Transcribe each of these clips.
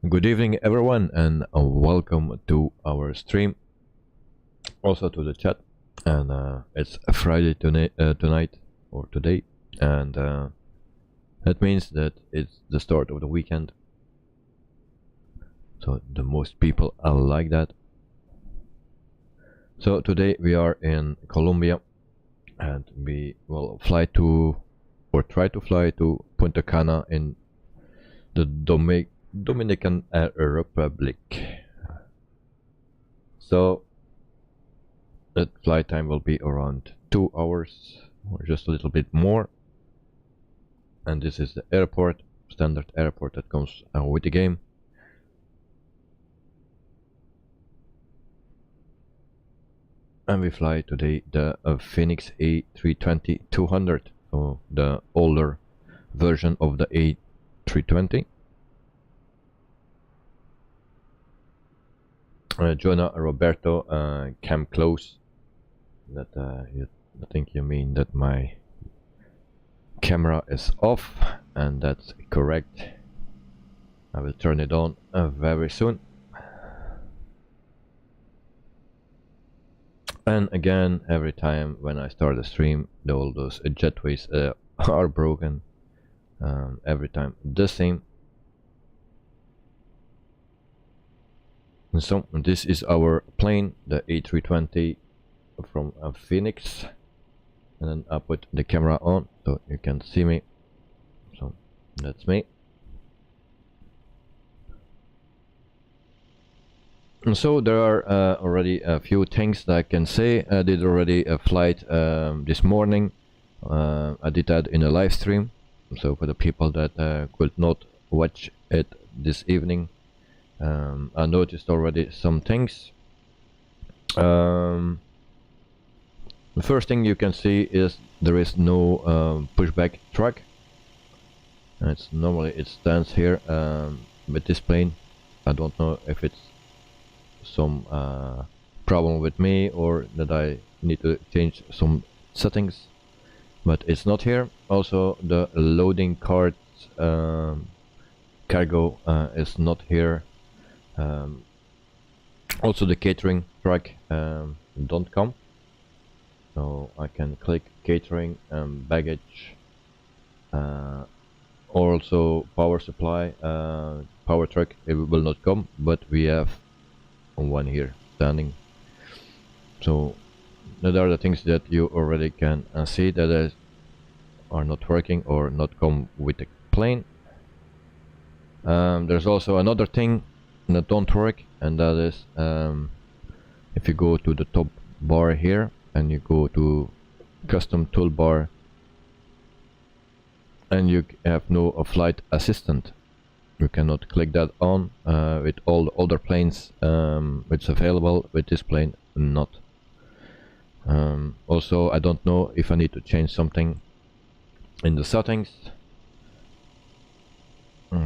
Good evening everyone, and welcome to our stream, also to the chat. And it's a Friday tonight or today, and that means that it's the start of the weekend, so the most people are like that. So today we are in Colombia, and we will fly to, or try to fly to, Punta Cana in the Dominican Republic. So that flight time will be around 2 hours or just a little bit more. And this is the airport, standard airport that comes with the game. And we fly today the Fenix A320-200, so the older version of the A320. Jonah, Roberto, cam close. That I think you mean that my camera is off, and that's correct. I will turn it on very soon. And again, every time when I start a stream, all those jetways are broken. Every time the same. And so this is our plane, the A320 from Phoenix, and then I put the camera on so you can see me. So that's me. And so there are already a few things that I can say. I did already a flight this morning. I did that in a live stream, so for the people that could not watch it this evening, I noticed already some things. The first thing you can see is there is no pushback track. It's normally it stands here with this plane. I don't know if it's some problem with me or that I need to change some settings, but it's not here. Also the loading cart cargo is not here. Also the catering track don't come, so I can click catering and baggage, also power supply, power truck, it will not come, but we have one here standing. So that are the things that you already can see that are not working or not come with the plane. There's also another thing that don't work, and that is if you go to the top bar here and you go to custom toolbar and you have no flight assistant, you cannot click that on. With all the other planes it's available, with this plane not. Also I don't know if I need to change something in the settings.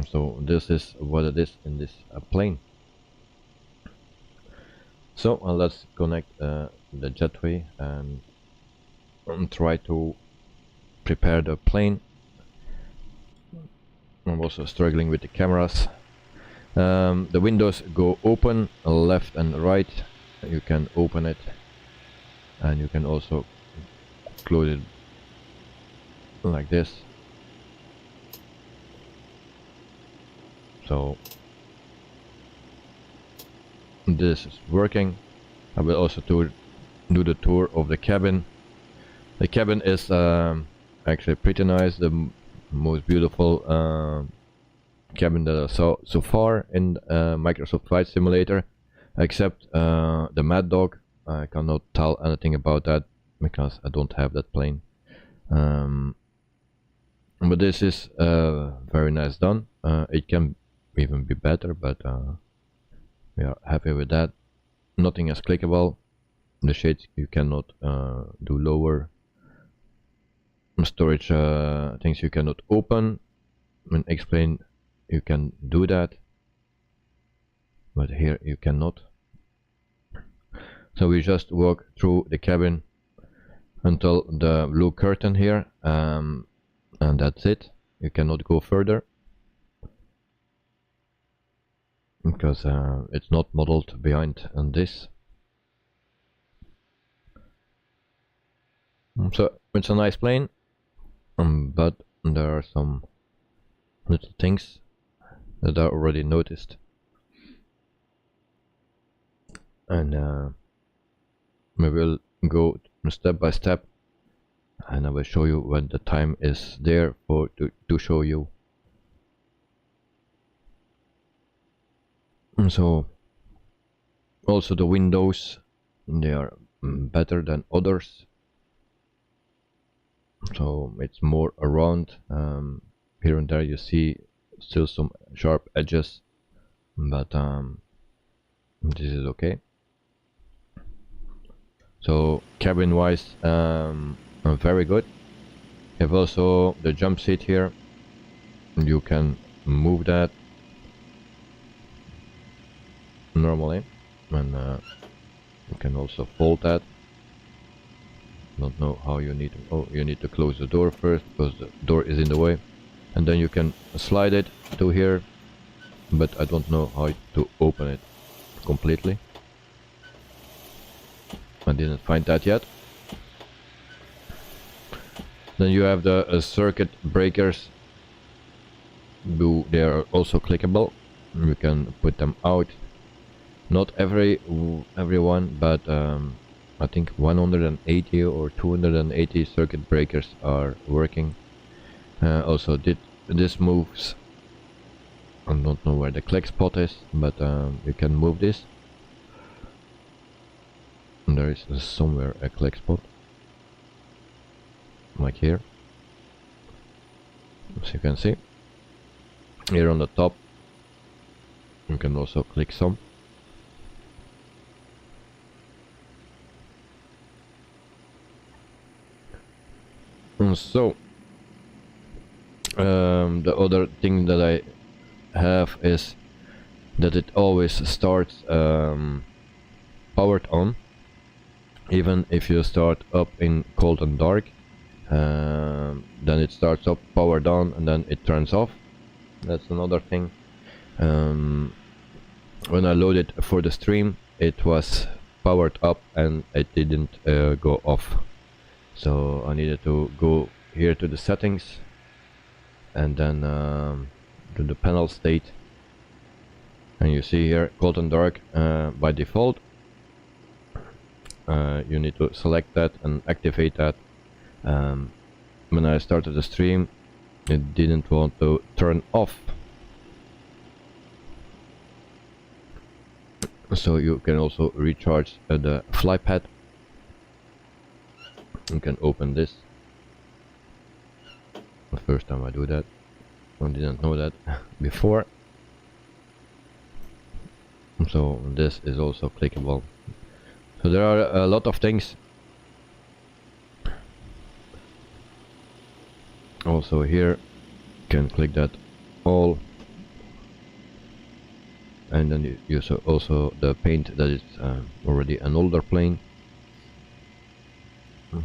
So this is what it is in this plane. So let's connect the jetway and try to prepare the plane. I'm also struggling with the cameras. The windows go open left and right. You can open it, and you can also close it like this. So this is working. I will also do the tour of the cabin. The cabin is actually pretty nice, the most beautiful cabin that I saw so far in Microsoft Flight Simulator, except the Mad Dog. I cannot tell anything about that because I don't have that plane. But this is very nice done. It can even be better, but we are happy with that. Nothing is clickable. The shades you cannot do lower. Storage things you cannot open. And explain you can do that, but here you cannot. So we just walk through the cabin until the blue curtain here, and that's it. You cannot go further. because it's not modeled behind on this. So it's a nice plane, but there are some little things that are already noticed, and we will go step by step, and I will show you when the time is there for to show you. So also the windows, they are better than others, so it's more around. Here and there you see still some sharp edges, but this is okay. So cabin wise, very good. You have also the jump seat here, you can move that normally, and you can also fold that. Don't know how you need to, oh, you need to close the door first because the door is in the way, and then you can slide it to here, but I don't know how to open it completely. I didn't find that yet. Then you have the circuit breakers. They are also clickable. You can put them out. Not everyone, but I think 180 or 280 circuit breakers are working. Also, this moves. I don't know where the click spot is, but you can move this. And there is somewhere a click spot, like here, as you can see. Here on the top, you can also click some. And so the other thing that I have is that it always starts powered on, even if you start up in cold and dark. Then it starts up, powered on, and then it turns off. That's another thing. When I loaded for the stream, it was powered up and it didn't go off. So I needed to go here to the settings, and then to the panel state, and you see here cold and dark by default. You need to select that and activate that. When I started the stream, it didn't want to turn off, so you can also recharge the Flypad. You can open this. The first time I do that, I didn't know that before. So this is also clickable. So there are a lot of things. Also here you can click that all, and then you use also the paint that is already an older plane.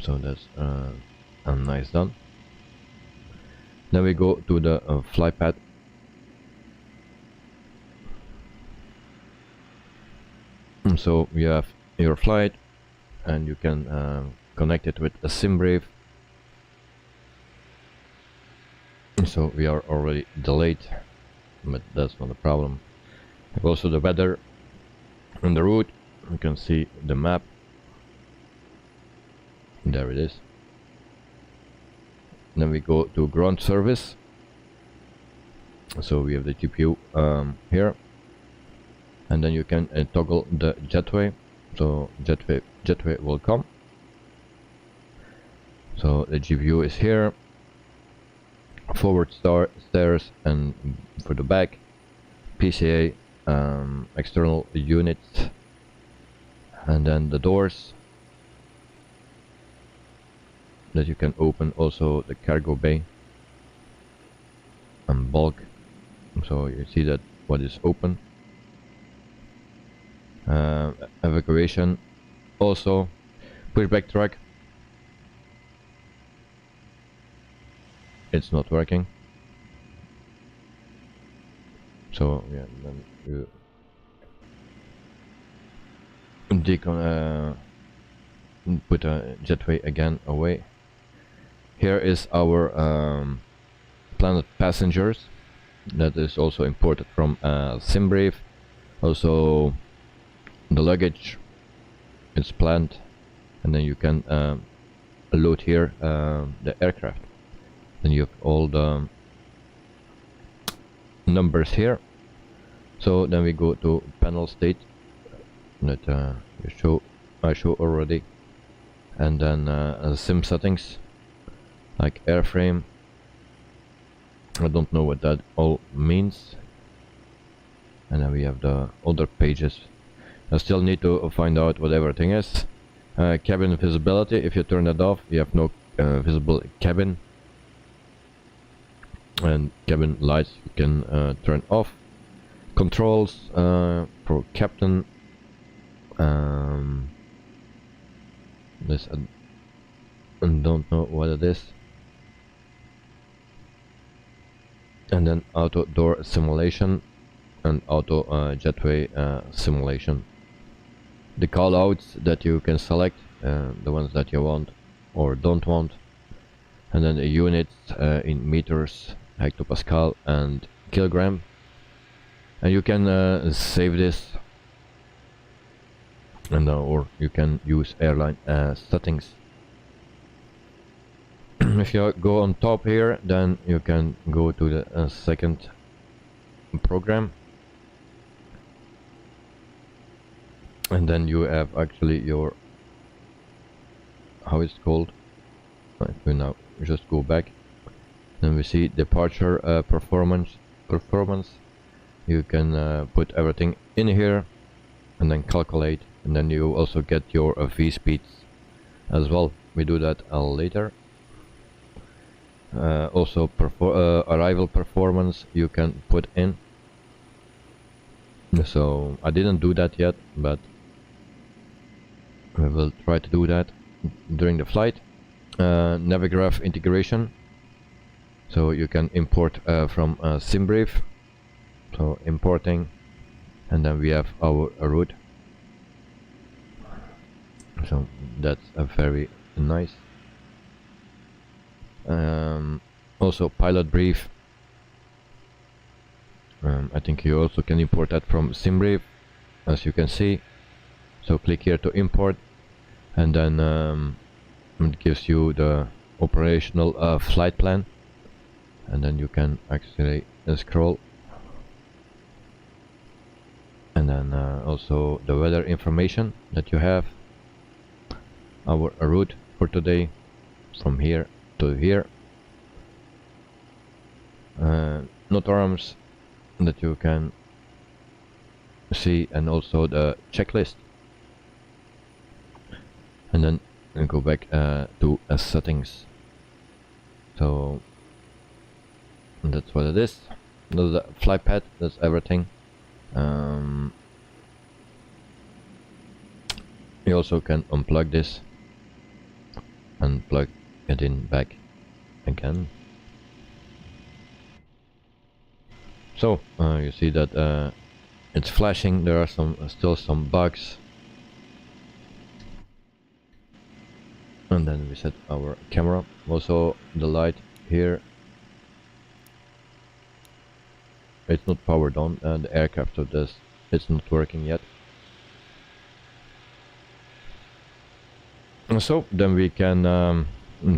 So that's a nice done. Then we go to the Flypad. So you have your flight, and you can connect it with a SimBrave. So we are already delayed, but that's not a problem. Also the weather and the route. You can see the map. There it is. Then we go to ground service. So we have the GPU here, and then you can toggle the jetway. So jetway will come. So the GPU is here. Forward stairs, and for the back PCIe external units, and then the doors that you can open. Also the cargo bay and bulk, so you see that what is open. Evacuation, also pushback truck. It's not working, so yeah, then you put a jetway again away. Here is our planet passengers. That is also imported from SimBrief. Also the luggage is planned, and then you can load here the aircraft. Then you have all the numbers here. So then we go to panel state that I show already, and then sim settings like airframe. I don't know what that all means. And then we have the other pages. I still need to find out what everything is. Cabin visibility, if you turn that off, you have no visible cabin. And cabin lights you can turn off. Controls for captain. This I don't know what it is. And then auto door simulation and auto jetway simulation. The callouts that you can select, the ones that you want or don't want, and then the units in meters, hectopascal and kilogram. And you can save this, and or you can use airline settings. If you go on top here, then you can go to the second program, and then you have actually your, how it's called. If we now just go back, then we see departure performance. You can put everything in here and then calculate, and then you also get your V speeds as well. We do that later. Also arrival performance you can put in. So I didn't do that yet, but I will try to do that during the flight. Navigraph integration, so you can import from SimBrief. So importing, and then we have our route. So that's a very nice. Also pilot brief. I think you also can import that from SimBrief, as you can see. So click here to import, and then it gives you the operational flight plan, and then you can actually scroll, and then also the weather information that you have, our route for today from here to here, note arms that you can see, and also the checklist. And then go back to settings. So that's what it is. The Flypad, that's everything. You also can unplug this and plug it in back again. So you see that it's flashing. There are still some bugs. And then we set our camera. Also the light here, it's not powered on, and the aircraft of this, it's not working yet. And so then we can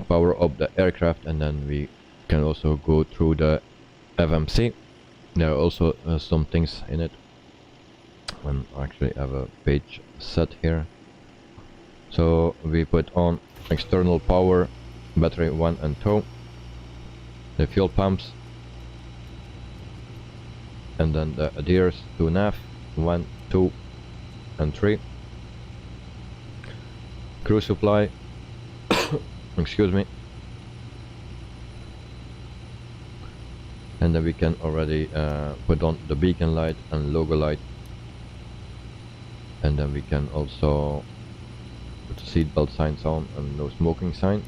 power up the aircraft, and then we can also go through the FMC. There are also some things in it, and actually I have a page set here. So we put on external power, battery 1 and 2, the fuel pumps, and then the adheres to nav 1, 2 and 3, crew supply, excuse me, and then we can already put on the beacon light and logo light, and then we can also put the seatbelt signs on and no smoking sign.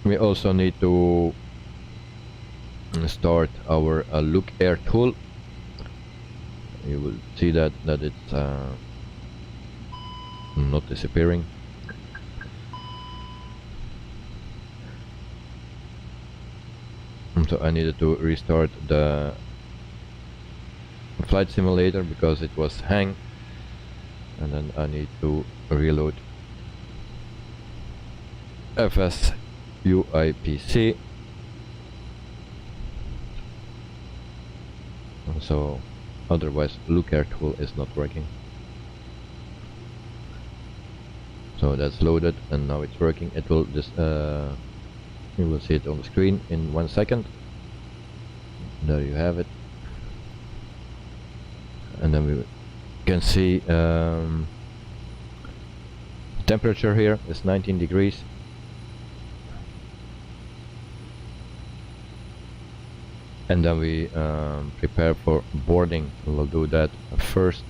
We also need to start our Look Air tool. you will see that it's not disappearing. So I needed to restart the flight simulator because it was hang, and then I need to reload FS-UIPC. So otherwise Looker tool is not working. So that's loaded and now it's working. It will just you will see it on the screen in 1 second. There you have it. And then we can see temperature here is 19 degrees. And then we prepare for boarding. We'll do that first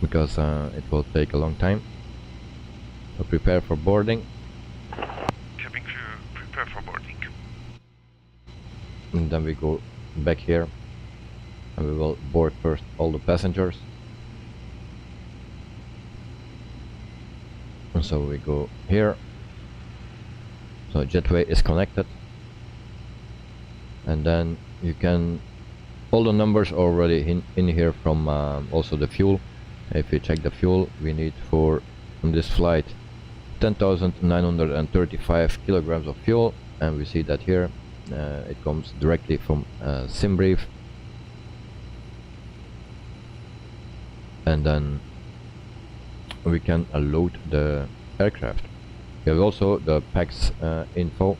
because it will take a long time. So prepare for boarding. Cabin crew, prepare for boarding. And then we go back here and we will board first all the passengers. And so we go here. So jetway is connected. And then you can, all the numbers are already in here from also the fuel. If you check the fuel, we need for this flight 10,935 kilograms of fuel, and we see that here it comes directly from SimBrief. And then we can load the aircraft. We have also the PAX info,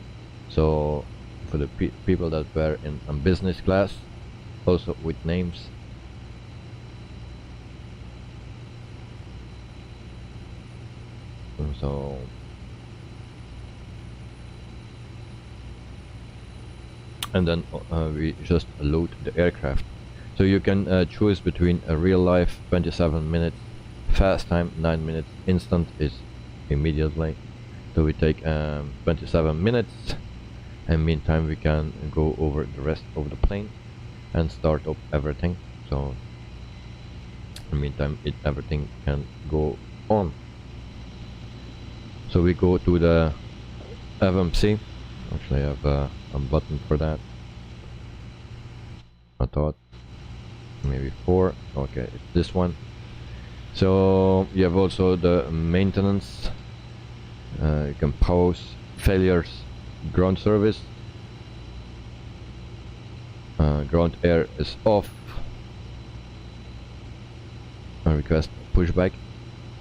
so for the people that were in business class, also with names. And so and then we just load the aircraft. So you can choose between a real life 27 minutes, fast time 9 minutes, instant is immediately. So we take 27 minutes. And meantime we can go over the rest of the plane and start up everything. So in the meantime everything can go on. So we go to the FMC. Actually I have a button for that. I thought maybe 4. Okay, it's this one. So you have also the maintenance. You can pause failures, ground service, ground air is off, request pushback.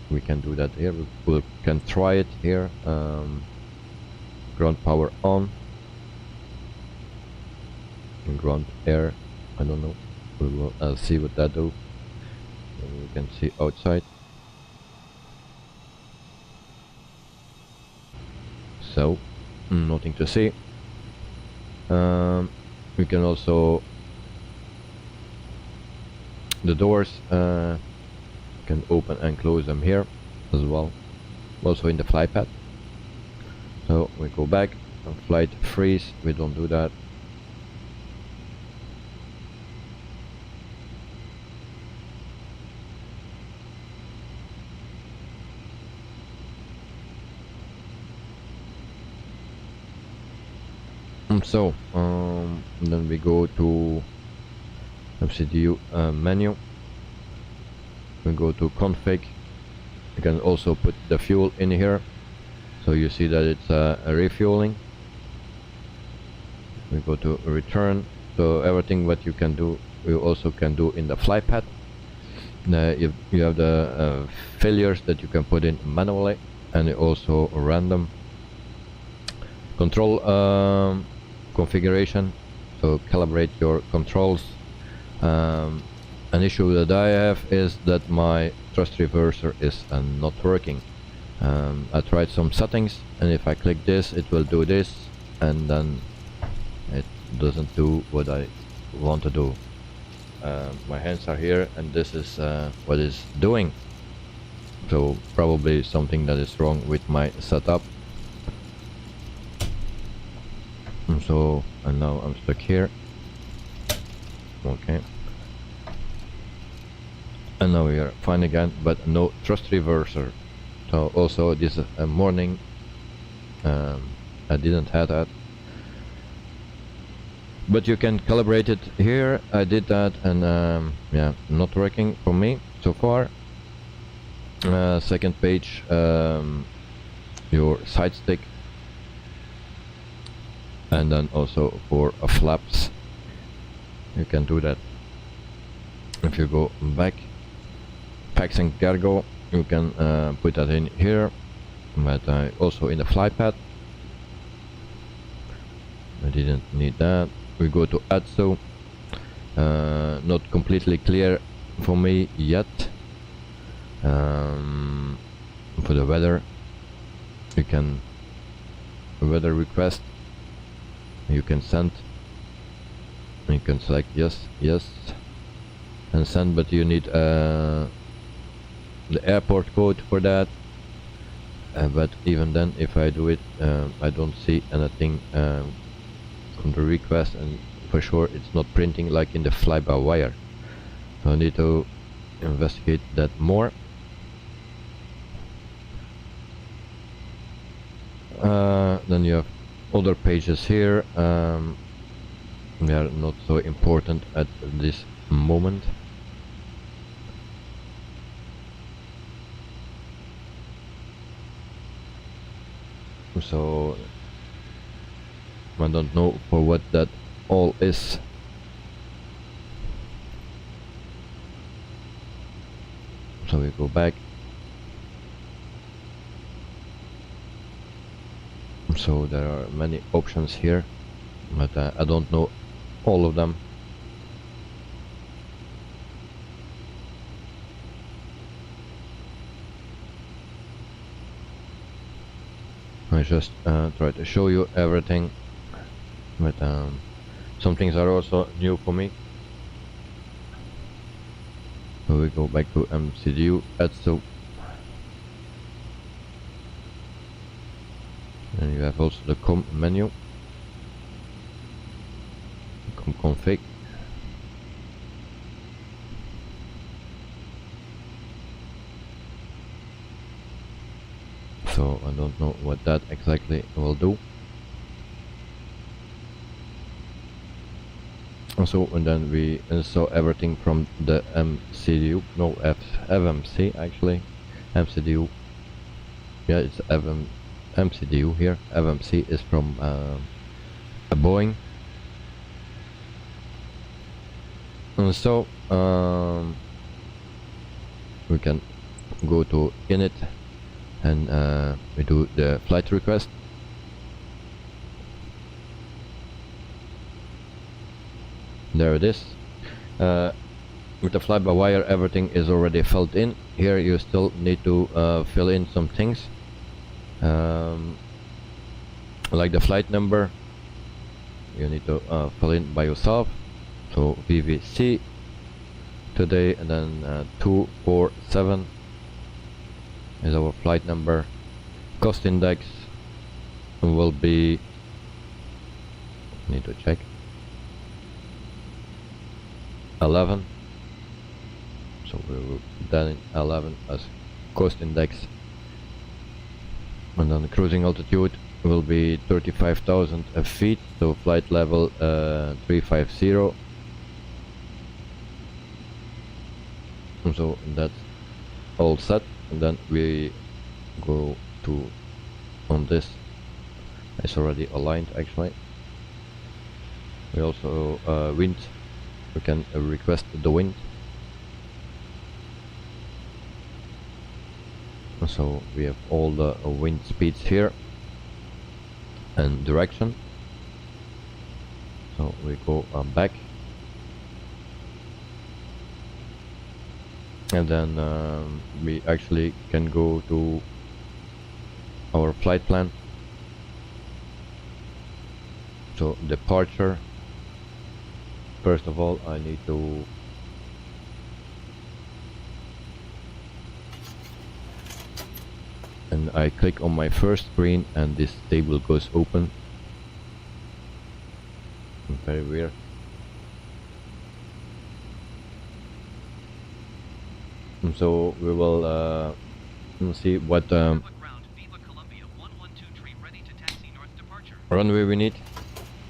We can do that here. We can try it here. Ground power on, and ground air, I don't know. We will see what that do. And we can see outside. So nothing to see. We can also, the doors can open and close them here as well, also in the Flypad. So we go back and flight freeze, we don't do that. So then we go to MCDU menu. We go to config. You can also put the fuel in here, so you see that it's a refueling. We go to return. So everything what you can do, you also can do in the Flypad. You have the failures that you can put in manually, and also random control configuration, so calibrate your controls. An issue that I have is that my thrust reverser is not working. I tried some settings, and if I click this it will do this, and then it doesn't do what I want to do. My hands are here and this is what it's doing, so probably something that is wrong with my setup. And now I'm stuck here. Okay, and now we are fine again, but no thrust reverser. So also this morning I didn't have that, but you can calibrate it here. I did that, and yeah, not working for me so far. Second page, your side stick, and then also for flaps you can do that. If you go back, packs and cargo, you can put that in here, but also in the Flypad. I didn't need that. We go to ADSO. Not completely clear for me yet. For the weather, you can weather request, you can send, you can select yes, yes, and send, but you need the airport code for that. But even then, if I do it, I don't see anything on the request, and for sure it's not printing like in the fly-by-wire. So I need to investigate that more. Then you have other pages here. They are not so important at this moment. So I don't know for what that all is. So we go back. So there are many options here, but I don't know all of them. I just try to show you everything, but some things are also new for me. So we go back to MCDU, ADSO, and you have also the COM menu, COM config. So I don't know what that exactly will do. And then we install everything from the MCDU, no, FMC actually, MCDU, yeah, it's MCDU here. FMC is from a Boeing. And so we can go to init, and we do the flight request. There it is. With the fly-by-wire, everything is already filled in. Here you still need to fill in some things, like the flight number. You need to fill in by yourself. So VVC today, and then 247 is our flight number. Cost index will be, need to check, 11. So we will put that in 11 as cost index. And then the cruising altitude will be 35,000 feet, so flight level 350. And so that's all set. And then we go to on this. It's already aligned actually. We also wind. We can request the wind. So we have all the wind speeds here and direction. So we go back, and then we actually can go to our flight plan. So departure. First of all, I need to and I click on my first screen, and this table goes open. Very weird. So we will see what runway we need.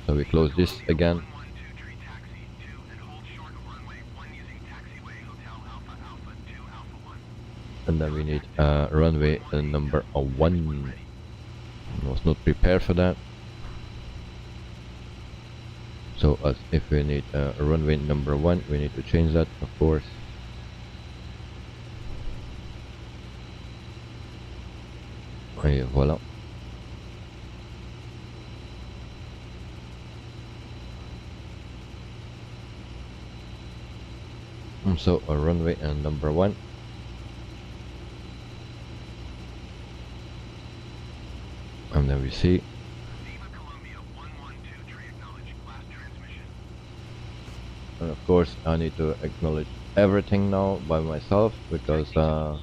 So we close this again. And then we need runway number 1. I was not prepared for that. So as if we need runway number 1, we need to change that, of course. Et voilà. So a runway number 1. And then we see and of course I need to acknowledge everything now by myself because the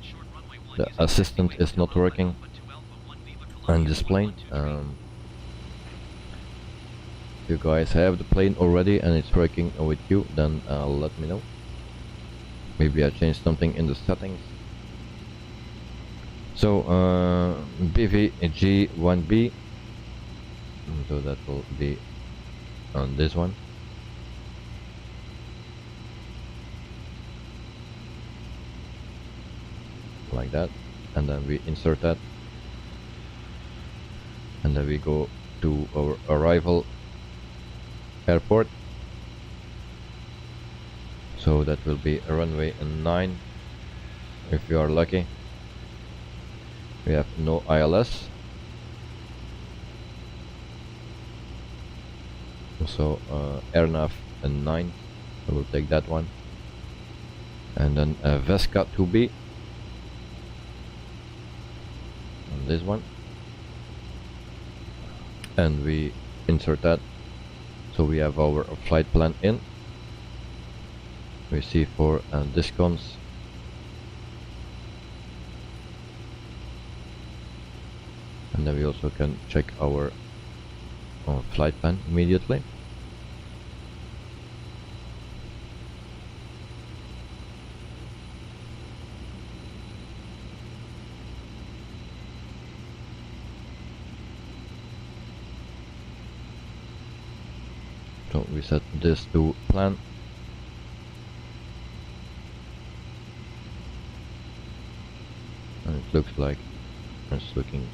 assistant is not working on this plane. If you guys have the plane already and it's working with you, then let me know. Maybe I changed something in the settings. So BVG1B, so that will be on this one. Like that, and then we insert that, and then we go to our arrival airport. So that will be a runway 9 if you are lucky. We have no ILS, so AirNav 9, I will take that one, and then Vesca 2B on this one, and we insert that. So we have our flight plan in. We see for discounts, and then we also can check our flight plan immediately. So we set this to plan. And it looks like it's looking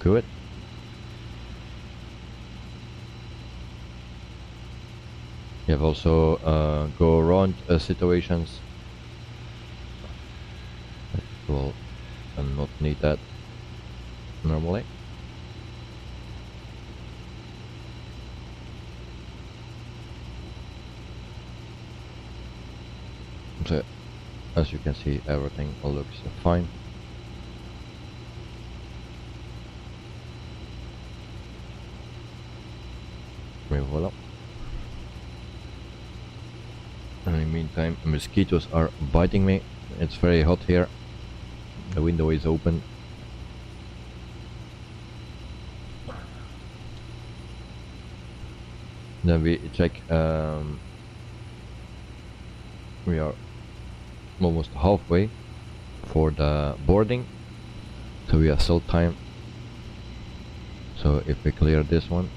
good. You have also go around situations. It will not need that normally. So as you can see, everything looks fine. Voila. And in the meantime, mosquitoes are biting me. It's very hot here. The window is open. Then we check. We are almost halfway for the boarding, so we have still time. So if we clear this one,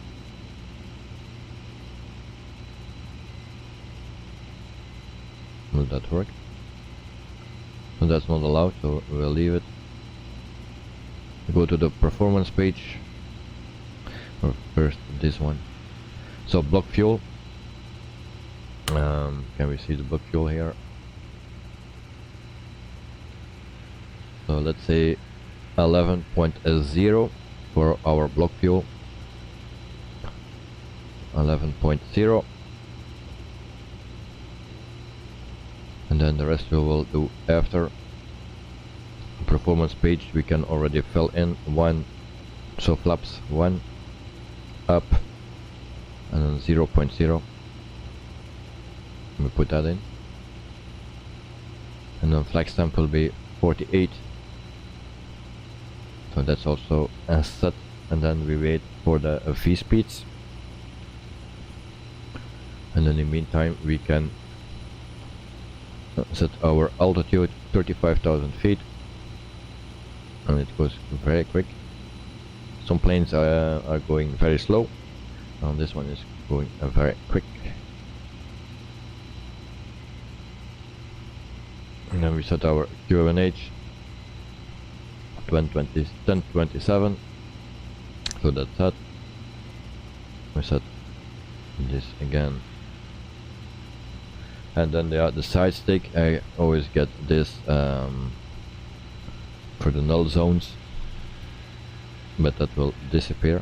will that work? So that's not allowed, so we'll leave it. Go to the performance page, or first this one. So block fuel, can we see the block fuel here? So let's say 11.0 for our block fuel, 11.0, and then the rest we will do after. Performance page we can already fill in one, so flaps 1 up, and then 0.0, we put that in, and then flag stamp will be 48, so that's also set. And then we wait for the V speeds, and then in the meantime we can set our altitude 35,000 feet, and it goes very quick. Some planes are going very slow, and this one is going very quick. And then we set our QNH 1027, so that's that. We set this again, and then the side stick, I always get this for the null zones, but that will disappear.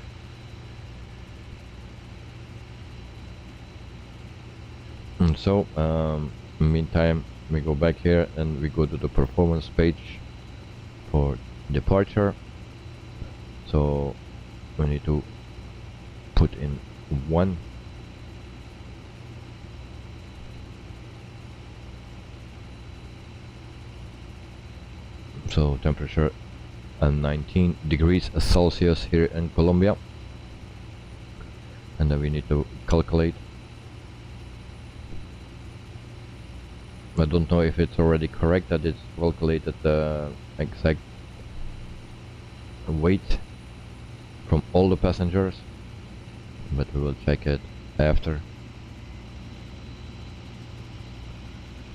And so in the meantime, we go back here and we go to the performance page for departure. So we need to put in 1. So temperature 19 degrees Celsius here in Colombia, and then we need to calculate. I don't know if it's already correct that it's calculated the exact weight from all the passengers, but we will check it after.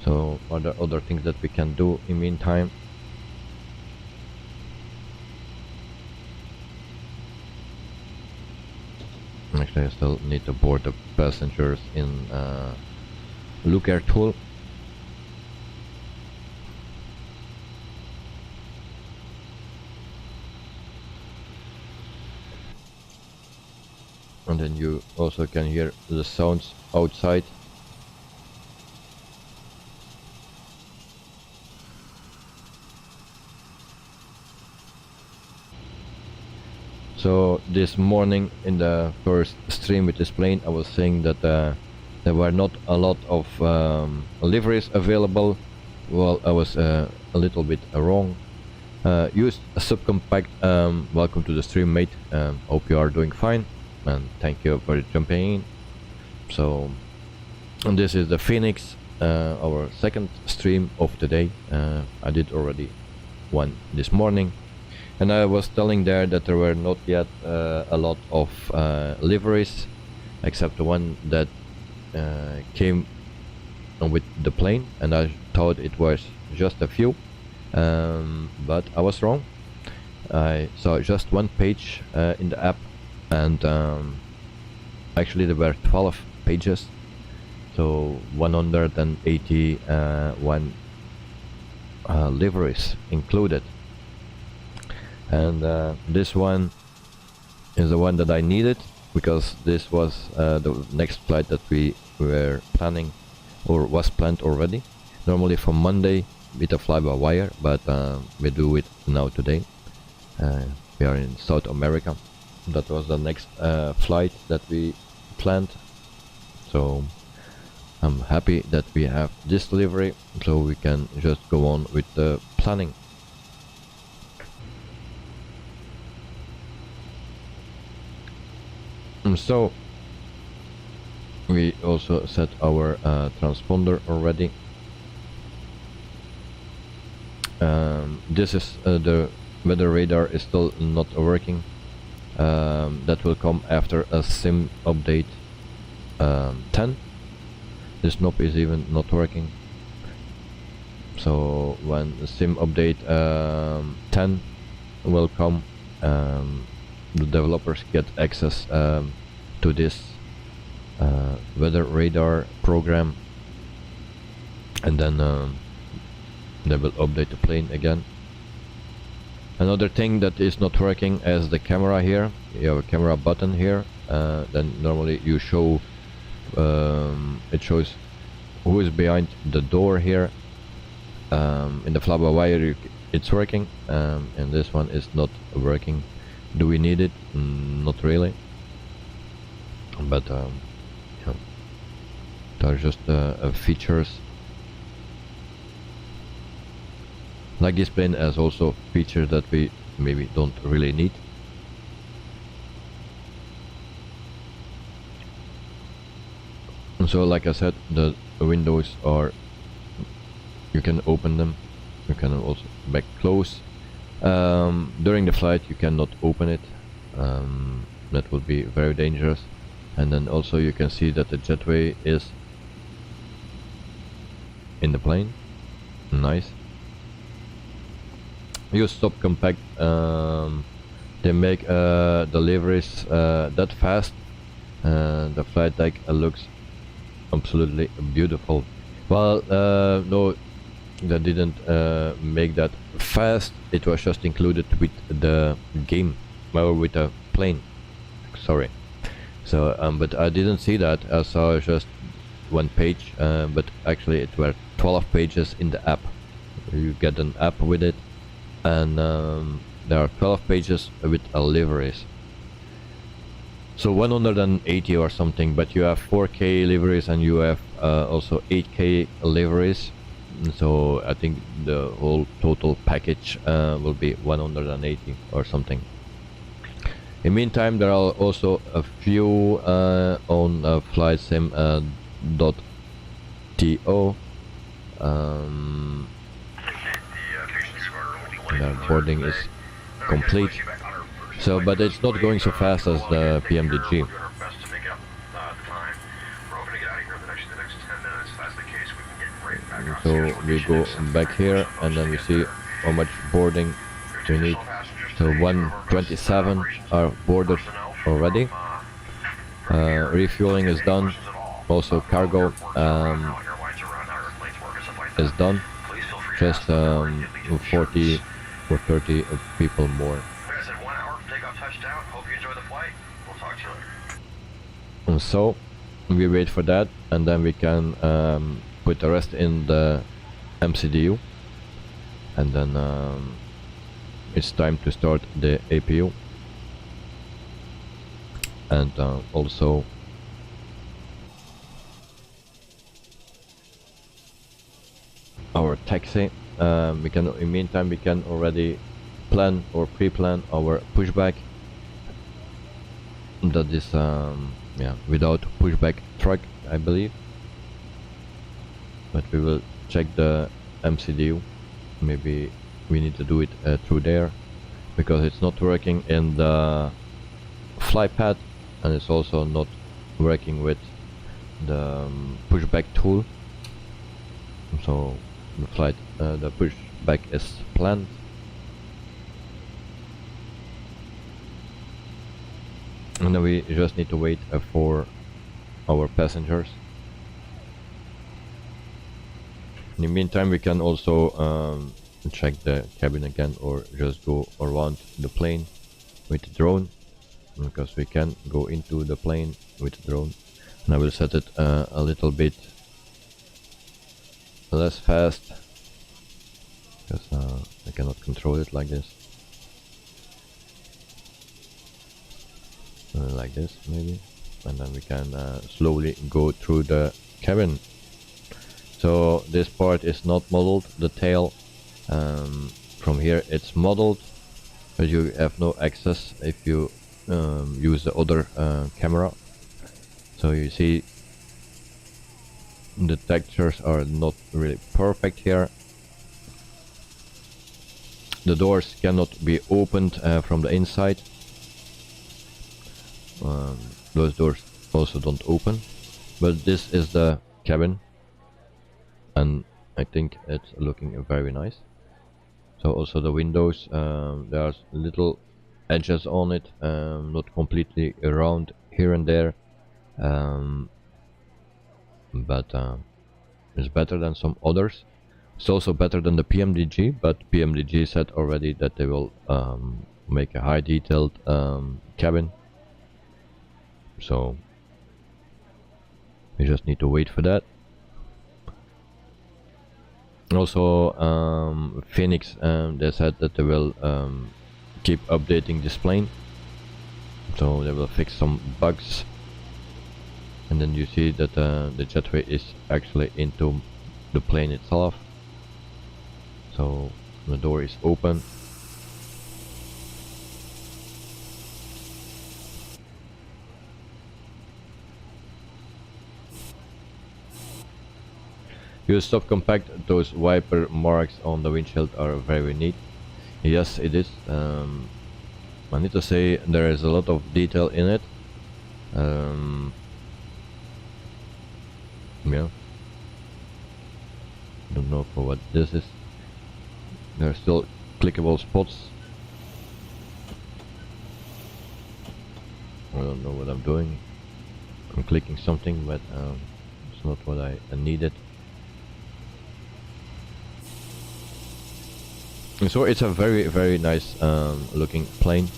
So are there other things that we can do in the meantime? Actually, I still need to board the passengers in Look Air tool. And then you also can hear the sounds outside. So this morning in the first stream with this plane, I was saying that there were not a lot of liveries available. Well, I was a little bit wrong. Used a subcompact. Welcome to the stream, mate. Hope you are doing fine, and thank you for jumping in. So, and this is the Fenix, our second stream of the day. I did already one this morning. And I was telling there that there were not yet a lot of liveries, except the one that came with the plane, and I thought it was just a few, but I was wrong. I saw just one page in the app, and actually there were 12 pages, so 181 liveries included. And this one is the one that I needed, because this was the next flight that we were planning, or was planned already. Normally for Monday with a fly-by-wire, but we do it now today. We are in South America. That was the next flight that we planned. So I'm happy that we have this delivery, so we can just go on with the planning. So we also set our transponder already. This is the weather radar is still not working. That will come after a sim update 10. This knob is even not working. So when the sim update 10 will come, the developers get access to this weather radar program, and then they will update the plane again. Another thing that is not working is the camera here. You have a camera button here, then normally you show it shows who is behind the door here. In the fly-by-wire it's working, and this one is not working. Do we need it? Not really, but yeah, they're just features. Like this plane has also features that we maybe don't really need. And so, like I said, the windows are you can open them. You can also back close. During the flight you cannot open it. That would be very dangerous. And then also you can see that the jetway is in the plane. Nice. Use stop compact. They make deliveries that fast. The flight deck looks absolutely beautiful. Well, no, they didn't make that fast. It was just included with the game, or with the plane. Sorry. So, but I didn't see that. I saw just one page, but actually it were 12 pages in the app. You get an app with it, and there are 12 pages with liveries. So 180 or something, but you have 4K liveries and you have also 8K liveries. So I think the whole total package will be 180 or something. In the meantime, there are also a few on flightsim.to. The boarding is complete. So, but it's not going so fast as the PMDG. So we go back here and then we see how much boarding we need. So 127 are boarded already. Refueling is done. Also cargo is done. Just 40 or 30 people more. And so we wait for that, and then we can put the rest in the MCDU, and then it's time to start the APU. And also our taxi. We can, in the meantime, we can already plan or pre-plan our pushback. That is yeah, without pushback truck, I believe. But we will check the MCDU. Maybe we need to do it through there, because it's not working in the Flypad, and it's also not working with the pushback tool. So the pushback is planned. And then we just need to wait for our passengers. In the meantime, we can also check the cabin again, or just go around the plane with the drone, because we can go into the plane with the drone. And I will set it a little bit less fast, because I cannot control it like this. Like this maybe, and then we can slowly go through the cabin. So this part is not modeled, the tail. From here it's modeled, but you have no access if you use the other camera. So you see the textures are not really perfect here. The doors cannot be opened from the inside. Those doors also don't open, but this is the cabin, and I think it's looking very nice. So also the windows, there's little edges on it, not completely round here and there, but it's better than some others. It's also better than the PMDG, but PMDG said already that they will make a high detailed cabin. So we just need to wait for that. Also Phoenix, they said that they will keep updating this plane, so they will fix some bugs. And then you see that the jetway is actually into the plane itself, so the door is open. Use stop compact. Those wiper marks on the windshield are very neat. Yes, it is. I need to say there is a lot of detail in it. Yeah. Don't know for what this is. There are still clickable spots. I don't know what I'm doing. I'm clicking something, but it's not what I needed. And so it's a very nice looking plane.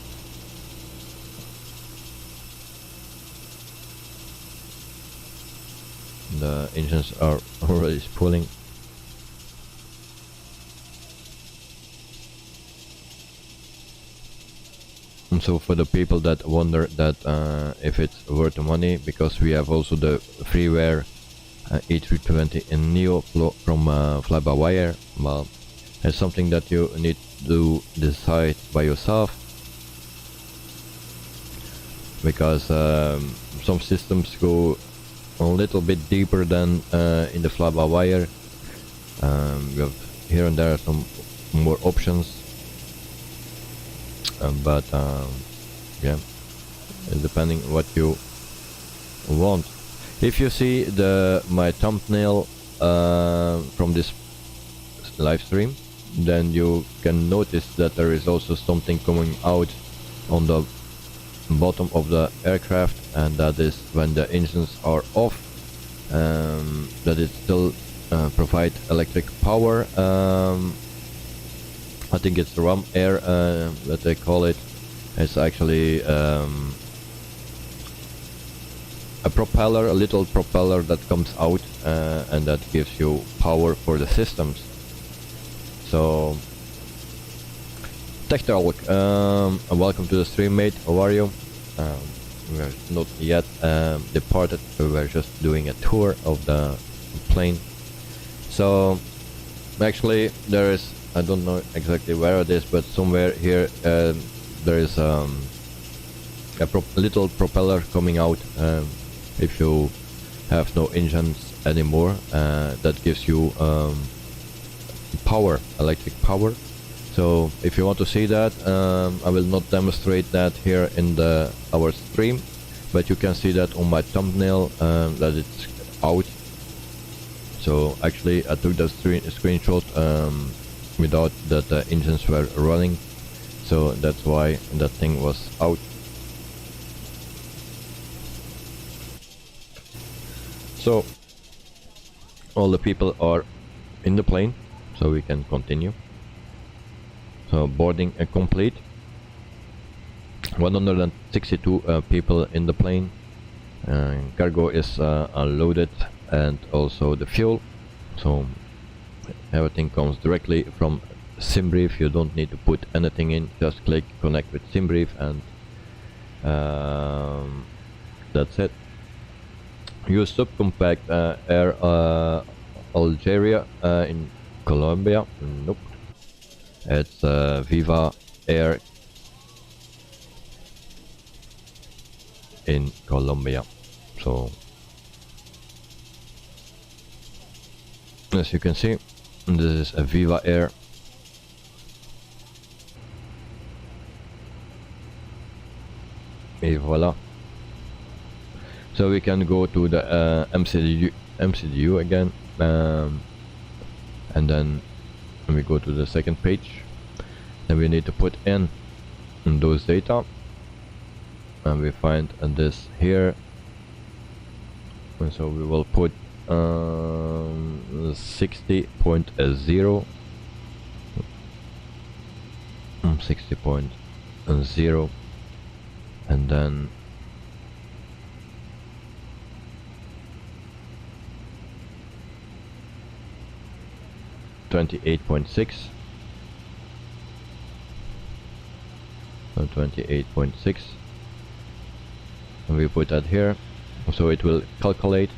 The engines are already spooling. And so for the people that wonder that if it's worth the money, because we have also the freeware A320 in Neo from Fly-by-Wire, well, it's something that you need to decide by yourself, because some systems go a little bit deeper than in the Fly-by-Wire. We have here and there some more options. But yeah, depending what you want. If you see my thumbnail from this live stream, then you can notice that there is also something coming out on the bottom of the aircraft, and that is when the engines are off, that it still provide electric power. I think it's ram air that they call it. It's actually a propeller, a little propeller that comes out and that gives you power for the systems. So, Tech Talk, welcome to the stream, mate. How are you? We are not yet departed. We were just doing a tour of the plane. So, actually, there is, I don't know exactly where it is, but somewhere here there is a little propeller coming out. If you have no engines anymore, that gives you power, electric power. So if you want to see that, I will not demonstrate that here in our stream, but you can see that on my thumbnail that it's out. So actually I took the screenshot without that the engines were running, so that's why that thing was out. So all the people are in the plane, so we can continue. So boarding complete. 162 people in the plane. Cargo is unloaded, and also the fuel. So everything comes directly from SimBrief. You don't need to put anything in, just click connect with SimBrief, and that's it. Use subcompact Air Algeria in Colombia. Nope. It's Viva Air in Colombia. So as you can see, this is a Viva Air. Et voila. So we can go to the MCDU again, and then we go to the second page, and we need to put in those data, and we find this here, and so we will put 60.0 60.0, and then 28.6, 28.6, and we put that here, so it will calculate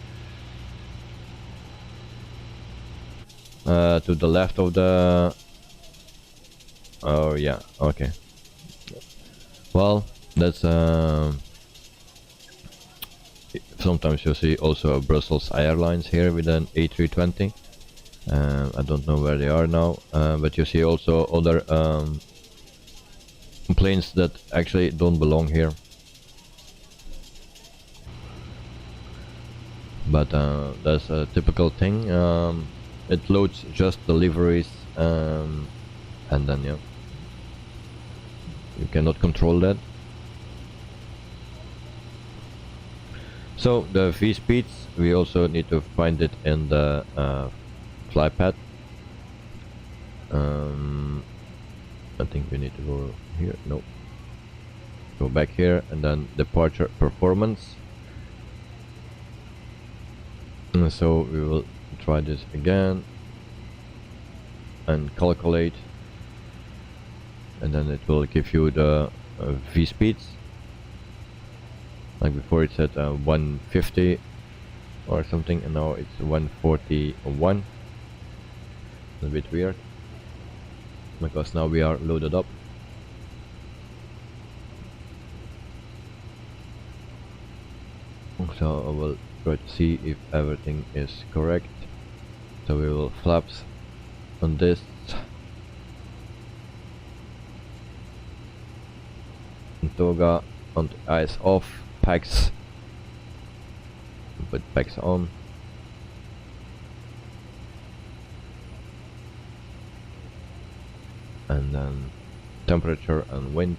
to the left of the, oh yeah, okay, well, that's sometimes you see also Brussels Airlines here with an A320. I don't know where they are now, but you see also other planes that actually don't belong here. But that's a typical thing. It loads just deliveries, and then yeah, you cannot control that. So the V speeds, we also need to find it in the Flypad. I think we need to go here. No, go back here, and then departure performance. And so we will try this again and calculate, and then it will give you the V speeds. Like before it said 150 or something, and now it's 141. A bit weird, because now we are loaded up. So I will try to see if everything is correct. So we will flaps on this. And toga on the eyes off, packs. Put packs on. And then temperature and wind.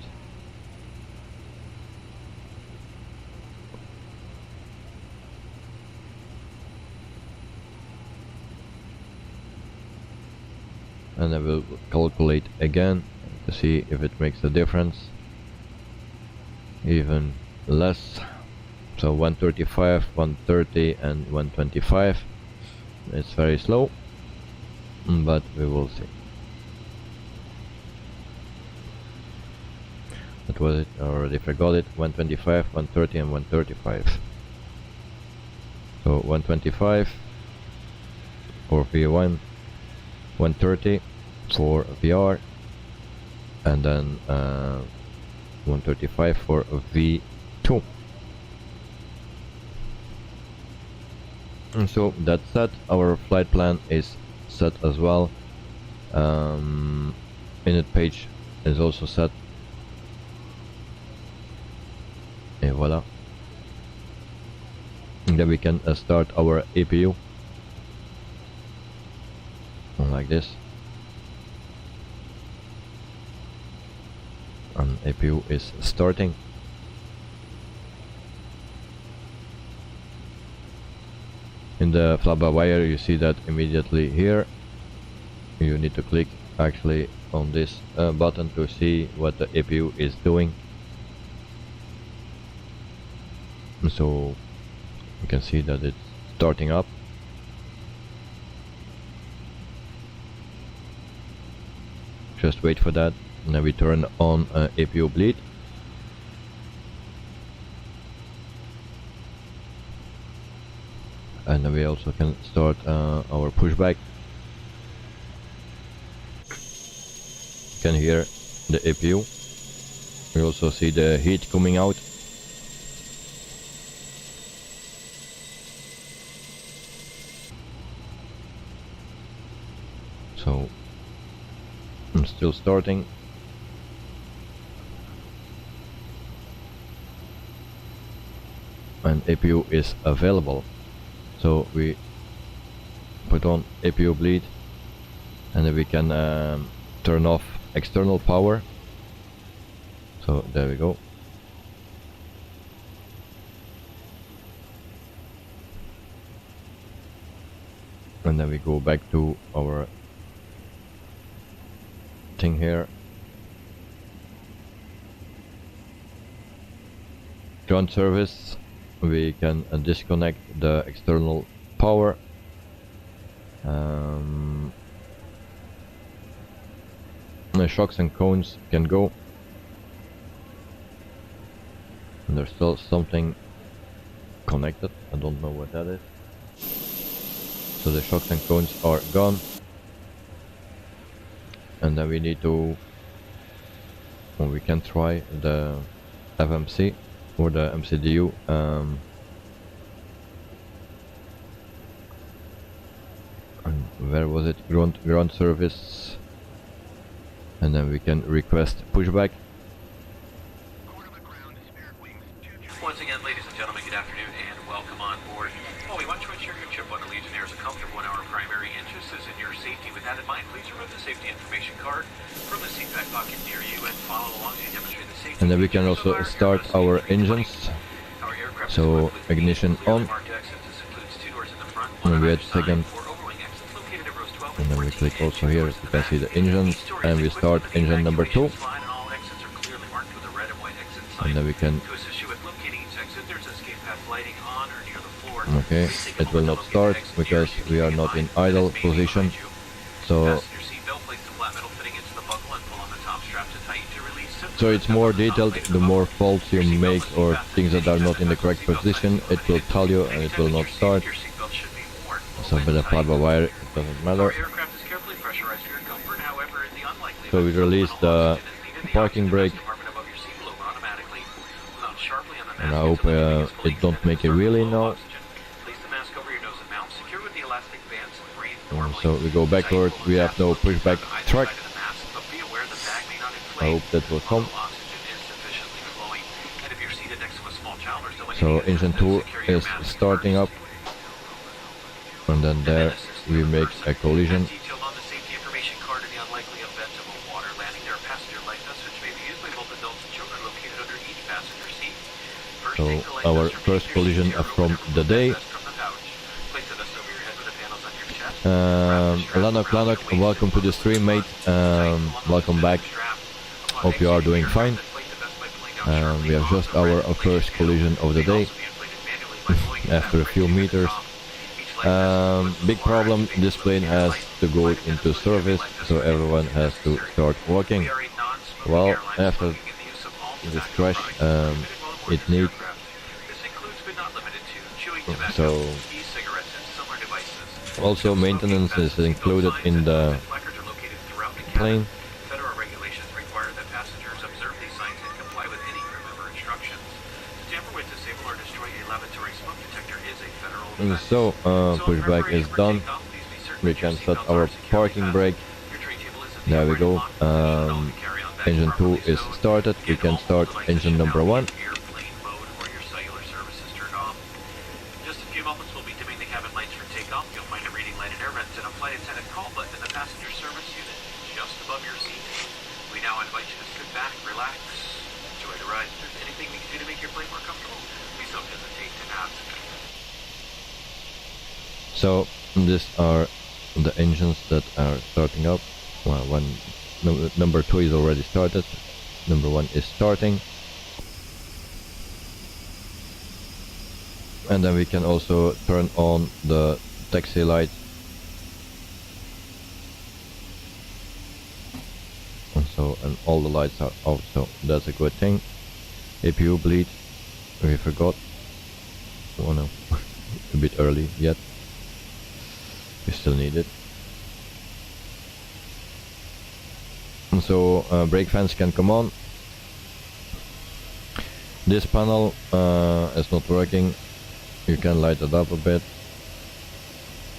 And I will calculate again to see if it makes a difference. Even less. So 135, 130 and 125. It's very slow, but we will see. What was it? I already forgot it. 125, 130 and 135. So 125 for V1, 130 for VR, and then 135 for V2. And so that's set. Our flight plan is set as well. Init page is also set. Et voila. And then we can start our APU like this. And APU is starting. In the fly-by-wire you see that immediately here. You need to click actually on this button to see what the APU is doing. So you can see that it's starting up. Just wait for that. Now we turn on APU bleed. And then we also can start our pushback. You can hear the APU. We also see the heat coming out. So I'm still starting. And APU is available. So we put on APU bleed, and then we can turn off external power. So there we go. And then we go back to our thing here. Ground service. We can disconnect the external power. The shocks and cones can go. And there's still something connected. I don't know what that is. So the shocks and cones are gone. And then we need to, well, we can try the FMC or the MCDU. And where was it? Ground service. And then we can request pushback. Once again, ladies and gentlemen, good afternoon and welcome on board. Well, we want to ensure your trip on the Legionnaire is a comfortable one. Our primary interest is in your safety. With that in mind, please remove the safety information card from the seat back pocket near you and follow along as you demonstrate the safety. And then we can also start our engines. So ignition on. And wait a second. And then we click also here. You can see the engines, and we start engine number 2. And then we can. Okay, it will not start because we are not in idle position. So it's more detailed. The more faults you make or things that are not in the correct position, it will tell you and it will not start. So with a fiber wire, it doesn't matter. So we release the parking brake. And I hope it don't make a wheelie now. So we go backwards, we have no pushback track. I hope that will come. So engine 2 is starting up. And then there we make a collision. So our first collision from the day. Lanok, welcome to the stream, mate. Welcome back. Hope you are doing fine. We have just our first collision of the day after a few meters. Big problem, this plane has to go into service, so everyone has to start walking. Well, after this crash, it needs so also maintenance is included in the plane. Federal regulations require that passengers observe these signs and comply with any crew member instructions. To tamper with, disable or destroy a lavatory smoke detector is a federal offense. So pushback is done. We can set our parking brake. There we go. Engine 2 is started. We can start engine number 1. So these are the engines that are starting up. Well, number 2 is already started. Number 1 is starting. And then we can also turn on the taxi light. And all the lights are off, so that's a good thing. APU bleed, we forgot. Oh no, a bit early yet. We still need it. And so brake fans can come on. This panel is not working. You can light it up a bit.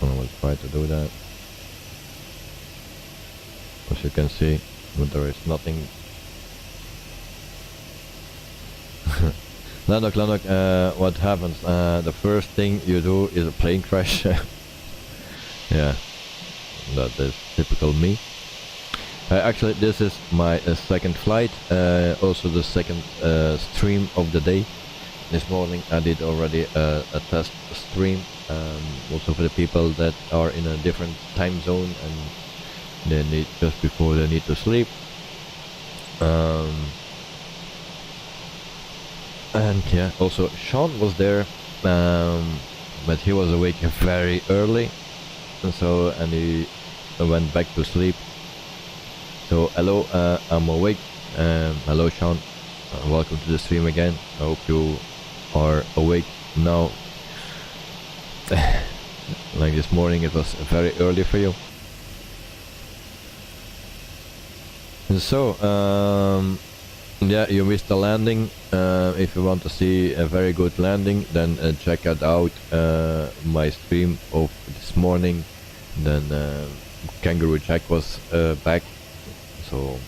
I will try to do that. As you can see, but there is nothing. Lanok, what happens? The first thing you do is a plane crash. Yeah, that is typical me. Actually, this is my second flight, also the second stream of the day. This morning I did already a test stream, also for the people that are in a different time zone and they need just before they need to sleep. And yeah, also Sean was there, but he was awake very early, and he went back to sleep. So hello, I'm awake. Hello Sean, welcome to the stream again. I hope you are awake now. Like this morning it was very early for you. So yeah, you missed the landing. If you want to see a very good landing, then check it out, my stream of this morning Then Kangaroo Jack was back, so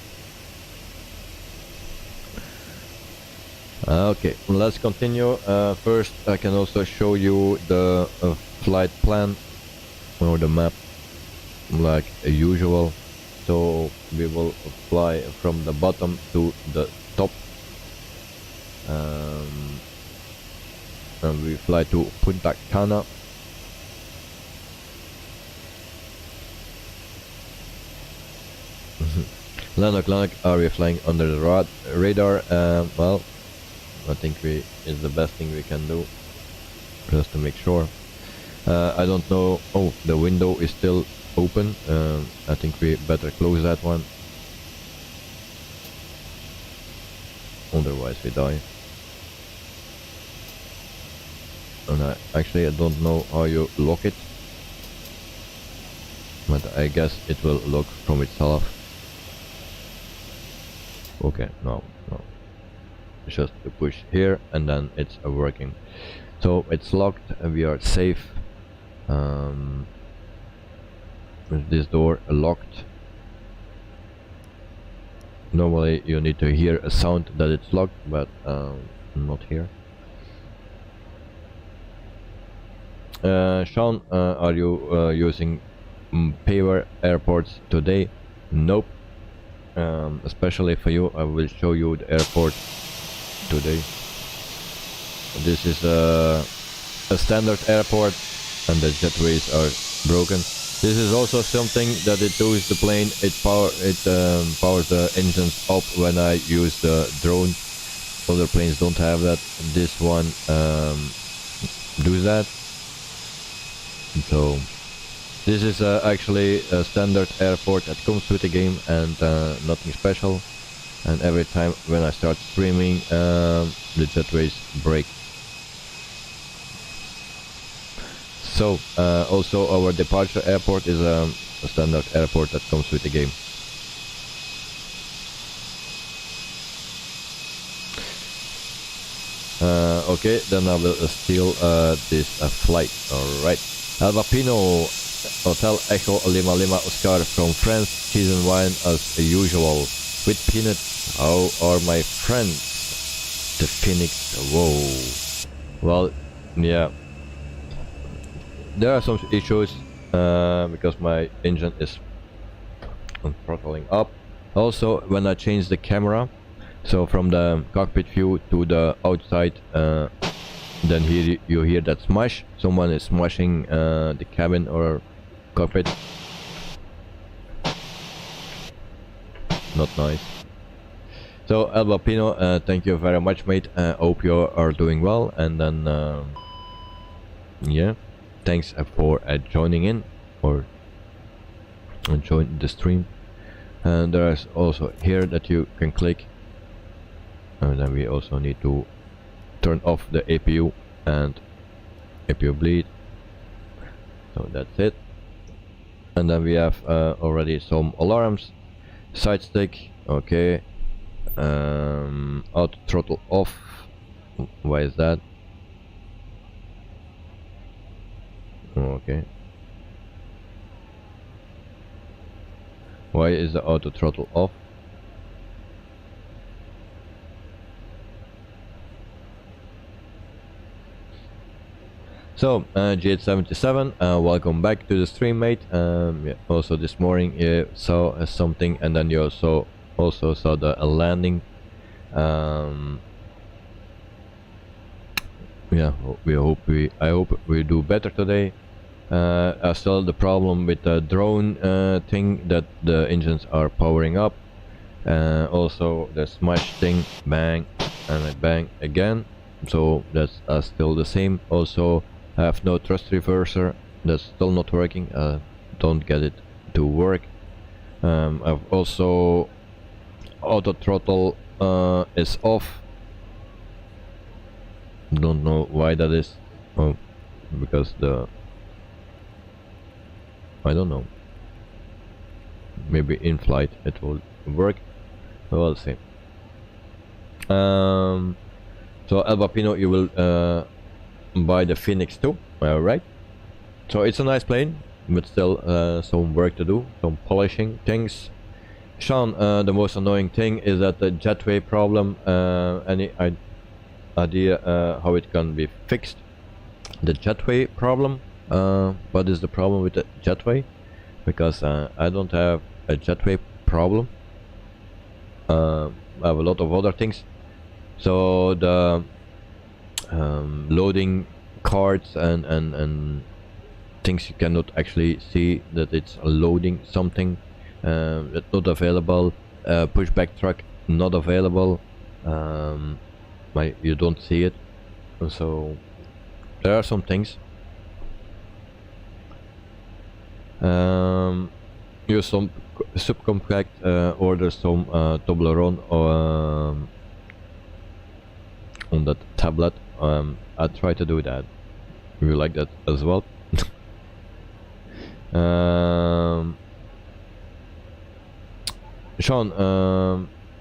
okay, let's continue. First I can also show you the flight plan or the map like usual. So we will fly from the bottom to the top, and we fly to Punta Cana. Lanok, are we flying under the radar? Well, I think it's the best thing we can do, just to make sure. I don't know. Oh, the window is still open. I think we better close that one, otherwise we die. And I don't know how you lock it, but I guess it will lock from itself. Okay, no, it's just to push here and then it's working. So it's locked and we are safe. With this door locked. Normally you need to hear a sound that it's locked, but not here. Sean, are you using paver airports today? Nope. Especially for you, I will show you the airport today. This is a standard airport and the jetways are broken. This is also something that it does the plane. It powers the engines up when I use the drone. Other planes don't have that. This one does that. So this is actually a standard airport that comes with the game, and nothing special. And every time when I start streaming, the jetways break. So also our departure airport is a standard airport that comes with the game. Okay, then I will steal this flight. Alright. Alba Pino, Hotel Echo Lima Lima Oscar from France, cheese and wine as usual. With peanuts, how are my friends? The Phoenix, whoa. Well, yeah. There are some issues because my engine is throttling up. Also, when I change the camera, so from the cockpit view to the outside, then here you hear that smash. Someone is smashing the cabin or cockpit. Not nice. So Alba Pino, thank you very much, mate. Hope you are doing well. And then yeah, thanks for joining in or join the stream. And there is also here that you can click. And then we also need to turn off the APU and APU bleed. So that's it. And then we have already some alarms. Sidestick, okay. Auto throttle off. Why is that? Okay. Why is the auto throttle off? So, G877, welcome back to the stream, mate. Yeah, also this morning you saw something, and then you also saw the landing. Yeah, I hope we do better today. I still the problem with the drone thing, that the engines are powering up. Also the smash thing, bang, and I bang again. So that's still the same. Also, I have no thrust reverser, that's still not working. Don't get it to work. I've also auto throttle is off. Don't know why that is. Oh, because I don't know. Maybe in flight it will work. We'll see. So Alba Pino, you will buy the Fenix 2, alright? So it's a nice plane. but still some work to do, some polishing things. Sean, the most annoying thing is that the jetway problem. Any idea how it can be fixed? The jetway problem. What is the problem with the jetway? Because I don't have a jetway problem. I have a lot of other things. So the loading cards and things you cannot actually see that it's loading something. That's not available. Pushback truck not available. You don't see it. So there are some things. Use some subcontract order some Toblerone on that tablet. I try to do that. You like that as well? Sean,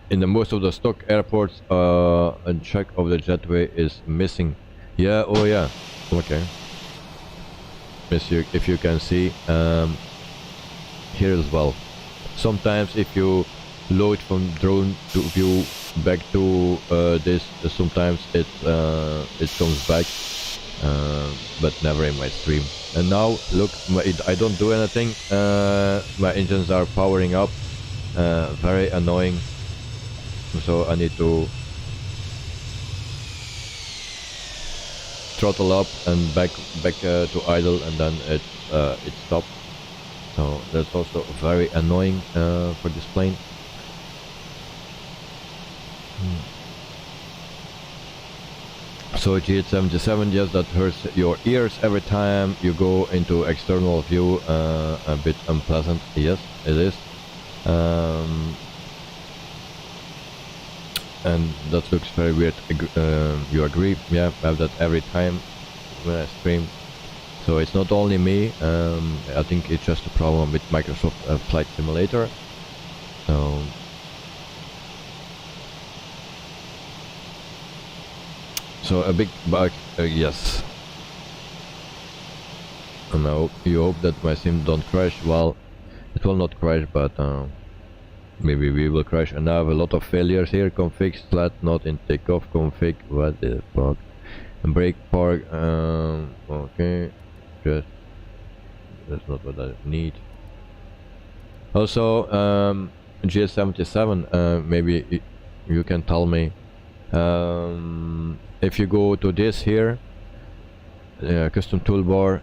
in the most of the stock airports, a check of the jetway is missing. Yeah, oh yeah, okay. If you can see here as well. Sometimes if you load from drone to view back to this, sometimes it comes back, but never in my stream. And now look, I don't do anything. My engines are powering up. Very annoying. So I need to throttle up and back to idle, and then it stops. So that's also very annoying for this plane. So GH77, yes, that hurts your ears every time you go into external view. A bit unpleasant. Yes, it is. And that looks very weird. You agree? Yeah, I have that every time when I stream. So it's not only me. I think it's just a problem with Microsoft Flight Simulator. So a big bug, yes. And now you hope that my sim don't crash. Well, it will not crash, but maybe we will crash. And I have a lot of failures here. Config flat not in takeoff. Config, what the fuck? And brake park. Okay, just that's not what I need. Also, GS77. Maybe you can tell me. If you go to this here, custom toolbar,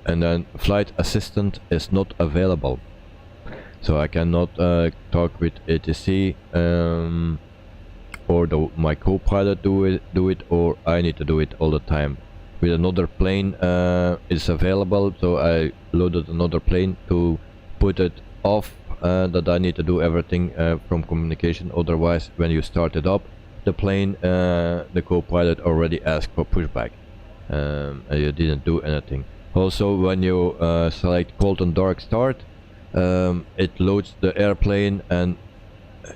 and then flight assistant is not available, so I cannot talk with ATC or my co-pilot do it, or I need to do it all the time. With another plane is available, so I loaded another plane to put it off, that I need to do everything from communication. Otherwise, when you start it up, the plane, the co-pilot already asked for pushback, and you didn't do anything. Also, when you select cold and dark start, it loads the airplane and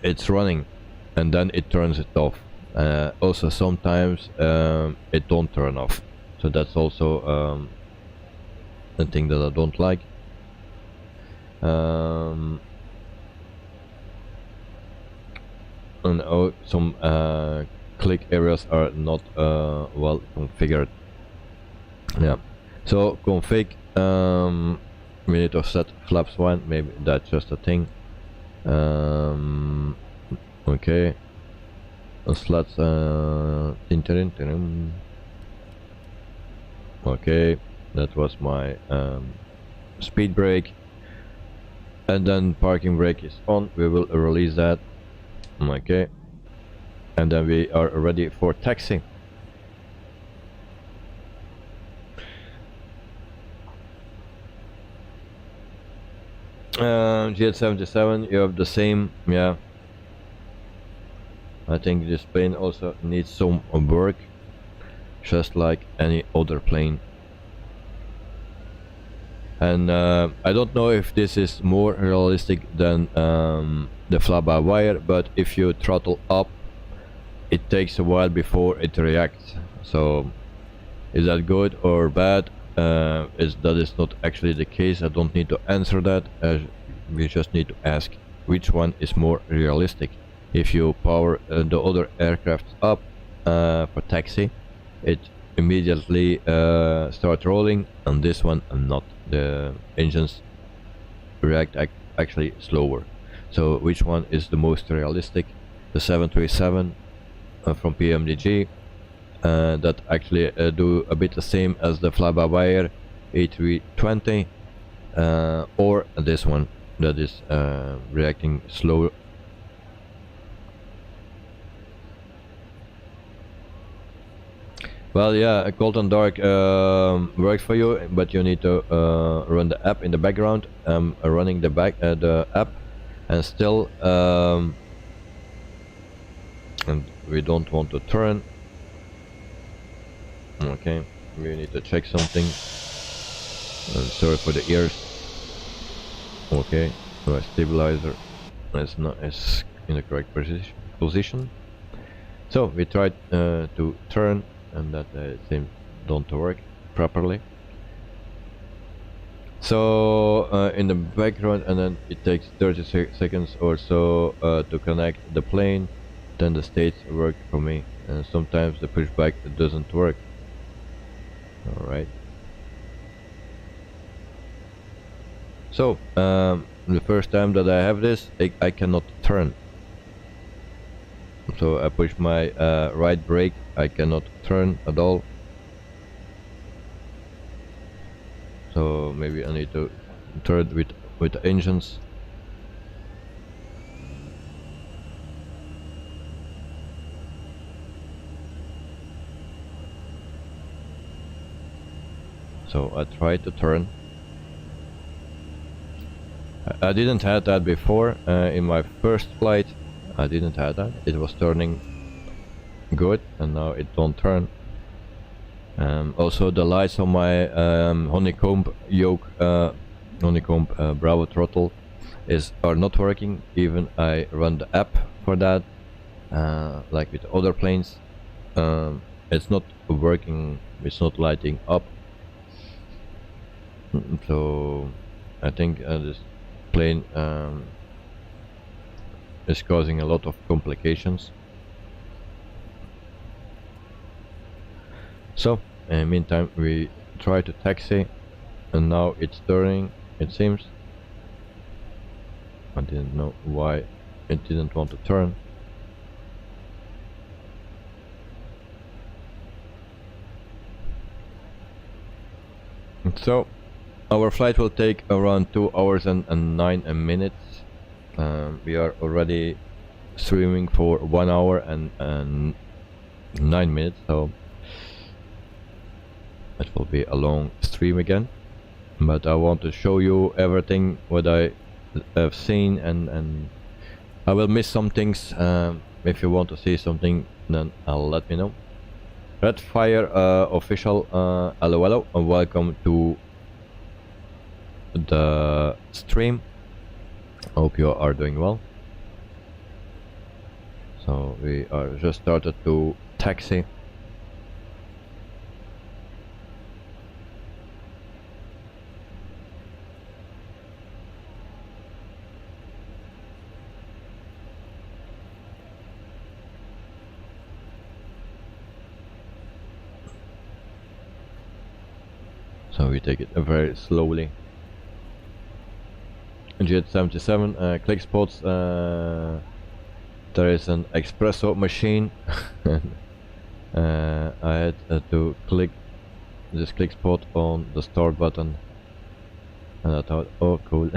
it's running, and then it turns it off. Also, sometimes it don't turn off, so that's also a thing that I don't like. And some click areas are not well configured. Yeah, so config, we need to set flaps 1, maybe that's just a thing. Okay, slats, okay, that was my speed brake, and then parking brake is on. We will release that. Okay, and then we are ready for taxi. GH77, you have the same. Yeah, I think this plane also needs some work, just like any other plane. And I don't know if this is more realistic than the fly-by-wire, but if you throttle up, it takes a while before it reacts. So is that good or bad? that is not actually the case. I don't need to answer that, we just need to ask which one is more realistic. If you power the other aircraft up for taxi, it immediately starts rolling, and this one not. The engines react actually slower. So which one is the most realistic? The 737 from PMDG that actually do a bit the same as the fly-by-wire A320, or this one that is reacting slow. Well, yeah, cold and dark works for you, but you need to run the app in the background. I'm running the app, and still and we don't want to turn. Okay, we need to check something. Sorry for the ears. Okay, so a stabilizer is in the correct position. So we tried to turn, and that seems don't work properly. So in the background, and then it takes 30 seconds or so to connect the plane. Then the states work for me, and sometimes the pushback doesn't work. All right. So the first time that I have this, I cannot turn. So I push my right brake, I cannot turn at all. So maybe I need to turn with the engines. So I tried to turn. I didn't have that before in my first flight. I didn't have that. It was turning good, and now it don't turn. Also the lights on my Honeycomb yoke, Honeycomb Bravo throttle are not working. Even I run the app for that, like with other planes. It's not working. It's not lighting up. So I think this plane is causing a lot of complications. So in the meantime we try to taxi, and now it's turning, it seems. I didn't know why it didn't want to turn. So our flight will take around 2 hours and 9 minutes. We are already streaming for 1 hour and 9 minutes, so it will be a long stream again. But I want to show you everything what I have seen, and I will miss some things. If you want to see something, then let me know. Redfire official, hello and welcome to the stream. Hope you are doing well. So we are just started to taxi. So we take it very slowly. Jet 77 click spots. There is an espresso machine. I had to click this click spot on the start button, and I thought, oh cool.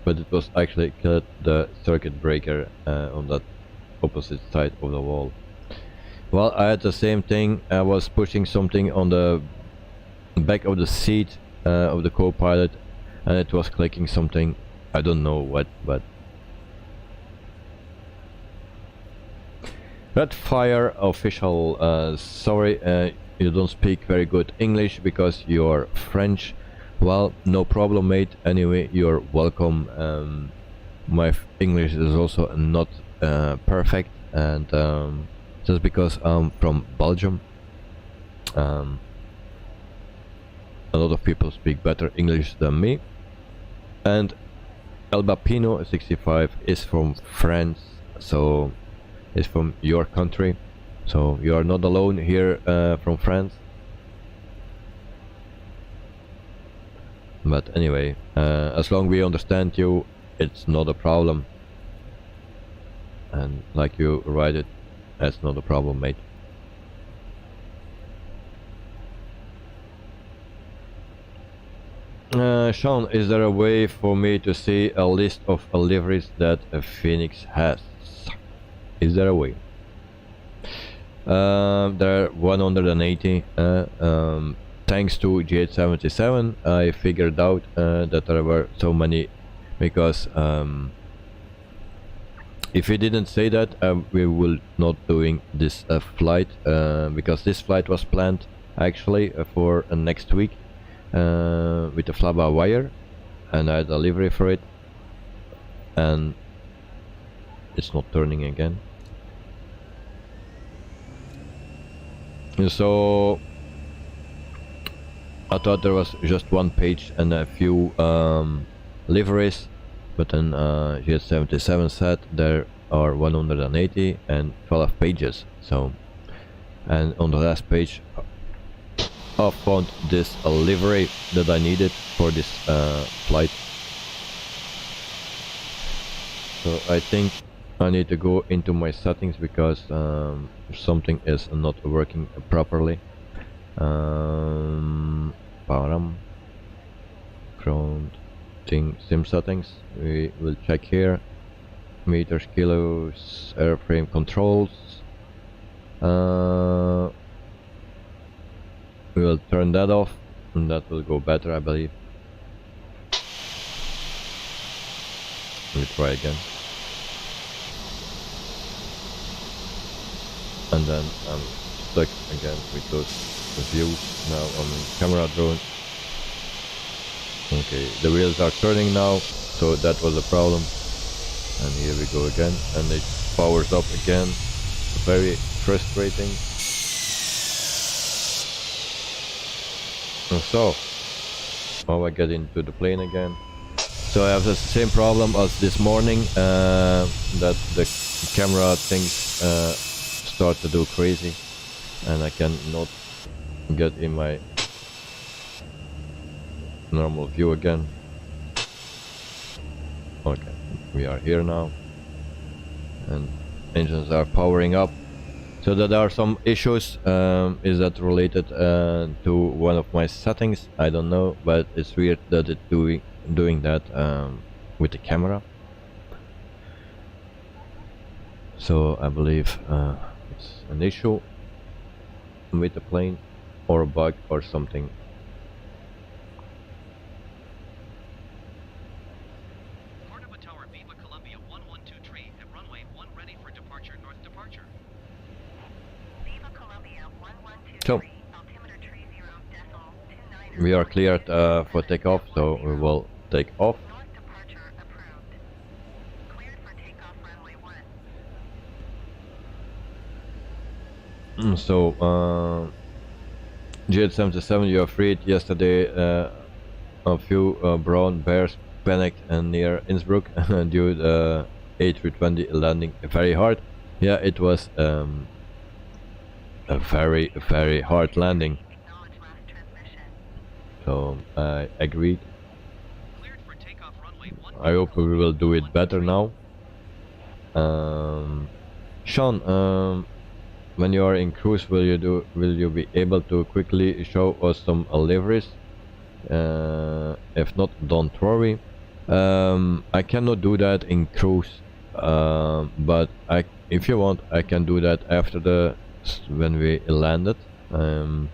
But it was actually killed the circuit breaker on that opposite side of the wall. Well, I had the same thing. I was pushing something on the back of the seat of the co-pilot, and it was clicking something. I don't know what, but Redfire official, sorry, you don't speak very good English because you're French. Well, no problem, mate. Anyway, you're welcome. My English is also not perfect, and just because I'm from Belgium, a lot of people speak better English than me. And El Bapino 65 is from France, so it's from your country, so you are not alone here from France. But anyway, as long as we understand you, it's not a problem. And like you write it, that's not a problem, mate. Sean, is there a way for me to see a list of liveries that a Fenix has? Is there a way? There are 180. Thanks to G877, I figured out that there were so many, because if we didn't say that, we will not doing this flight, because this flight was planned actually for next week with the Flypad wire, and I had a livery for it, and it's not turning again. So I thought there was just one page and a few liveries, but then G877 said there are 180 and 12 pages. So, and on the last page I found this livery that I needed for this flight. So I think I need to go into my settings, because something is not working properly. Front thing, sim settings, we will check here. Meters, kilos, airframe controls. We will turn that off, and that will go better, I believe. Let me try again. And then I'm stuck again with those views. Now I'm in camera drone. Okay, the wheels are turning now, so that was a problem. And here we go again, and it powers up again. Very frustrating. And so, now I get into the plane again. So I have the same problem as this morning, that the camera things start to do crazy, and I cannot get in my normal view again. Okay, we are here now, and engines are powering up. So there are some issues. Is that related to one of my settings? I don't know, but it's weird that it's doing that with the camera. So I believe it's an issue with the plane, or a bug or something. Tower, Viva Colombia 1123 at runway 1 ready for departure, north departure. Viva Colombia 1123, so altimeter 30.29. We are cleared for takeoff, so we will take off. North departure approved. Cleared for takeoff runway 1. So G877, you are freed. Yesterday a few brown bears panicked near Innsbruck due to the A320 landing very hard. Yeah, it was a very hard landing. So I agreed. I hope we will do it better now. Sean, when you are in cruise, will you be able to quickly show us some liveries? If not, don't worry. I cannot do that in cruise, but if you want, I can do that after when we landed. When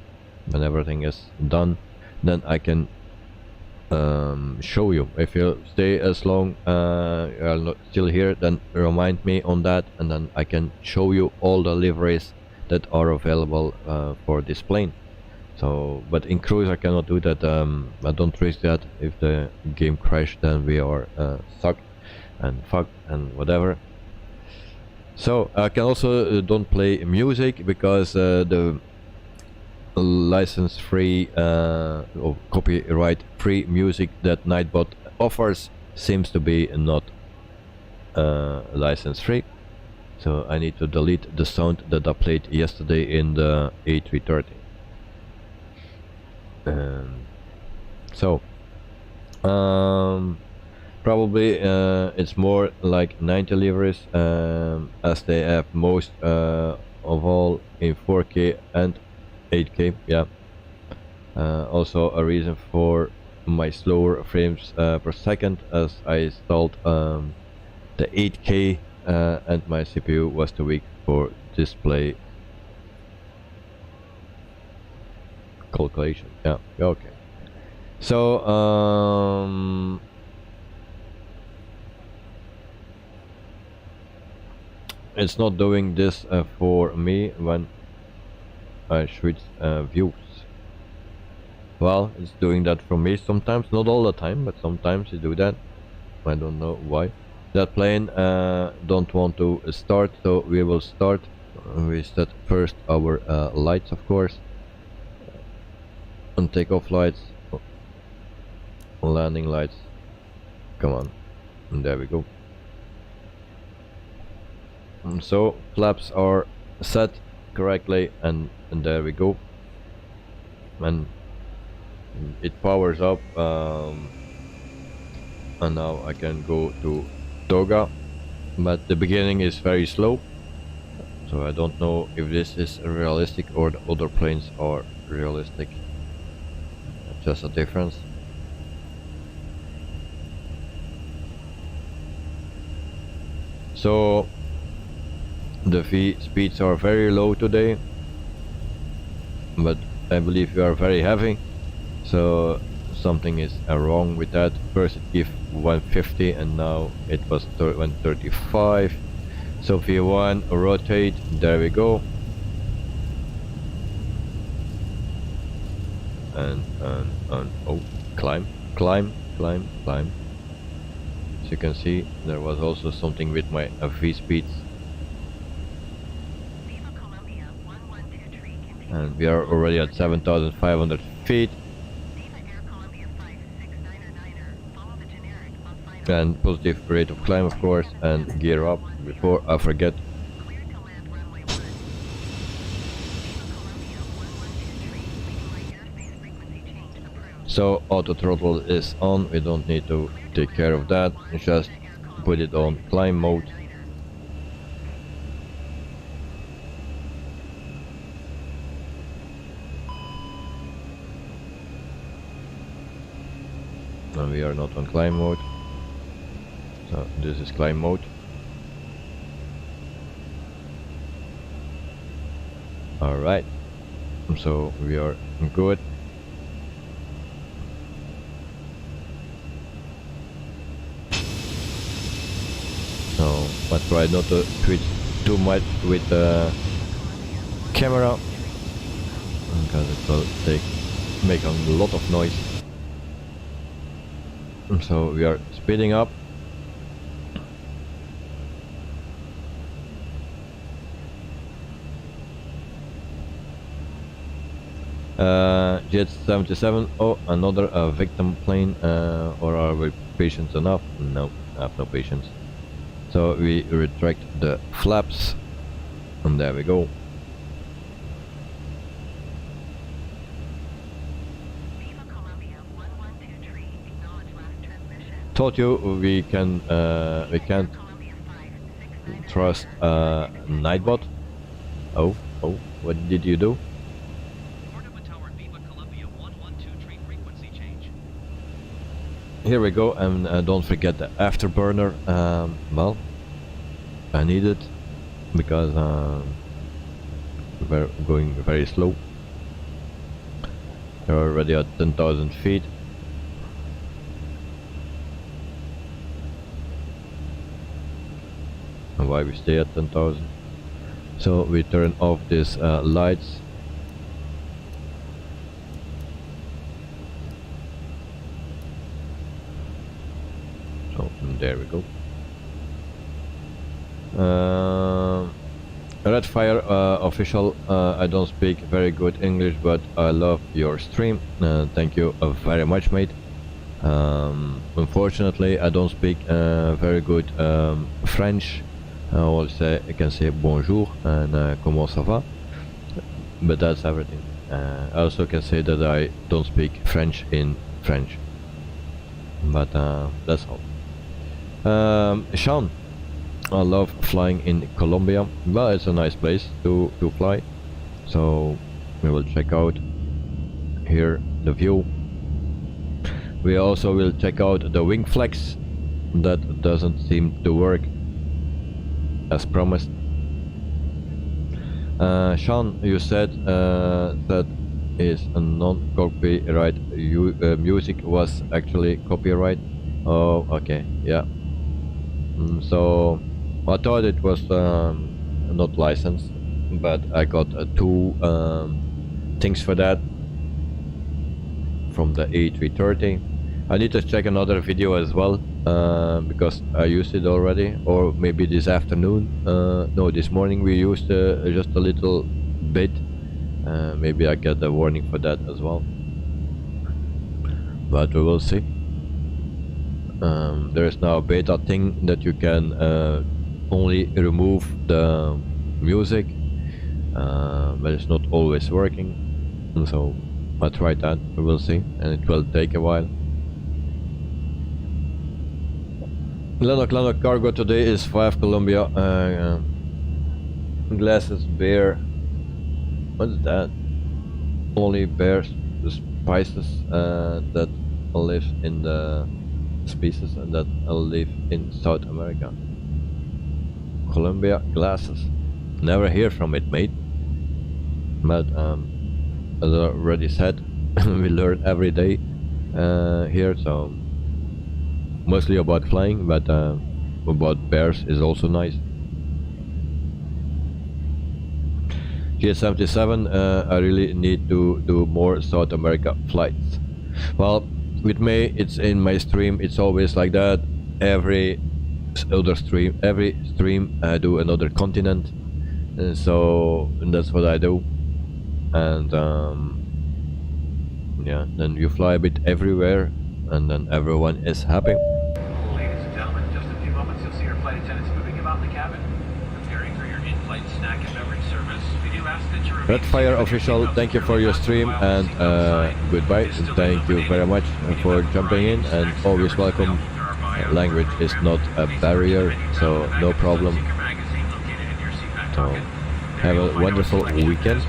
everything is done, then I can show you. If you stay as long, you are not still here, then remind me on that, and then I can show you all the liveries that are available for this plane. So, but in cruise I cannot do that. I don't risk that. If the game crashed, then we are sucked and fucked and whatever. So I can also don't play music, because the license free or copyright free music that Nightbot offers seems to be not license free. So I need to delete the sound that I played yesterday in the A330. So probably it's more like 90 liveries, as they have most of all in 4K and 8K. Yeah. Also a reason for my slower frames per second, as I installed the 8K and my CPU was too weak for display calculation. Yeah, okay. So it's not doing this for me when I switch views. Well, it's doing that for me sometimes, not all the time, but sometimes you do that. I don't know why. That plane don't want to start, so we will start. We set first our lights, of course, and takeoff lights, landing lights. Come on, and there we go. And so flaps are set correctly, and there we go. And it powers up, and now I can go to Toga, but the beginning is very slow, so I don't know if this is realistic or the other planes are realistic. Just a difference. So the V speeds are very low today, but I believe we are very heavy, so something is wrong with that. First it gave 150 and now it was 135. So V1 rotate, there we go. And oh, climb. As you can see, there was also something with my V speeds. And we are already at 7,500 feet. And positive rate of climb, of course, and gear up before I forget. So auto throttle is on, we don't need to take care of that, just put it on climb mode. And we are not on climb mode. So this is climb mode. Alright, so we are good. So I try not to twitch too much with the camera, because it will make a lot of noise. So we are speeding up. Jet 77, oh, another victim plane, or are we patient enough? No, I have no patience. So we retract the flaps, and there we go. Told you we can't trust Nightbot. Oh, what did you do? Here we go, and don't forget the afterburner. Well, I need it because we're going very slow. We're already at 10,000 feet. And why we stay at 10,000? So we turn off these lights. So there we go. Redfire official, I don't speak very good English, but I love your stream. Thank you very much, mate. Unfortunately, I don't speak very good French. I can say bonjour and comment ça va, but that's everything. I also can say that I don't speak French in French, but that's all. Sean, I love flying in Colombia. Well, it's a nice place to fly, so we will check out here the view. We also will check out the wing flex. That doesn't seem to work as promised. Sean, you said that is a non-copyright music was actually copyright. Oh, okay, yeah. So I thought it was not licensed, but I got two things for that from the A330. I need to check another video as well, because I used it already, or maybe this afternoon. No, this morning we used just a little bit. Maybe I get a warning for that as well, but we will see. There is now a beta thing that you can only remove the music, but it's not always working, and so I tried that. We will see, and it will take a while. Lennox cargo today is 5 Colombia glasses bear. What's that? Only bears the spices that live in the species and that live in South America. Colombia glasses. Never hear from it, mate. But as I already said, we learn every day here, so mostly about flying, but about bears is also nice. GS77, I really need to do more South America flights. Well, with me, it's in my stream, it's always like that. Every stream I do another continent, and so that's what I do. And yeah, then you fly a bit everywhere, and then everyone is happy. Ladies and gentlemen, in just a few moments you'll see your flight attendants moving about the cabin, preparing for your in-flight snack and beverage service. We do ask that you remain Redfire official, thank you for your stream, and goodbye. Thank you very much for jumping in, and always welcome. Language is not a barrier, so no problem. So have a wonderful weekend.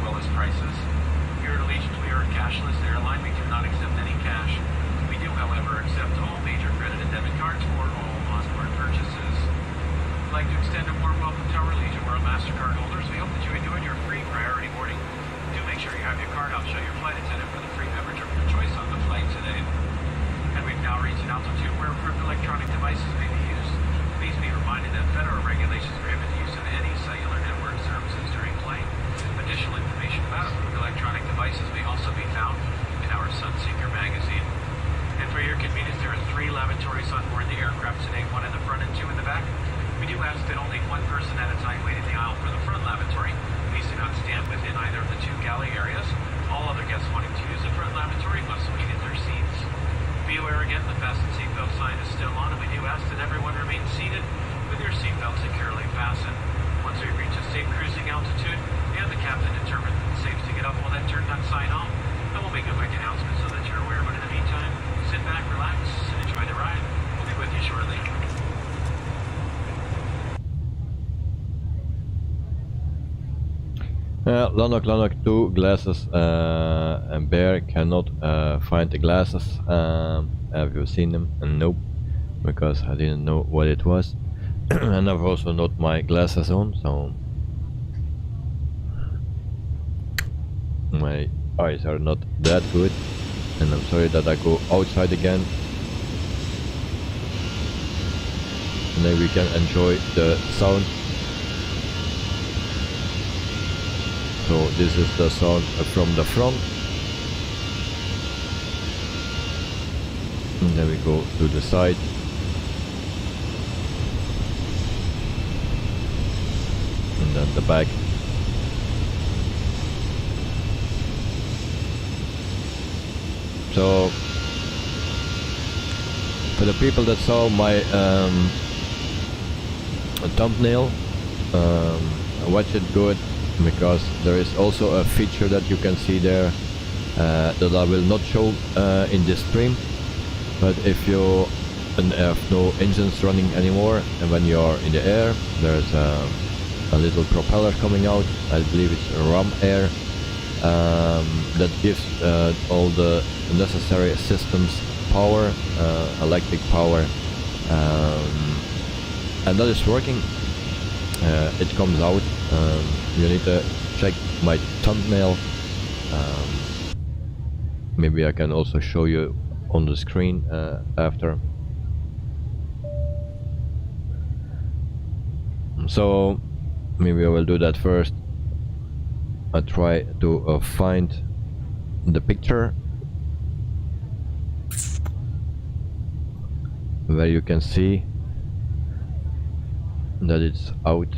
Lanok 2 glasses and bear cannot find the glasses. Have you seen them? Nope, because I didn't know what it was. And I've also not my glasses on, so my eyes are not that good, and I'm sorry that I go outside again, and then we can enjoy the sound. So this is the sound from the front, and then we go to the side, and then the back. So for the people that saw my thumbnail, watch it good, because there is also a feature that you can see there that I will not show in this stream. But if you have no engines running anymore, and when you are in the air, there's a little propeller coming out. I believe it's ram air, that gives all the necessary systems power, electric power, and that is working. It comes out. You need to check my thumbnail. Maybe I can also show you on the screen after. So maybe I will do that first. I try to find the picture where you can see that it's out.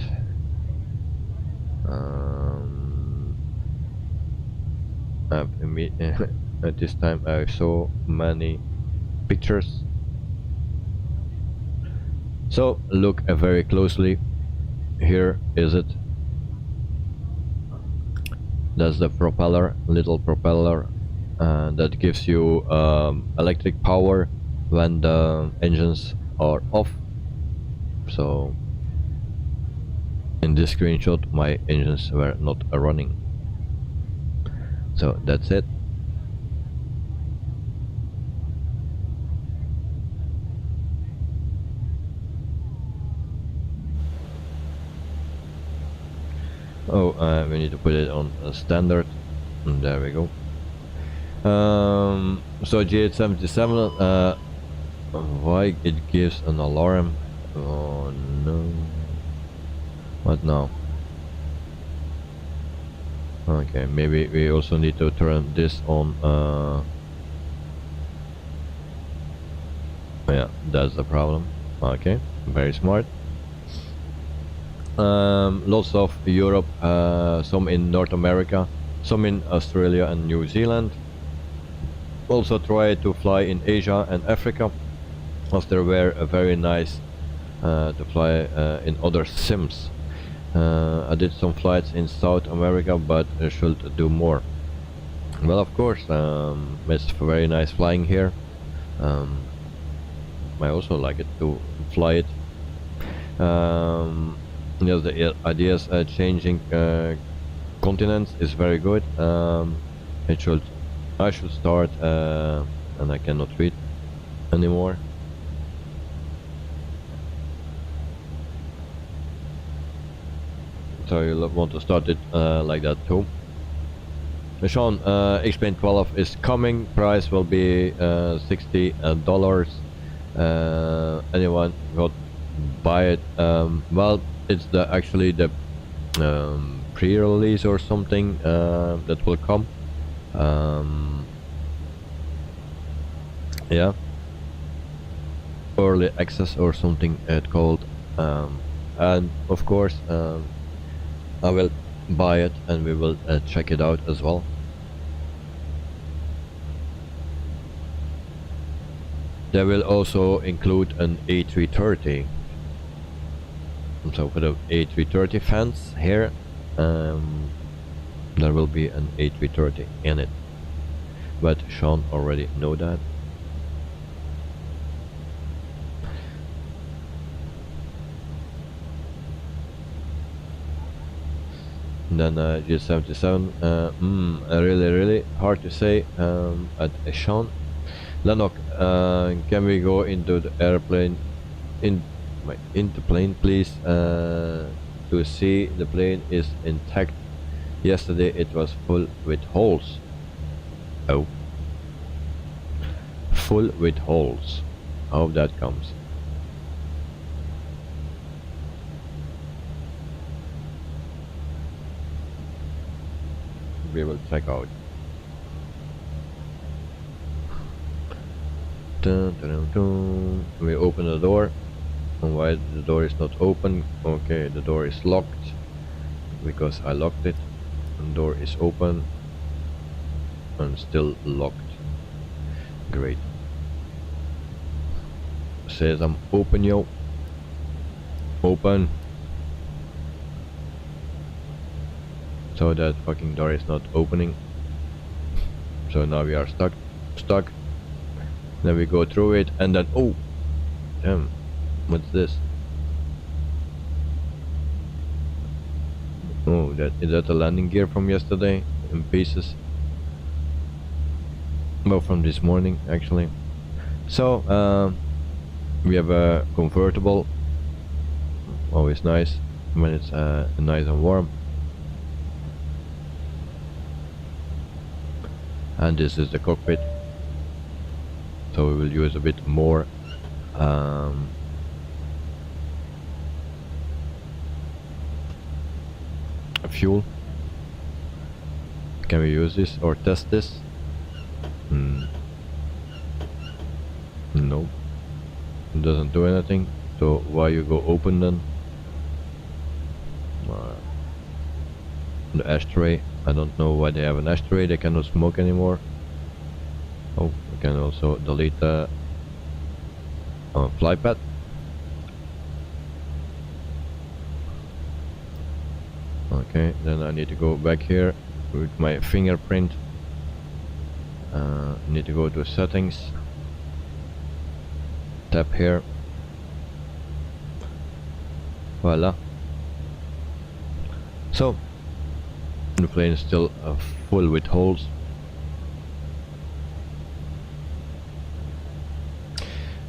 At this time I have so many pictures. So look very closely. Here is it. That's the propeller, little propeller, that gives you electric power when the engines are off. So in this screenshot my engines were not running. So that's it. Oh, we need to put it on a standard, and there we go. So G877, why it gives an alarm? Oh no. What now? Okay, maybe we also need to turn this on. Yeah, that's the problem. Okay, very smart. Lots of Europe, some in North America, some in Australia and New Zealand. Also try to fly in Asia and Africa, as there were very nice to fly in other sims. I did some flights in South America, but I should do more. Well, of course, it's very nice flying here. I also like it to fly it. Yes, the ideas changing continents is very good. I should start, and I cannot read anymore. So you want to start it like that too. Sean, X-Plane 12 is coming. Price will be $60. Anyone got buy it? Well, it's actually the pre-release or something that will come. Yeah, early access or something it's called, and of course I will buy it and we will check it out as well. They will also include an A330. So for the A330 fans here, there will be an A330 in it. But Sean already know that. And then G77, really hard to say at Sean. Lennox, can we go into the airplane, into plane please, to see the plane is intact. Yesterday it was full with holes. Oh, full with holes. How that comes. We will check out. Dun, dun, dun, dun. We open the door. And why the door is not open? Okay, the door is locked because I locked it. And door is open and still locked. Great. Says I'm open, yo. Open. So that fucking door is not opening. So now we are stuck. Then we go through it and then, oh damn, what's this? Oh, is that the landing gear from yesterday in pieces? Well, from this morning actually. So we have a convertible, always nice when it's nice and warm. And this is the cockpit, so we will use a bit more fuel. Can we use this or test this? No, it doesn't do anything. So why you go open then? The ashtray, I don't know why they have an ashtray. They cannot smoke anymore. Oh, we can also delete the Flypad. Okay, then I need to go back here with my fingerprint. Need to go to settings, tap here, voila. So the plane is still full with holes.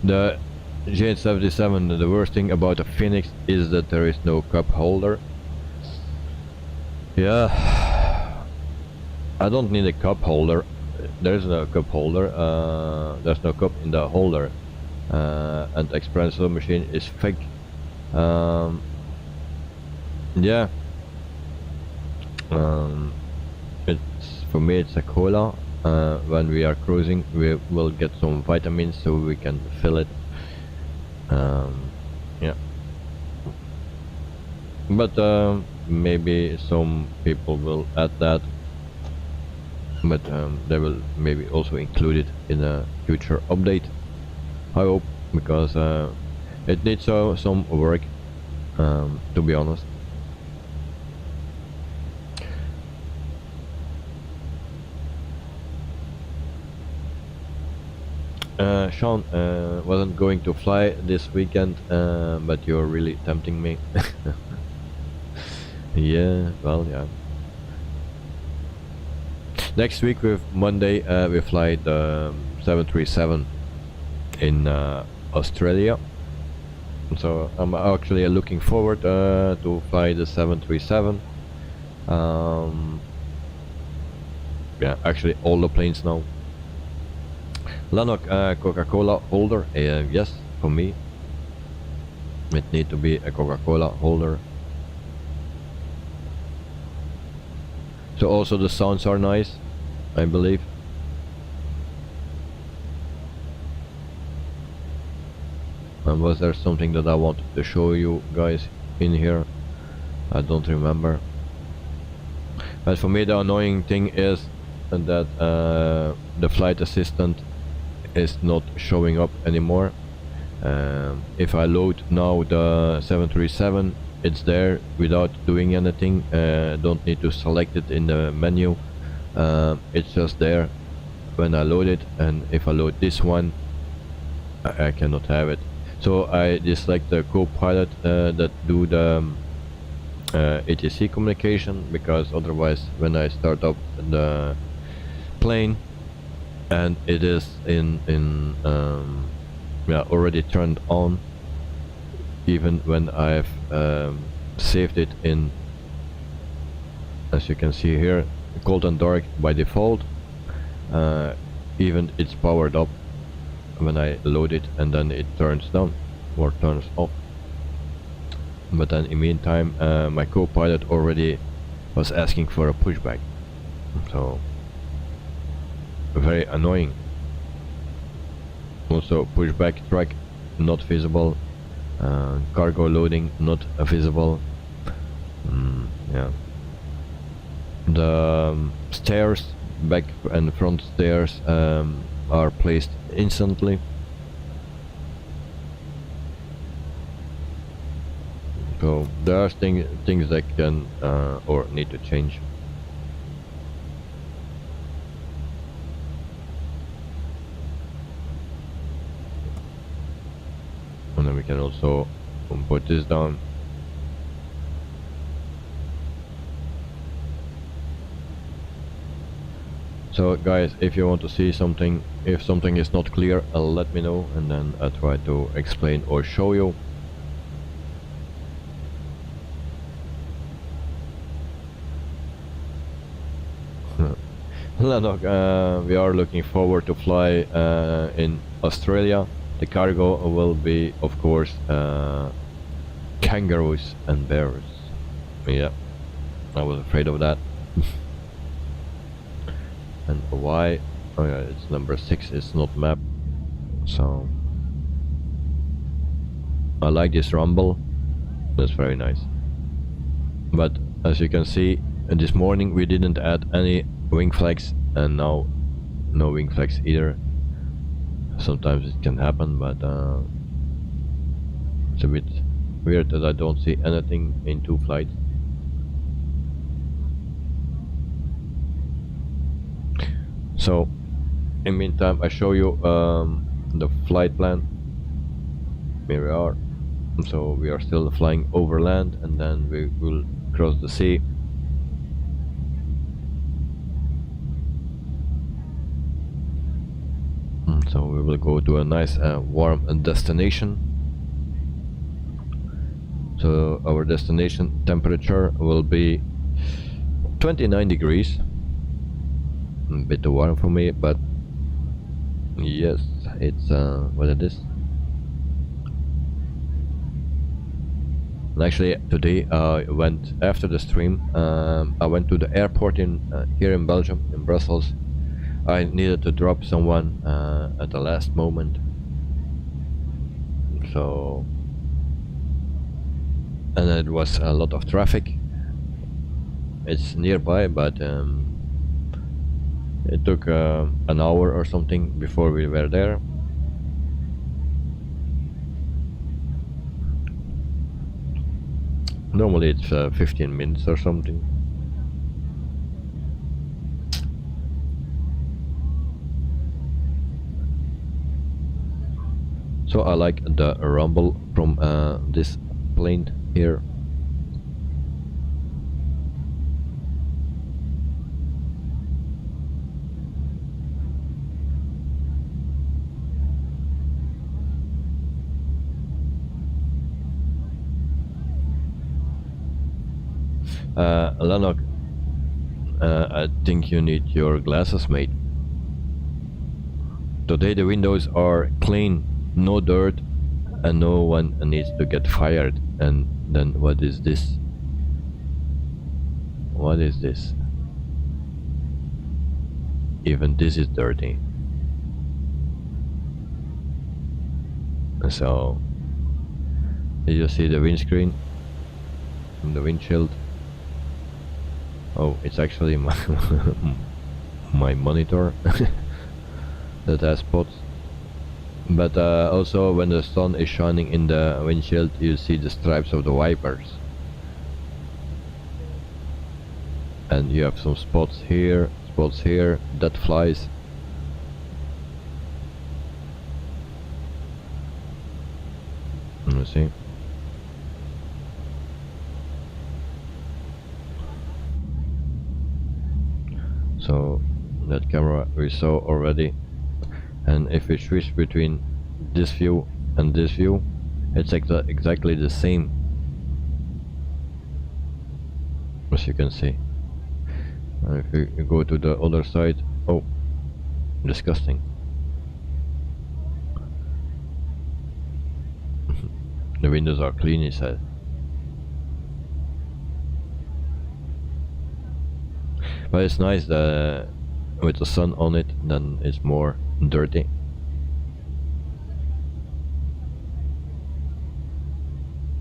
The J77, the worst thing about the Fenix is that there is no cup holder. Yeah, I don't need a cup holder. There's no cup holder. There's no cup in the holder, and the espresso machine is fake. Yeah. It's, for me it's a cola. When we are cruising we will get some vitamins so we can fill it. Yeah, but maybe some people will add that, but they will maybe also include it in a future update, I hope, because it needs some work, to be honest. Sean, wasn't going to fly this weekend, but you're really tempting me. Yeah, well, yeah. Next week, with Monday, we fly the 737 in Australia. So I'm actually looking forward to fly the 737. Yeah, actually all the planes now. Lanok, Coca-Cola holder, yes, for me. It need to be a Coca-Cola holder. So also the sounds are nice, I believe. And was there something that I wanted to show you guys in here? I don't remember. But for me the annoying thing is that the flight assistant is not showing up anymore. If I load now the 737, it's there without doing anything. Don't need to select it in the menu. It's just there when I load it, and if I load this one, I cannot have it. So I dislike the co-pilot that do the ATC communication, because otherwise when I start up the plane and it is yeah, already turned on, even when I've saved it in, as you can see here, cold and dark by default, even it's powered up when I load it, and then it turns down or turns off. But then in the meantime my co-pilot already was asking for a pushback, so very annoying. Also pushback track not visible, cargo loading not visible. Yeah, the stairs, back and front stairs, are placed instantly. So there are things that can or need to change. And then we can also put this down. So guys, if you want to see something, if something is not clear, let me know, and then I try to explain or show you. Look, we are looking forward to fly in Australia. The cargo will be, of course, kangaroos and bears. Yeah, I was afraid of that. And why? Oh yeah, it's number 6, it's not mapped. So I like this rumble, that's very nice. But as you can see, this morning we didn't add any wing flags, and now no wing flags either. Sometimes it can happen, but it's a bit weird that I don't see anything in 2 flights. So in meantime I show you the flight plan. Here we are. So we are still flying over land, and then we will cross the sea. So we will go to a nice warm destination. So our destination temperature will be 29 degrees. A bit too warm for me, but yes, it's what it is. And actually today I went, after the stream, I went to the airport in here in Belgium, in Brussels. I needed to drop someone at the last moment, so, and it was a lot of traffic. It's nearby, but it took an hour or something before we were there. Normally it's 15 minutes or something. So I like the rumble from this plane here. Lanok, I think you need your glasses, mate. Today the windows are clean, no dirt, and no one needs to get fired. And then what is this? What is this? Even this is dirty. So, did you see the windscreen? The windshield? Oh, it's actually my my monitor that has spots. But also when the sun is shining in the windshield, you see the stripes of the wipers. And you have some spots here, that flies. Let me see. So that camera we saw already, and if we switch between this view and this view, it's exactly the same, as you can see. And if we go to the other side, oh, disgusting. The windows are clean, he said. But it's nice that with the sun on it, then it's more dirty.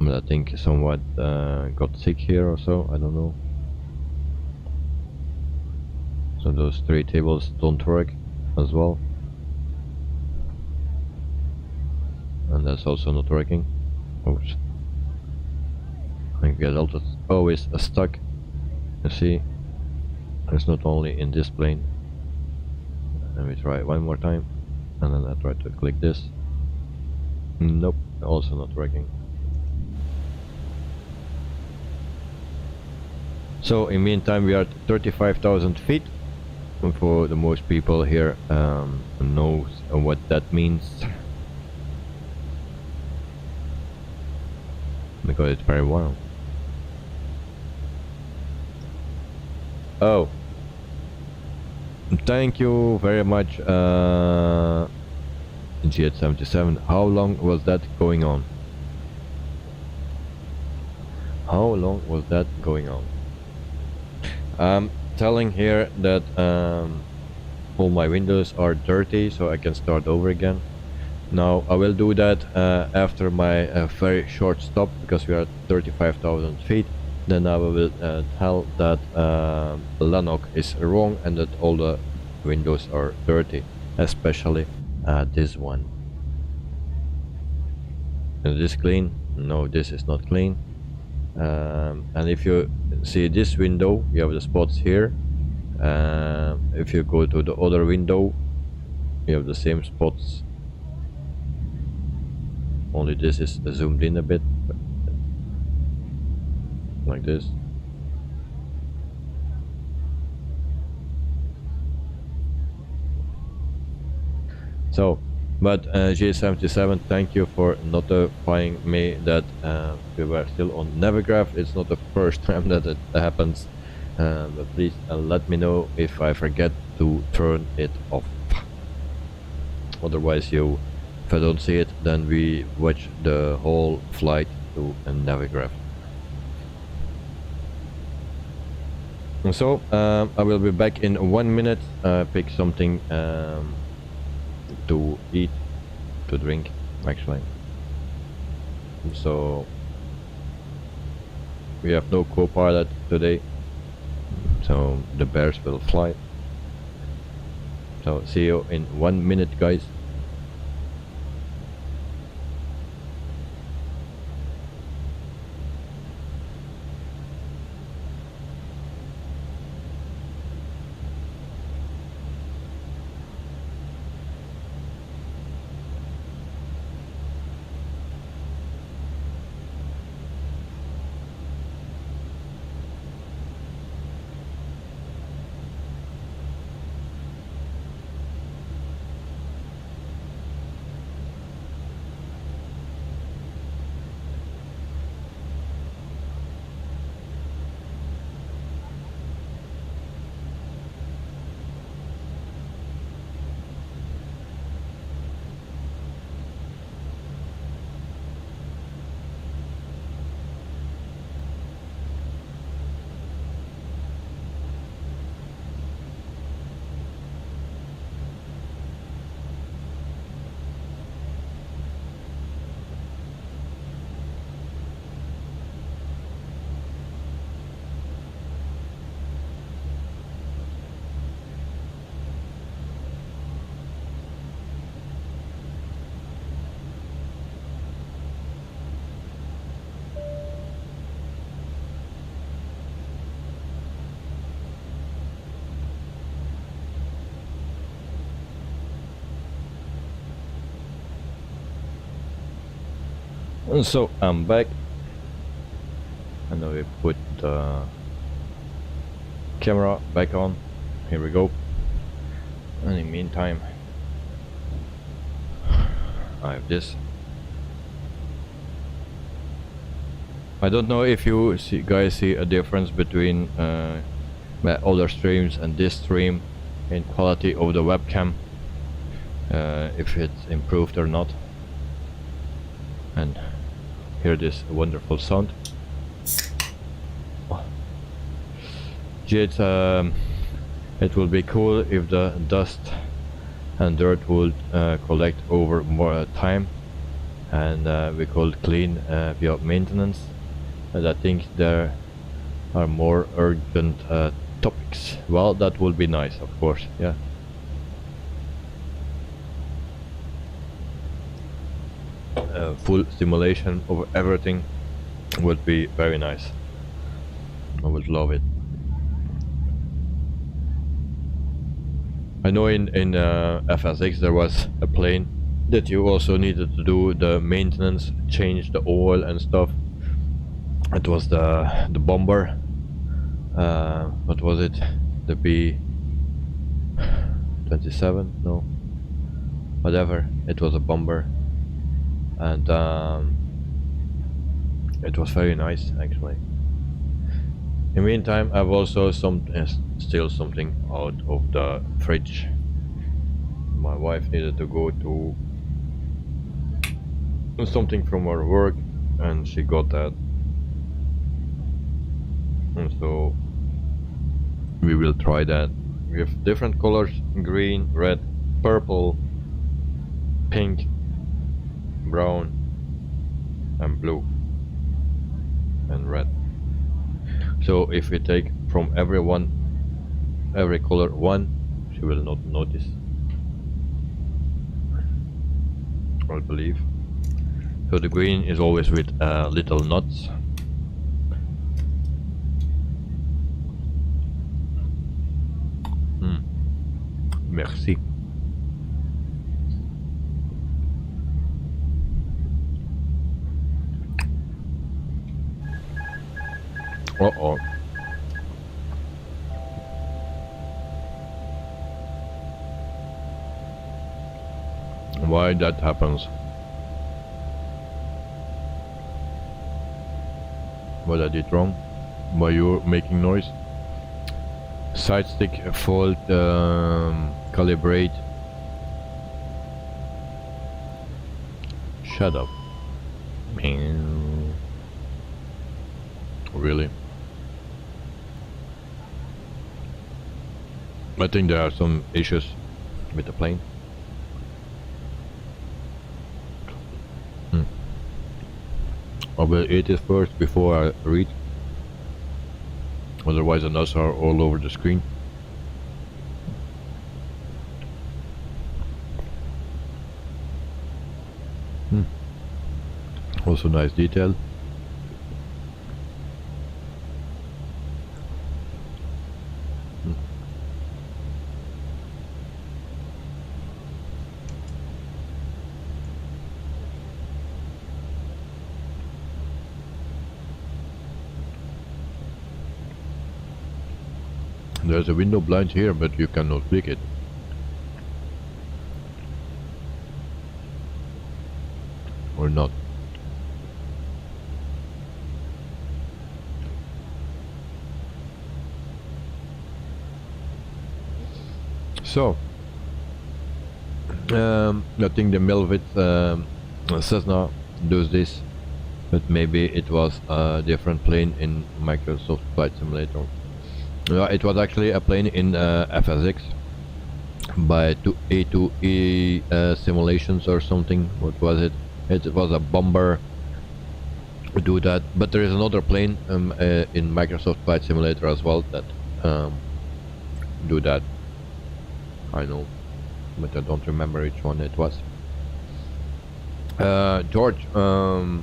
But I think someone got sick here or so, I don't know. So those 3 tables don't work as well. and that's also not working. Oops. I get always stuck. You see, it's not only in this plane. Let me try it one more time, and then I try to click this. Nope, also not working. So in meantime we are at 35,000 feet. For the most people here knows what that means, because it's very warm. Oh, thank you very much, G877. How long was that going on? How long was that going on? I'm telling here that all my windows are dirty, so I can start over again. Now I will do that after my very short stop, because we are at 35,000 feet. Then I will tell that Lanok is wrong and that all the windows are dirty, especially this one. Is this clean? No, this is not clean. And if you see this window, you have the spots here. If you go to the other window, you have the same spots, only this is zoomed in a bit, like this. So, but G77, thank you for notifying me that we were still on Navigraph. It's not the first time that it happens, but please let me know if I forget to turn it off. Otherwise, if I don't see it, then we watch the whole flight to a Navigraph. And so I will be back in 1 minute. Pick something to eat, to drink, actually. So we have no co-pilot today, so the bears will fly. So see you in 1 minute, guys. And so I'm back, and now we put the camera back on. Here we go. And in the meantime, I have this. I don't know if you guys see a difference between my other streams and this stream in quality of the webcam, if it's improved or not. And hear this wonderful sound. It will be cool if the dust and dirt would collect over more time, and we could clean via maintenance. And I think there are more urgent topics. Well, that would be nice, of course, yeah. full simulation of everything would be very nice. I would love it. I know in FSX there was a plane that you also needed to do the maintenance, change the oil and stuff. It was the bomber. What was it? The B-27? No. Whatever. It was a bomber, and it was very nice actually. In the meantime, I've also still something out of the fridge. My wife needed to go to something from her work, and she got that, and so we will try that. We have different colors: green, red, purple, pink, brown, and blue, and red. So if we take from every color one, she will not notice, I believe. So the green is always with little knots. Merci. Uh-oh. Why that happens? What I did wrong? Why you're making noise? Sidestick fault, calibrate. Shut up. Man. Really? I think there are some issues with the plane. I will eat it first before I read. Otherwise the nuts are all over the screen. Also nice detail. There's a window blind here, but you cannot click it. Or not. So, I think the Melvit Cessna does this, but maybe it was a different plane in Microsoft Flight Simulator. It was actually a plane in FSX by A2E simulations or something. What was it? It was a bomber. Do that, but there is another plane in Microsoft Flight Simulator as well that do that. I know, but I don't remember which one it was. George and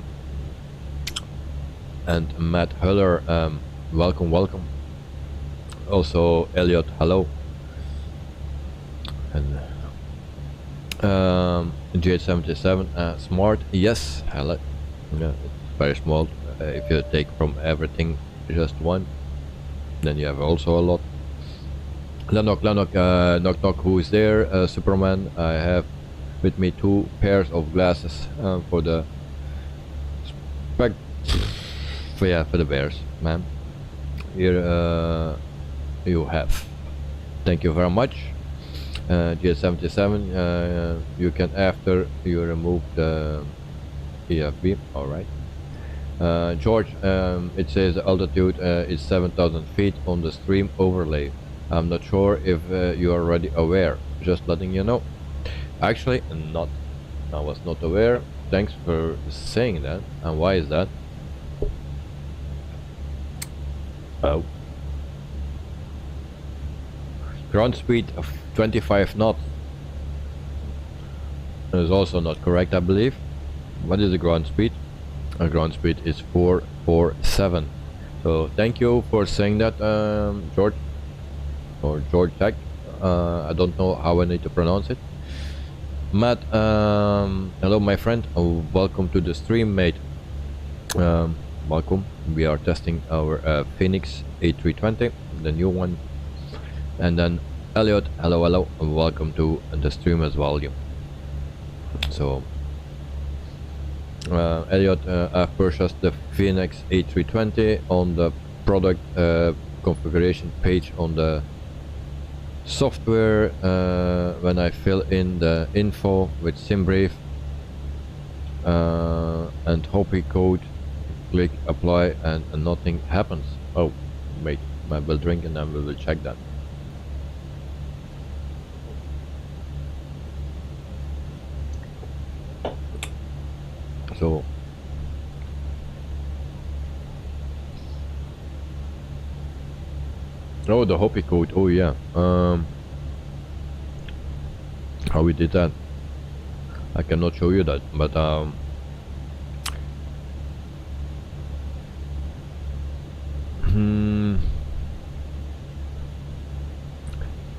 Matt Huller, welcome. Also Elliot, hello. And GH77 smart, yes, hello. Yeah, it's very small. If you take from everything just one, then you have also a lot. Lanok, knock, who is there? Superman. I have with me 2 pairs of glasses for the for the bears, man. Here you have. Thank you very much. GS77, you can, after you remove the EFB. All right. George, it says the altitude is 7,000 feet on the stream overlay. I'm not sure if you are already aware. Just letting you know. Actually, not. I was not aware. Thanks for saying that. And why is that? Oh. Ground speed of 25 knots is also not correct, I believe. what is the ground speed? Our ground speed is 447. So thank you for saying that, George, or George Tech. I don't know how I need to pronounce it. Matt, hello my friend, welcome to the stream, mate. Welcome. We are testing our Fenix A320, the new one. And then Elliot, hello, and welcome to the stream as well. So Elliot, I've purchased the Fenix A320 on the product configuration page on the software. When I fill in the info with SimBrief and Hopi code, click apply and nothing happens. Oh wait, I will drink and then we will check that. So oh, the Hopi code, oh yeah. How we did that, I cannot show you that, but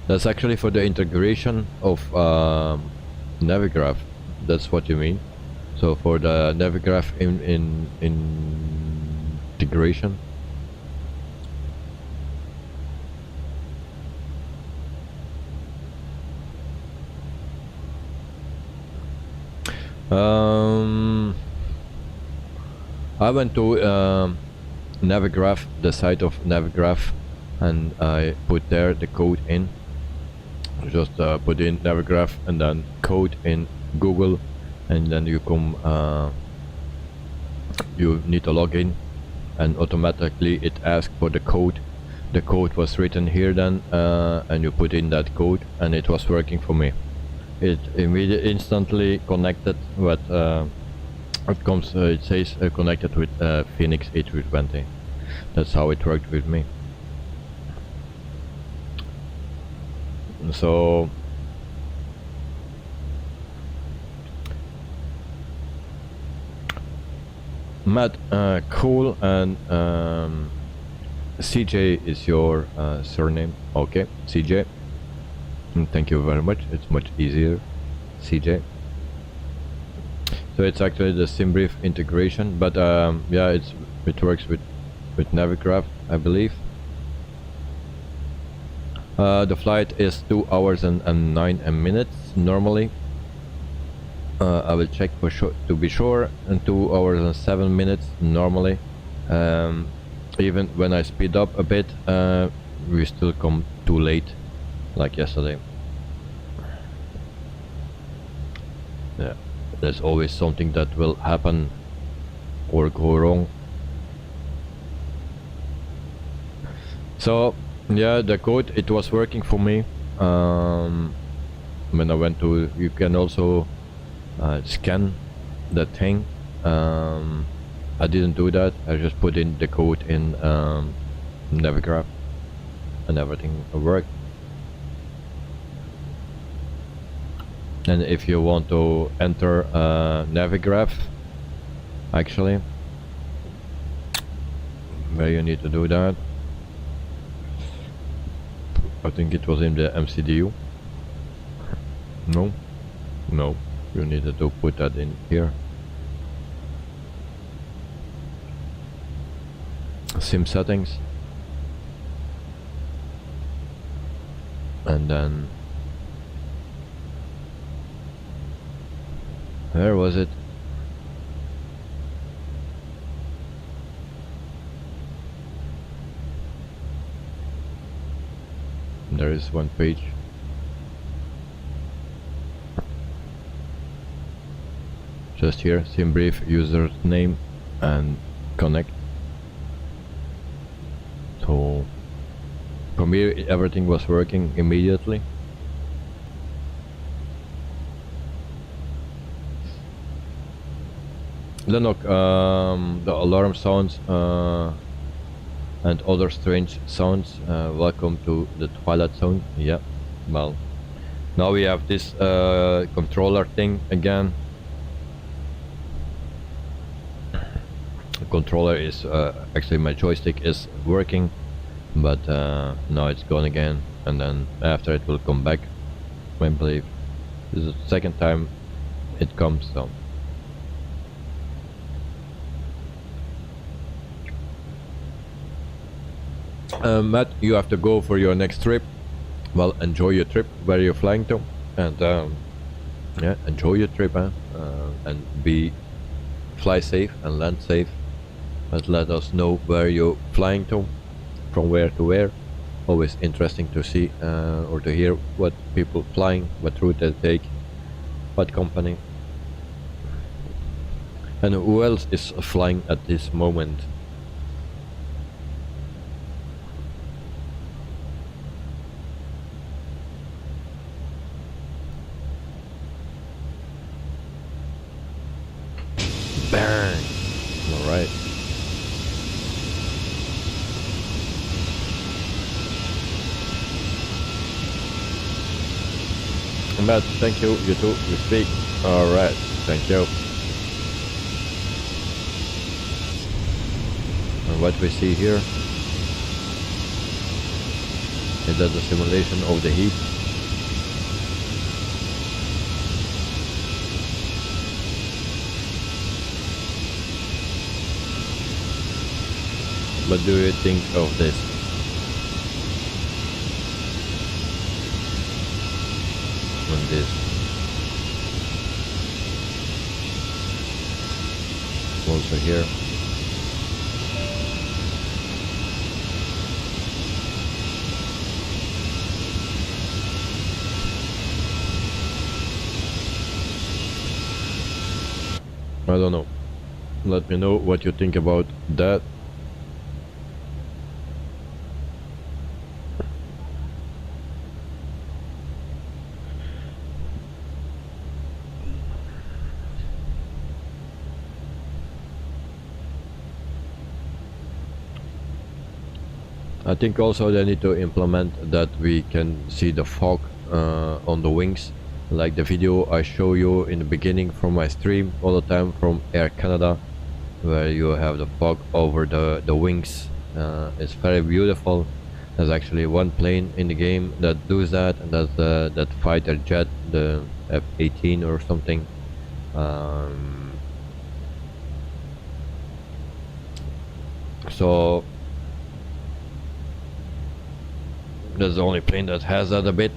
that's actually for the integration of Navigraph. That's what you mean. So for the Navigraph integration. I went to Navigraph, the site of Navigraph, and I put there the code in. Just put in Navigraph and then code in Google, and then you come. You need to log in, and automatically it asks for the code. The code was written here then, and you put in that code, and it was working for me. It immediately instantly connected with it comes it says connected with Fenix A320. That's how it worked with me. So Matt, cool, and CJ is your surname. Okay, CJ. Thank you very much. It's much easier, CJ. So it's actually the SimBrief integration, but yeah, it works with Navigraph, I believe. The flight is 2 hours and 9 minutes normally. I will check for sure to be sure, and 2 hours and 7 minutes normally. Even when I speed up a bit, we still come too late, like yesterday. Yeah, there's always something that will happen or go wrong. So yeah, the code, it was working for me. When I went to, you can also scan the thing. I didn't do that. I just put in the code in Navigraph and everything worked. And if you want to enter Navigraph, actually, where you need to do that, I think it was in the MCDU. No, you needed to put that in here. Sim settings, and then where was it? There is one page. Just here, SimBrief username and connect. So for me everything was working immediately. Then look, the alarm sounds and other strange sounds. Welcome to the Twilight Zone. Yeah, well, now we have this controller thing again. controller is actually my joystick is working, but now it's gone again, and then after it will come back. I believe this is the second time it comes down. Matt, you have to go for your next trip. Well, enjoy your trip where you're flying to, and yeah, enjoy your trip, and fly safe and land safe. But let us know where you're flying to, from where to where. Always interesting to see or to hear what people flying, what route they take, what company, and who else is flying at this moment. Bang! All right. Matt, thank you. You too. We speak. All right. Thank you. And what we see here is that the simulation of the heat. What do you think of this? And this. Also here. I don't know. Let me know what you think about that. I think also they need to implement that we can see the fog on the wings, like the video I show you in the beginning from my stream all the time from Air Canada, where you have the fog over the wings. It's very beautiful. There's actually one plane in the game that does that, and that's that fighter jet, the F-18 or something. So that's the only plane that has that a bit,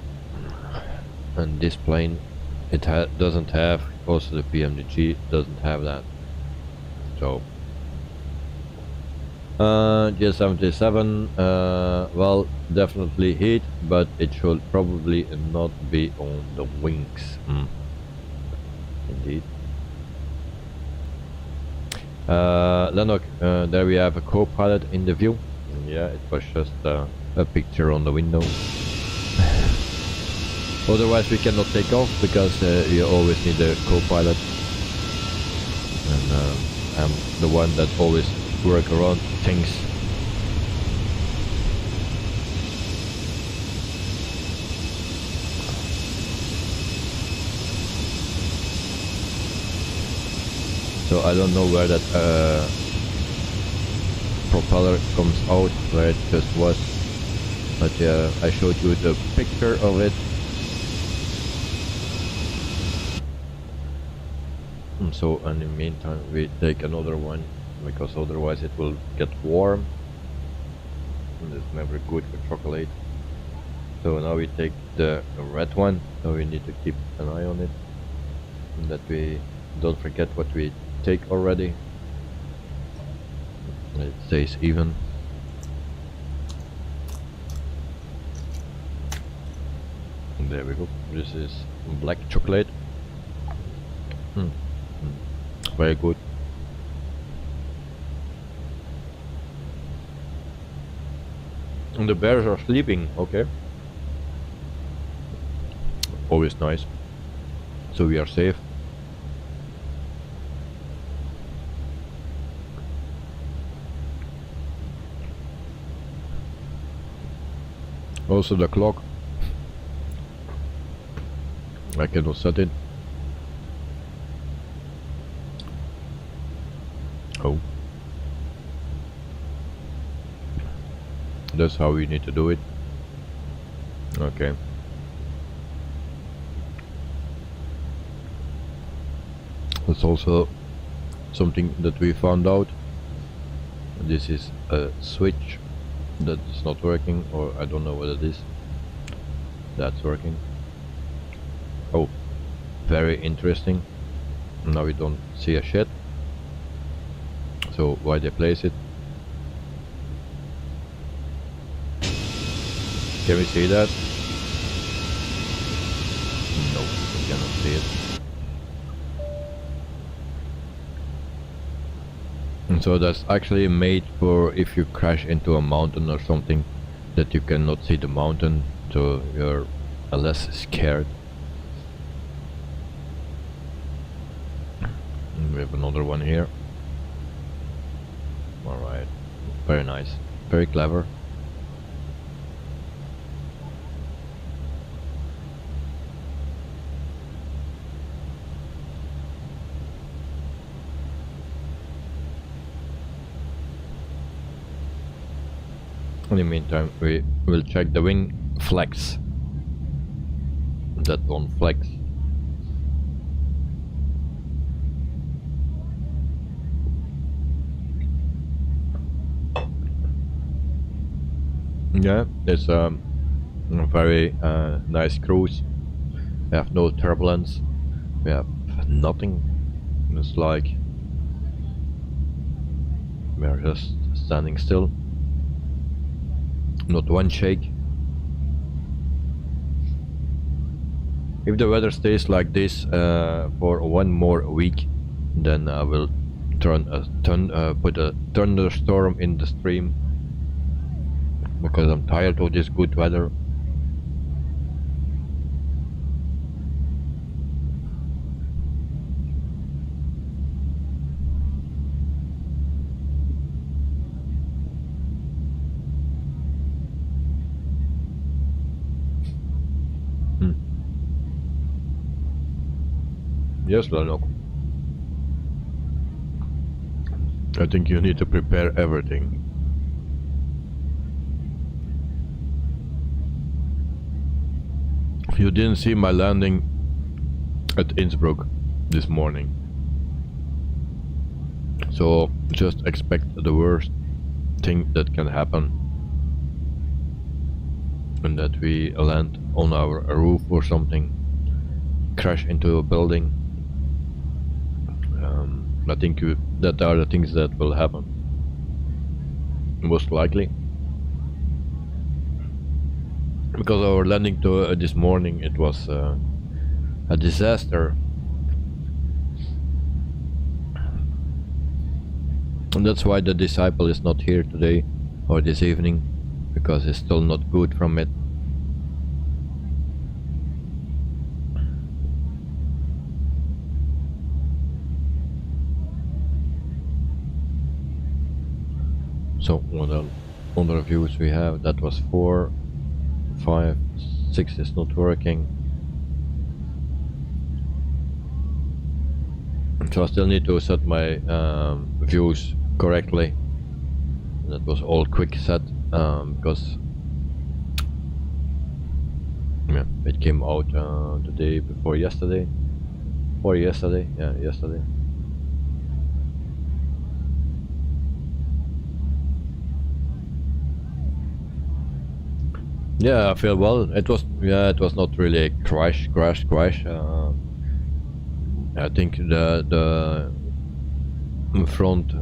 and this plane it doesn't have. Also the PMDG doesn't have that. So G77, well, definitely heat, but it should probably not be on the wings. Indeed. Lennox, there we have a co-pilot in the view. Yeah, it was just a picture on the window. Otherwise we cannot take off, because you always need a co-pilot, and I'm the one that always work around things. So I don't know where that propeller comes out, where it just was, but yeah, I showed you the picture of it. So in the meantime we take another one, because otherwise it will get warm, and it's never good for chocolate. So now we take the red one, so we need to keep an eye on it, and that we don't forget what we take already. It stays even. And there we go. This is black chocolate. Very good. And the bears are sleeping. Okay. Always nice. So we are safe. Also the clock, I cannot set it. Oh, That's how we need to do it. Okay. That's also something that we found out. This is a switch that is not working, or I don't know what it is. That's working. Oh, very interesting. Now we don't see a shit. So why they place it? Can we see that? No, we cannot see it. And so that's actually made for if you crash into a mountain or something, that you cannot see the mountain, so you're less scared. And we have another one here. Alright, very nice, very clever. In the meantime, we will check the wing flex. That one flex. Yeah, it's a very nice cruise. We have no turbulence. We have nothing. It's like we are just standing still. Not one shake. If the weather stays like this for one more week, then I will put a thunderstorm in the stream, because I'm tired of this good weather. Yes, Lanok. I think you need to prepare everything. You didn't see my landing at Innsbruck this morning, so just expect the worst thing that can happen, and that we land on our roof or something, crash into a building. I think that are the things that will happen, most likely, because our landing to this morning, it was a disaster, and that's why the disciple is not here today or this evening, because he's still not good from it. So what other views we have? That was 4, 5, 6 is not working. So I still need to set my views correctly. That was all quick set because yeah, it came out the day before yesterday, or yesterday, yeah, yesterday. Yeah, I feel well. It was, yeah, it was not really a crash. I think the front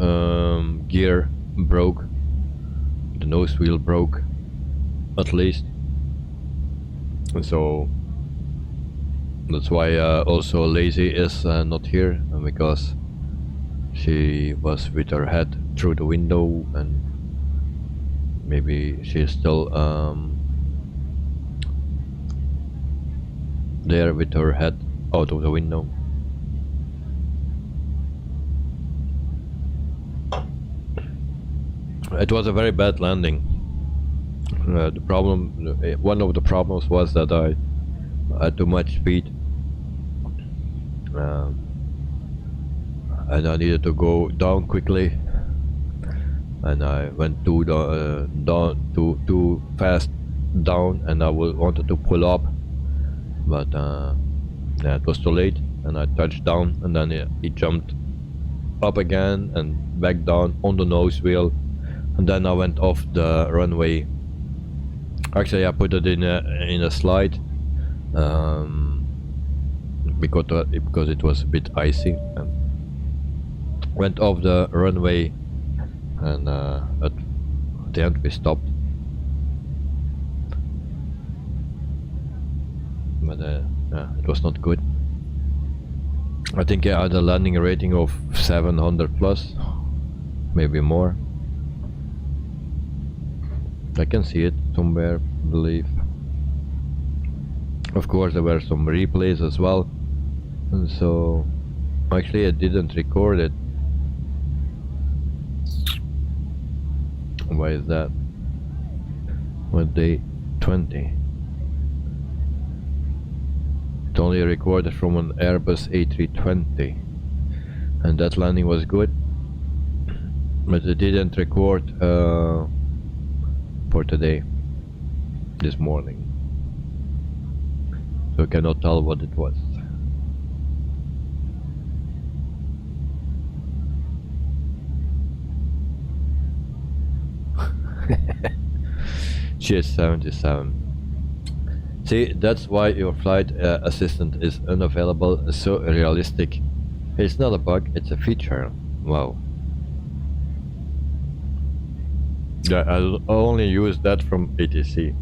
gear broke, the nose wheel broke, at least. And so that's why also Lazy is not here, because she was with her head through the window, and maybe she's still there with her head out of the window. It was a very bad landing. The problem, one of the problems was that I had too much speed, and I needed to go down quickly and I went too down, too fast down, and I wanted to pull up, but yeah, it was too late, and I touched down, and then it jumped up again and back down on the nose wheel, and then I went off the runway. Actually, I put it in a slide because it was a bit icy, and went off the runway, and at the end we stopped. But yeah, it was not good. I think I had a landing rating of 700 plus, maybe more. I can see it somewhere, I believe. Of course, there were some replays as well, and so actually I didn't record it. Why is that? What day? 20. It only recorded from an Airbus A320, and that landing was good, but it didn't record for today, this morning, so I cannot tell what it was. GS77. See, that's why your flight assistant is unavailable, so realistic. It's not a bug, it's a feature. Wow. Yeah, I only use that from ATC.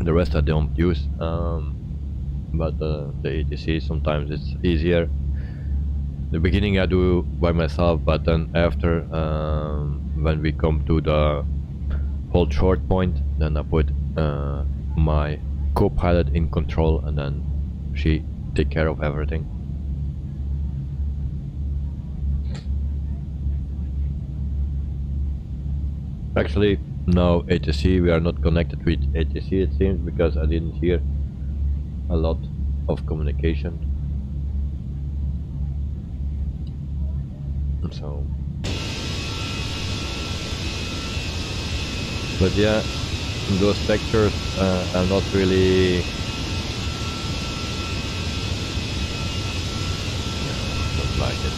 The rest I don't use. But the ATC sometimes it's easier. The beginning I do by myself, but then after, when we come to the hold short point, then I put my co-pilot in control, and then she take care of everything. Actually, no ATC, we are not connected with ATC, it seems, because I didn't hear a lot of communication. So, but yeah, those textures are not really don't like it.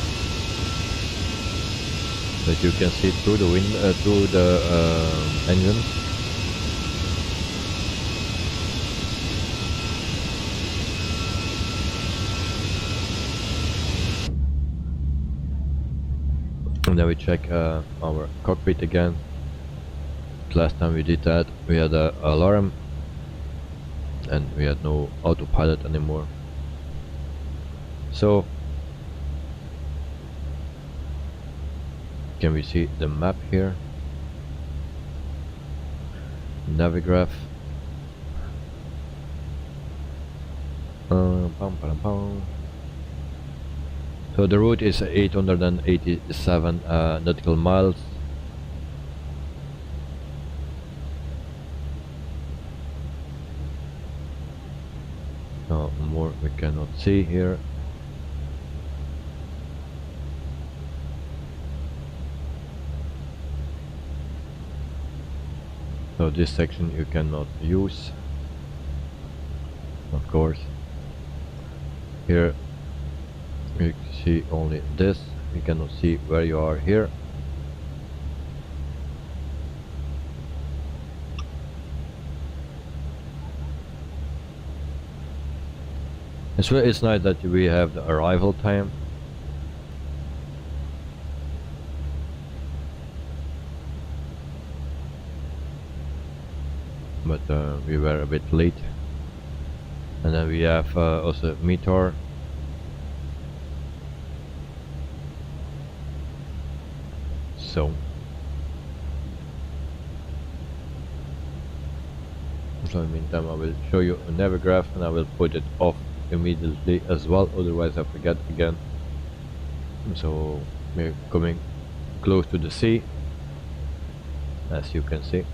But you can see through the window, through the engine. And then we check our cockpit again. Last time we did that, we had an alarm, and we had no autopilot anymore. So, can we see the map here? Navigraph. So the route is 887 nautical miles. No more we cannot see here. So this section you cannot use, of course. Here you see only this, you cannot see where you are here. It's nice that we have the arrival time. But we were a bit late. And then we have also meter. So in the meantime I will show you a Navigraph, and I will put it off immediately as well, otherwise I forget again. So we're coming close to the sea, as you can see.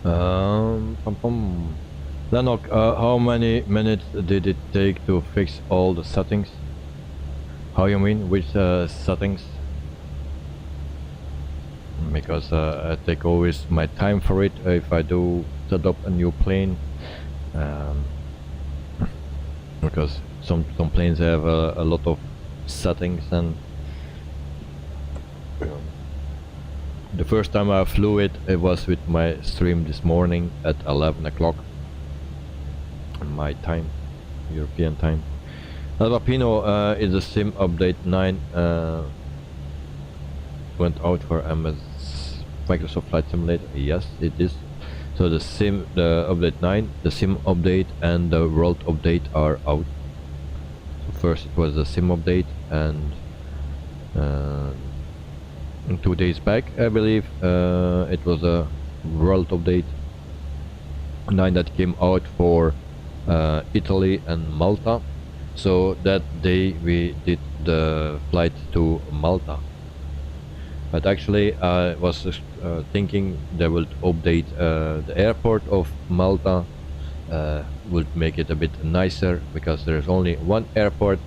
Pum pum. Lennox, how many minutes did it take to fix all the settings? How you mean? Which settings? Because I take always my time for it if I do set up a new plane. Because some planes have a lot of settings, and the first time I flew it, it was with my stream this morning at 11 o'clock my time, European time. Alvapino, is the sim update 9 went out for Microsoft Flight Simulator? Yes, it is. So the update 9, the sim update and the world update are out. So first it was the sim update, and 2 days back I believe it was a world update 9 that came out for Italy and Malta. So that day we did the flight to Malta. But actually I was thinking they would update the airport of Malta, would make it a bit nicer, because there's only one airport,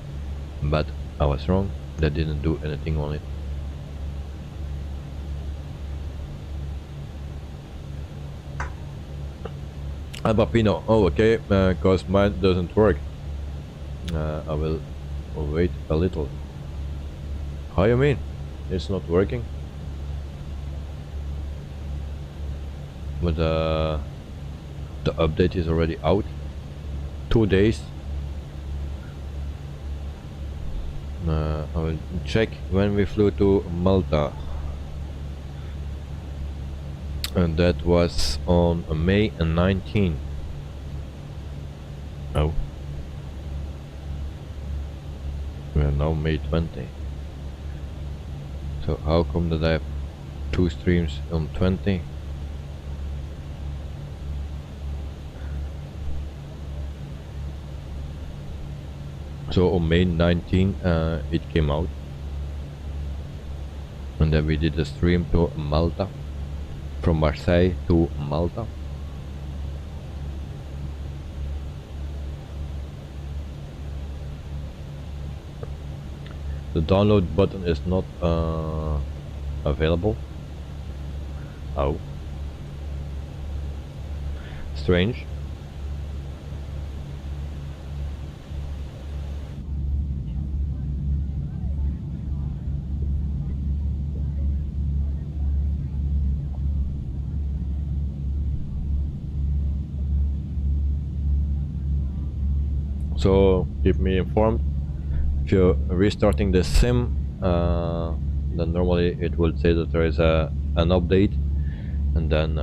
but I was wrong. They didn't do anything on it. Albapino, oh okay, cause mine doesn't work. I will wait a little. How you mean? It's not working? But the update is already out. 2 days. I will check when we flew to Malta. And that was on May 19. Oh. We are now May 20. So how come that I have 2 streams on 20? So on May 19 it came out, and then we did a stream to Malta, from Marseille to Malta. The download button is not available. Oh, strange. So keep me informed. If you're restarting the sim, then normally it will say that there is an update, and then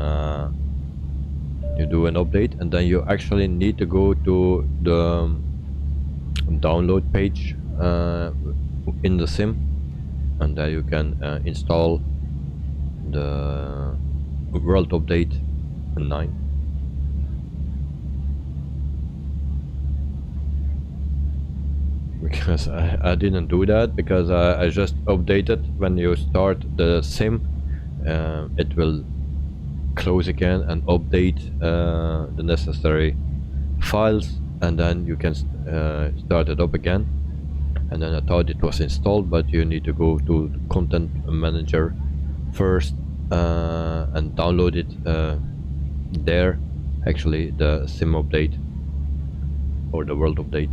you do an update, and then you actually need to go to the download page in the sim, and there you can install the world update 9. Because I didn't do that, because I just updated. When you start the sim, it will close again and update the necessary files, and then you can start it up again. And then I thought it was installed, but you need to go to the content manager first and download it there, actually the sim update or the world update,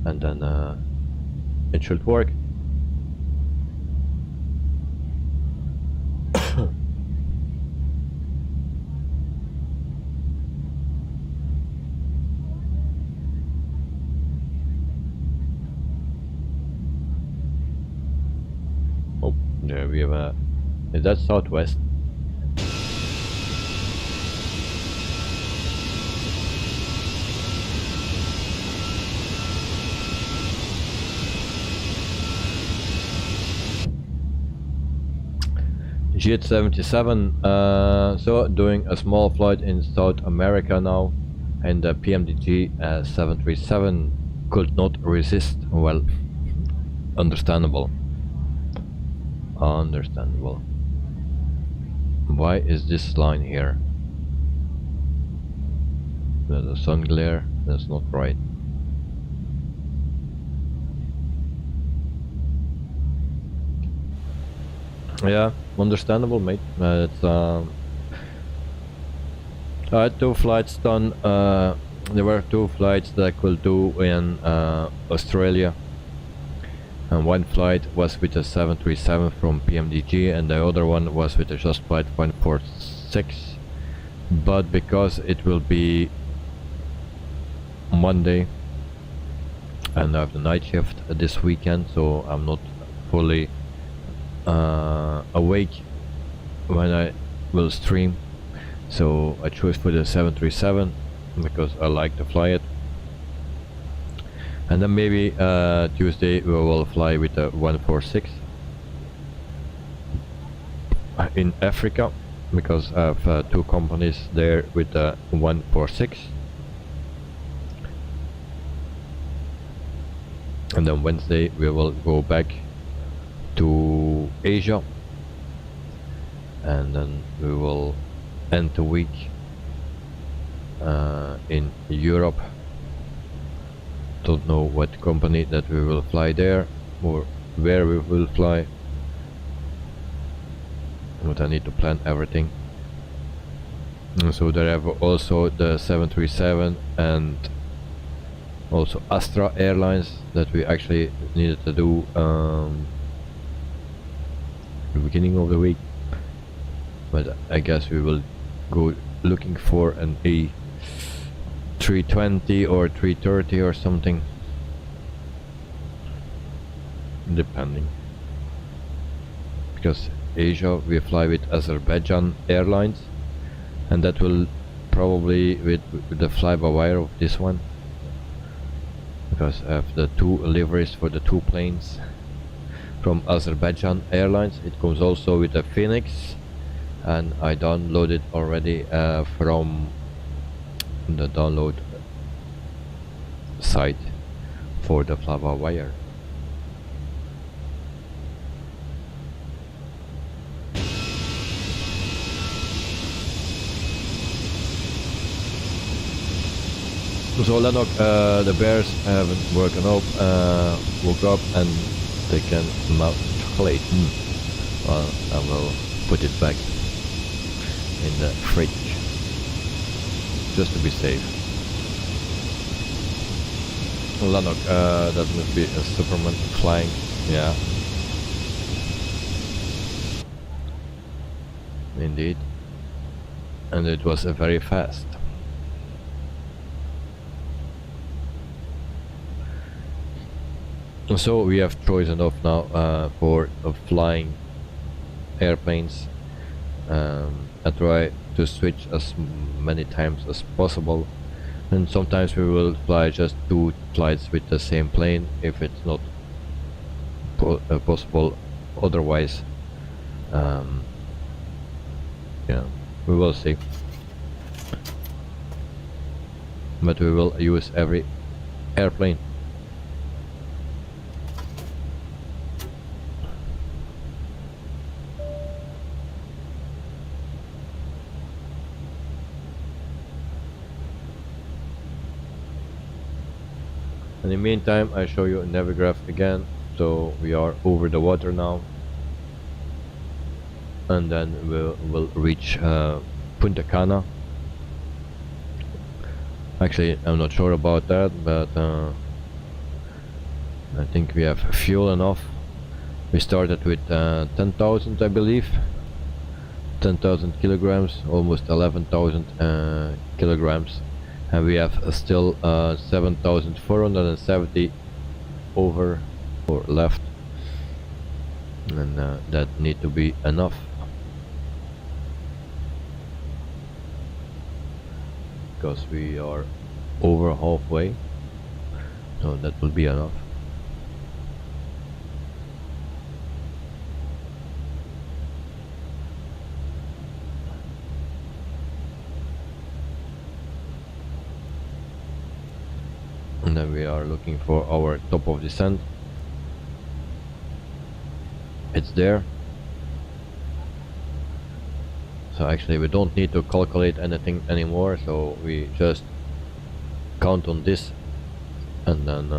and then it should work. Oh, there we have a... Is that Southwest? Jet77, so doing a small flight in South America now, and the PMDG 737 could not resist. Well, understandable. Understandable. Why is this line here? There's a sun glare, that's not right. Yeah, understandable, mate. It's I had 2 flights done. There were 2 flights that I could do in Australia, and 1 flight was with a 737 from PMDG, and the other one was with a Just Flight 146. But because it will be Monday and I have the night shift this weekend, so I'm not fully awake when I will stream, so I chose for the 737 because I like to fly it. And then maybe Tuesday we will fly with the 146 in Africa, because I have 2 companies there with the 146. And then Wednesday we will go back to Asia, and then we will end the week in Europe. Don't know what company that we will fly there or where we will fly, but I need to plan everything. And so there have also the 737 and also Astra Airlines that we actually needed to do the beginning of the week, but I guess we will go looking for an A320 or 330 or something, depending, because Asia we fly with Azerbaijan Airlines, and that will probably with the fly-by-wire of this one, because I have the 2 liveries for the 2 planes from Azerbaijan Airlines. It comes also with a Fenix, and I downloaded already from the download site for the fly-by-wire. So Lennox, the bears haven't woken up, woke up, and they can melt chocolate. Well, I will put it back in the fridge just to be safe. Lennox, that must be a Superman flying. Yeah, indeed, and it was very fast. So we have choice enough now for flying airplanes. I try to switch as many times as possible, and sometimes we will fly just 2 flights with the same plane if it's not possible otherwise. Yeah, we will see, but we will use every airplane. In the meantime, I show you Navigraph again. So we are over the water now, and then we'll reach Punta Cana. Actually, I'm not sure about that, but I think we have fuel enough. We started with 10,000, I believe, 10,000 kilograms, almost 11,000 kilograms. And we have still 7,470 over or left, and that need to be enough, because we are over halfway, so that will be enough. And then we are looking for our top of descent. It's there. So actually we don't need to calculate anything anymore, so we just count on this, and then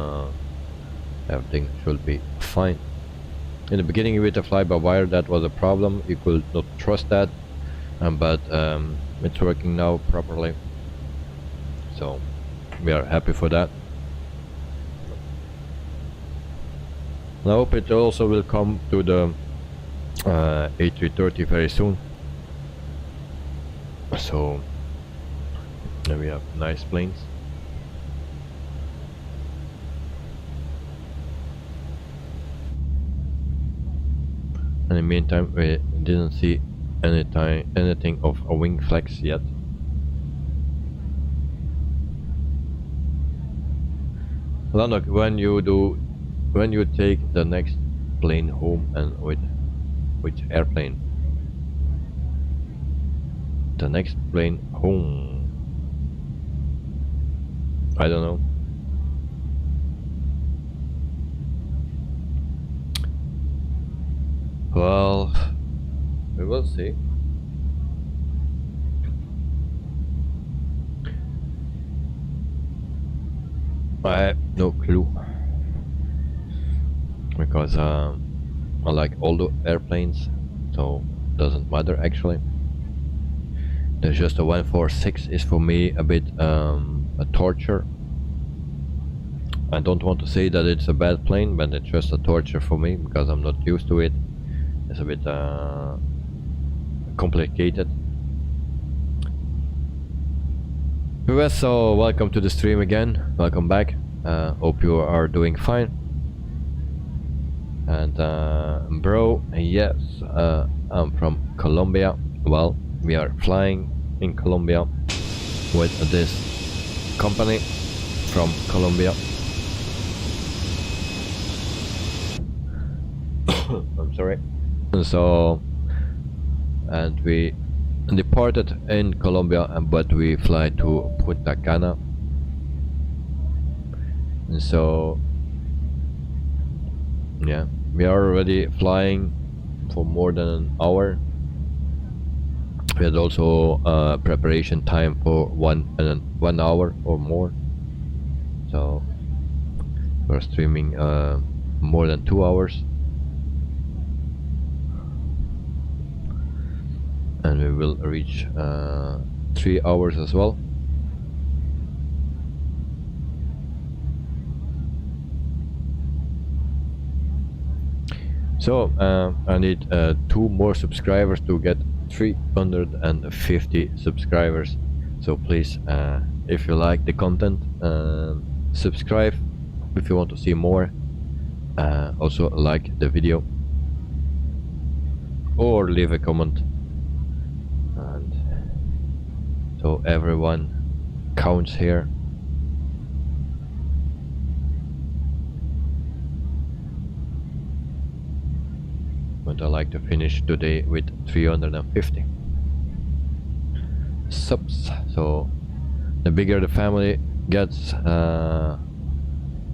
everything should be fine. In the beginning with the fly-by-wire, that was a problem. You could not trust that, but it's working now properly, so we are happy for that. I hope it also will come to the A330 very soon, so then we have nice planes. In the meantime, we didn't see anything of a wing flex yet. Lanok, when you take the next plane home, and which airplane? The next plane home, I don't know. Well, we will see. I have no clue, because I like all the airplanes, so doesn't matter actually. There's just a 146 is for me a bit a torture. I don't want to say that it's a bad plane, but it's just a torture for me because I'm not used to it. It's a bit complicated. Well, so welcome to the stream again. Welcome back. Hope you are doing fine. And bro, yes, I'm from Colombia. Well, we are flying in Colombia with this company from Colombia. I'm sorry. So, and we departed in Colombia, but we fly to Punta Cana. And so, yeah, we are already flying for more than an hour. We had also preparation time for 1 hour or more. So we're streaming more than 2 hours. And we will reach 3 hours as well. So I need 2 more subscribers to get 350 subscribers. So please, if you like the content, subscribe if you want to see more. Also like the video or leave a comment. And so everyone counts here. But I like to finish today with 350 subs. So the bigger the family gets, the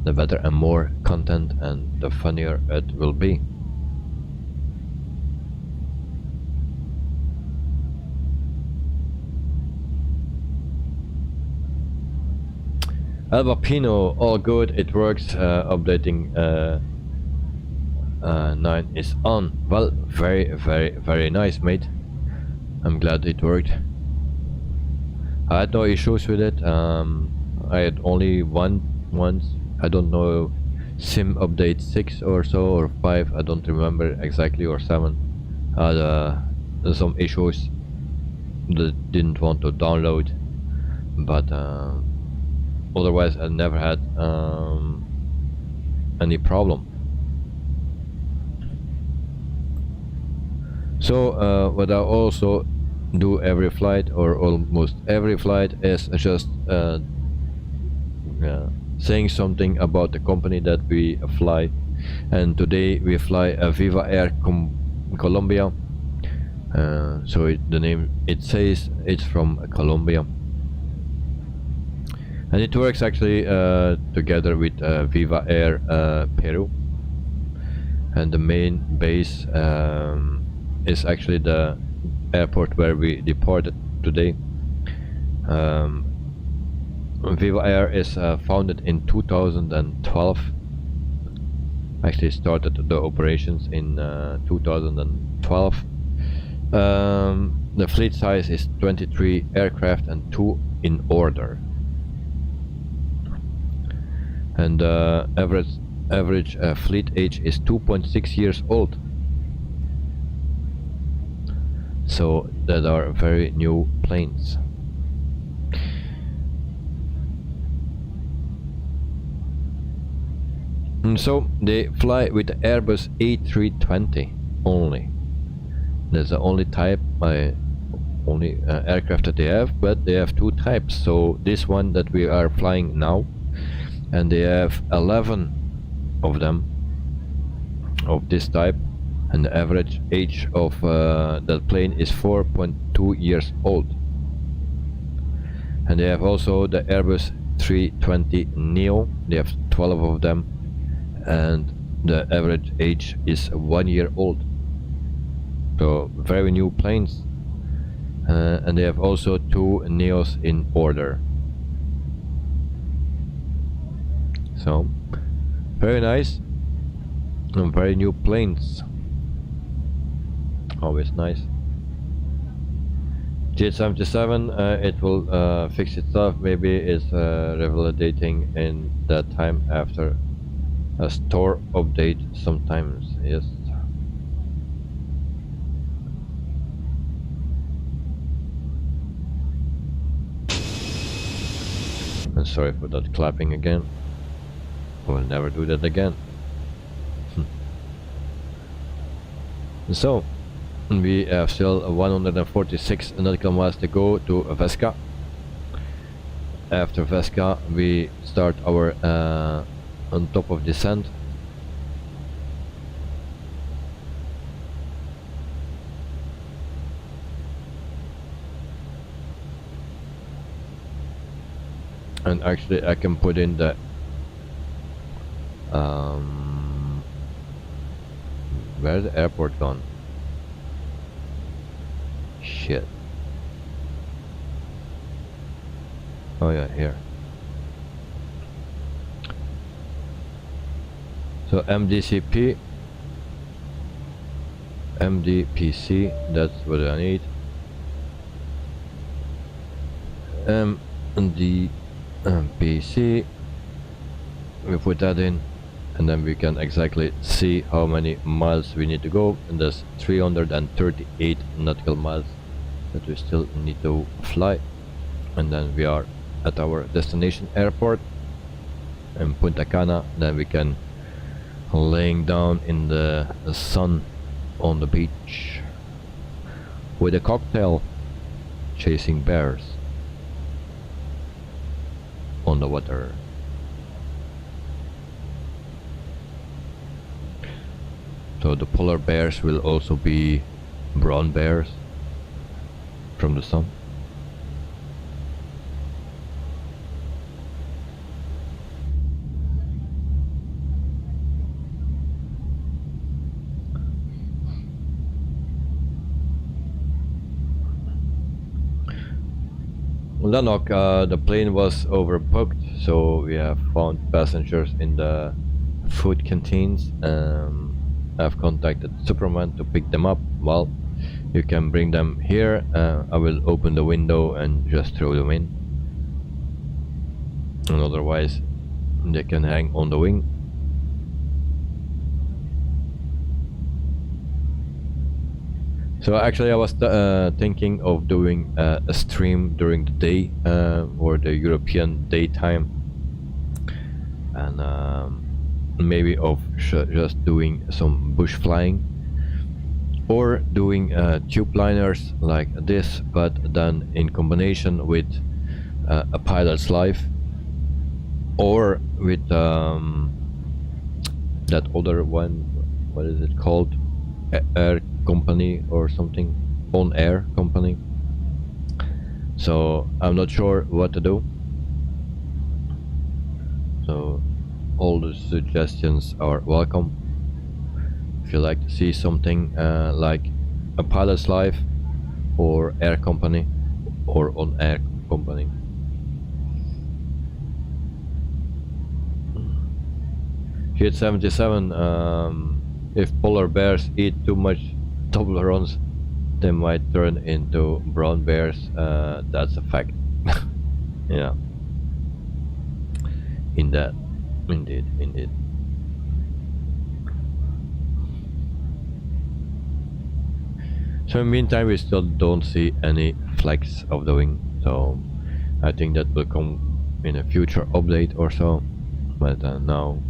better and more content, and the funnier it will be. Alba Pino, all good, it works. Updating 9 is on. Well, very nice, mate. I'm glad it worked. I had no issues with it. I had only once, I don't know, sim update 6 or so, or 5, I don't remember exactly, or 7. Had some issues that didn't want to download, but otherwise I never had any problem. So what I also do every flight, or almost every flight, is just saying something about the company that we fly. And today we fly a Viva Air Colombia. So the name, it says it's from Colombia, and it works actually together with Viva Air Peru. And the main base is actually the airport where we departed today. Viva Air is founded in 2012. Actually started the operations in 2012. The fleet size is 23 aircraft and 2 in order. And average fleet age is 2.6 years old. So that are very new planes. And so they fly with the Airbus A320 only. That's the only type, only aircraft that they have, but they have 2 types. So this one that we are flying now, and they have 11 of them of this type, and the average age of that plane is 4.2 years old. And they have also the Airbus 320 Neo. They have 12 of them, and the average age is 1 year old. So very new planes. And they have also 2 Neos in order. So very nice and very new planes. Always nice. J77, it will fix itself. Maybe it's revalidating in that time after a store update sometimes. Yes. And sorry for that clapping again. We'll never do that again. So we have still 146 nautical miles to go to Vesca. After Vesca we start our on top of descent. And actually I can put in the where's the airport gone? Shit. Oh yeah, here. So MDCP, MDPC, that's what I need. MDPC, we put that in, and then we can exactly see how many miles we need to go, and there's 338 nautical miles that we still need to fly, and then we are at our destination airport in Punta Cana. Then we can laying down in the sun on the beach with a cocktail, chasing bears on the water. So the polar bears will also be brown bears from the sun. Lanok, the plane was overbooked, so we have found passengers in the food canteens. I've contacted Superman to pick them up. Well, you can bring them here. I will open the window and just throw them in, and otherwise they can hang on the wing. So actually I was thinking of doing a stream during the day, or the European daytime, and maybe of just doing some bush flying, or doing tube liners like this, but then in combination with a pilot's life, or with that other one, what is it called, air company or something, on air company. So I'm not sure what to do, so all the suggestions are welcome. If you like to see something like a pilot's life, or air company, or on air company. Shit 77, if polar bears eat too much Toblerones, they might turn into brown bears. That's a fact. Yeah. Indeed. So in the meantime, we still don't see any flex of the wing. So I think that will come in a future update or so. But now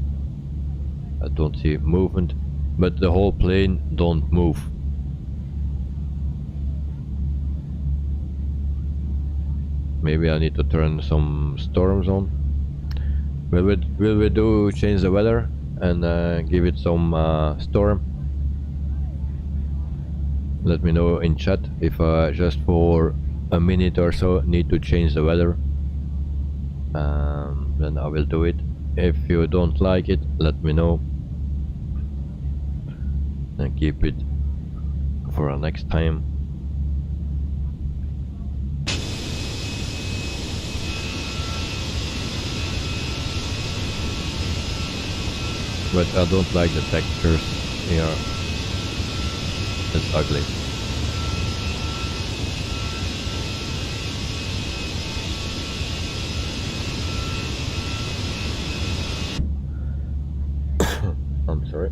I don't see movement. But the whole plane don't move. Maybe I need to turn some storms on. Will we do change the weather and give it some storm? Let me know in chat if just for a minute or so need to change the weather. Then I will do it. If you don't like it, let me know. And keep it for our next time. But I don't like the textures here. It's ugly. I'm sorry.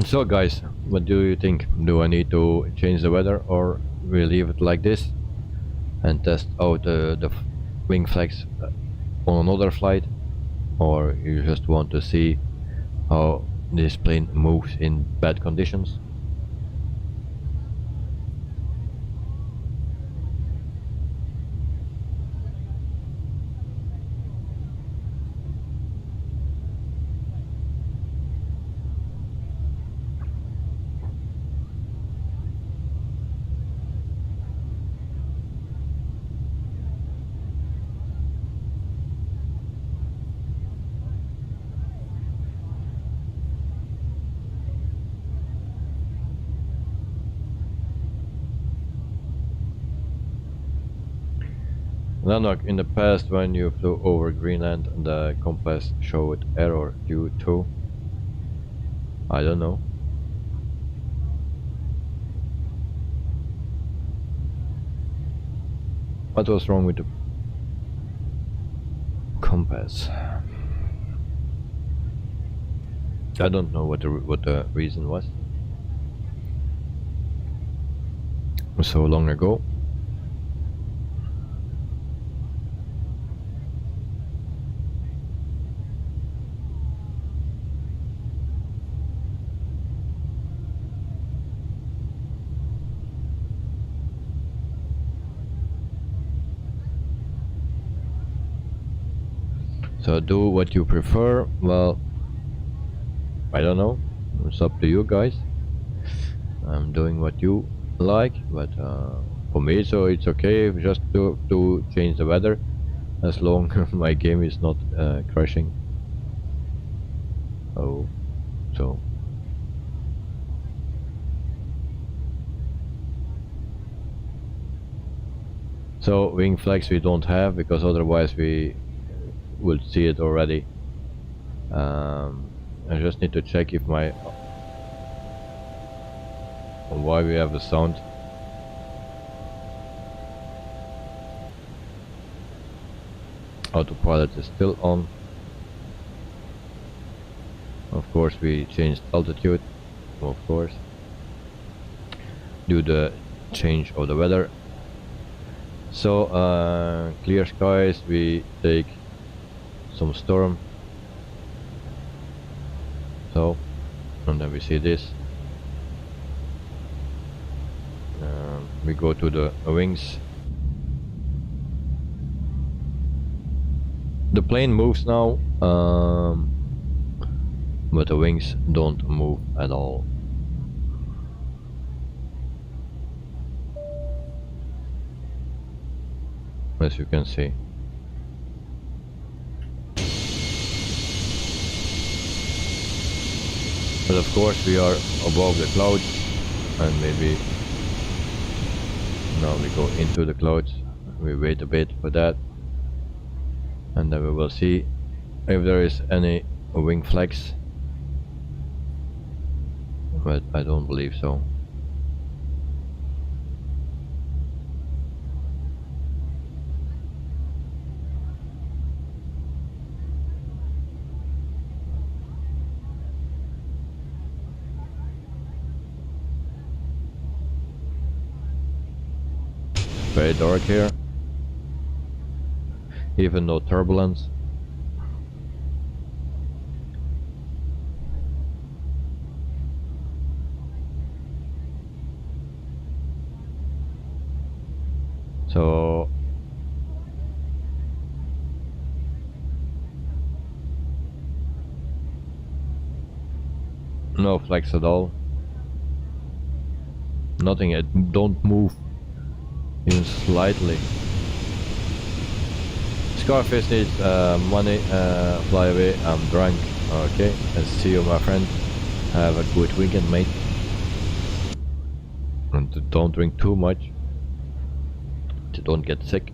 So guys, what do you think? Do I need to change the weather or we leave it like this and test out the wing flex on another flight? Or you just want to see how this plane moves in bad conditions? Lanok, in the past when you flew over Greenland, the compass showed error due to... I don't know. What was wrong with the compass? I don't know what the reason was. So long ago. So do what you prefer. Well, I don't know. It's up to you guys. I'm doing what you like, but for me, so it's okay just to change the weather, as long my game is not crashing. Oh, so. So wing flex we don't have because otherwise we would see it already. I just need to check if my why we have the sound. Autopilot is still on. Of course we changed altitude, of course. Do the change of the weather. So clear skies, we take some storm. So, and then we see this. We go to the wings. the plane moves now, but the wings don't move at all. As you can see. But of course we are above the clouds, and maybe now we go into the clouds. We wait a bit for that, and then we will see if there is any wing flex, but I don't believe so. Very dark here, even no turbulence. So no flex at all, nothing, it don't move even slightly. Scarface needs money, fly away, I'm drunk. Okay, let's see you my friend, have a good weekend mate, and don't drink too much to don't get sick.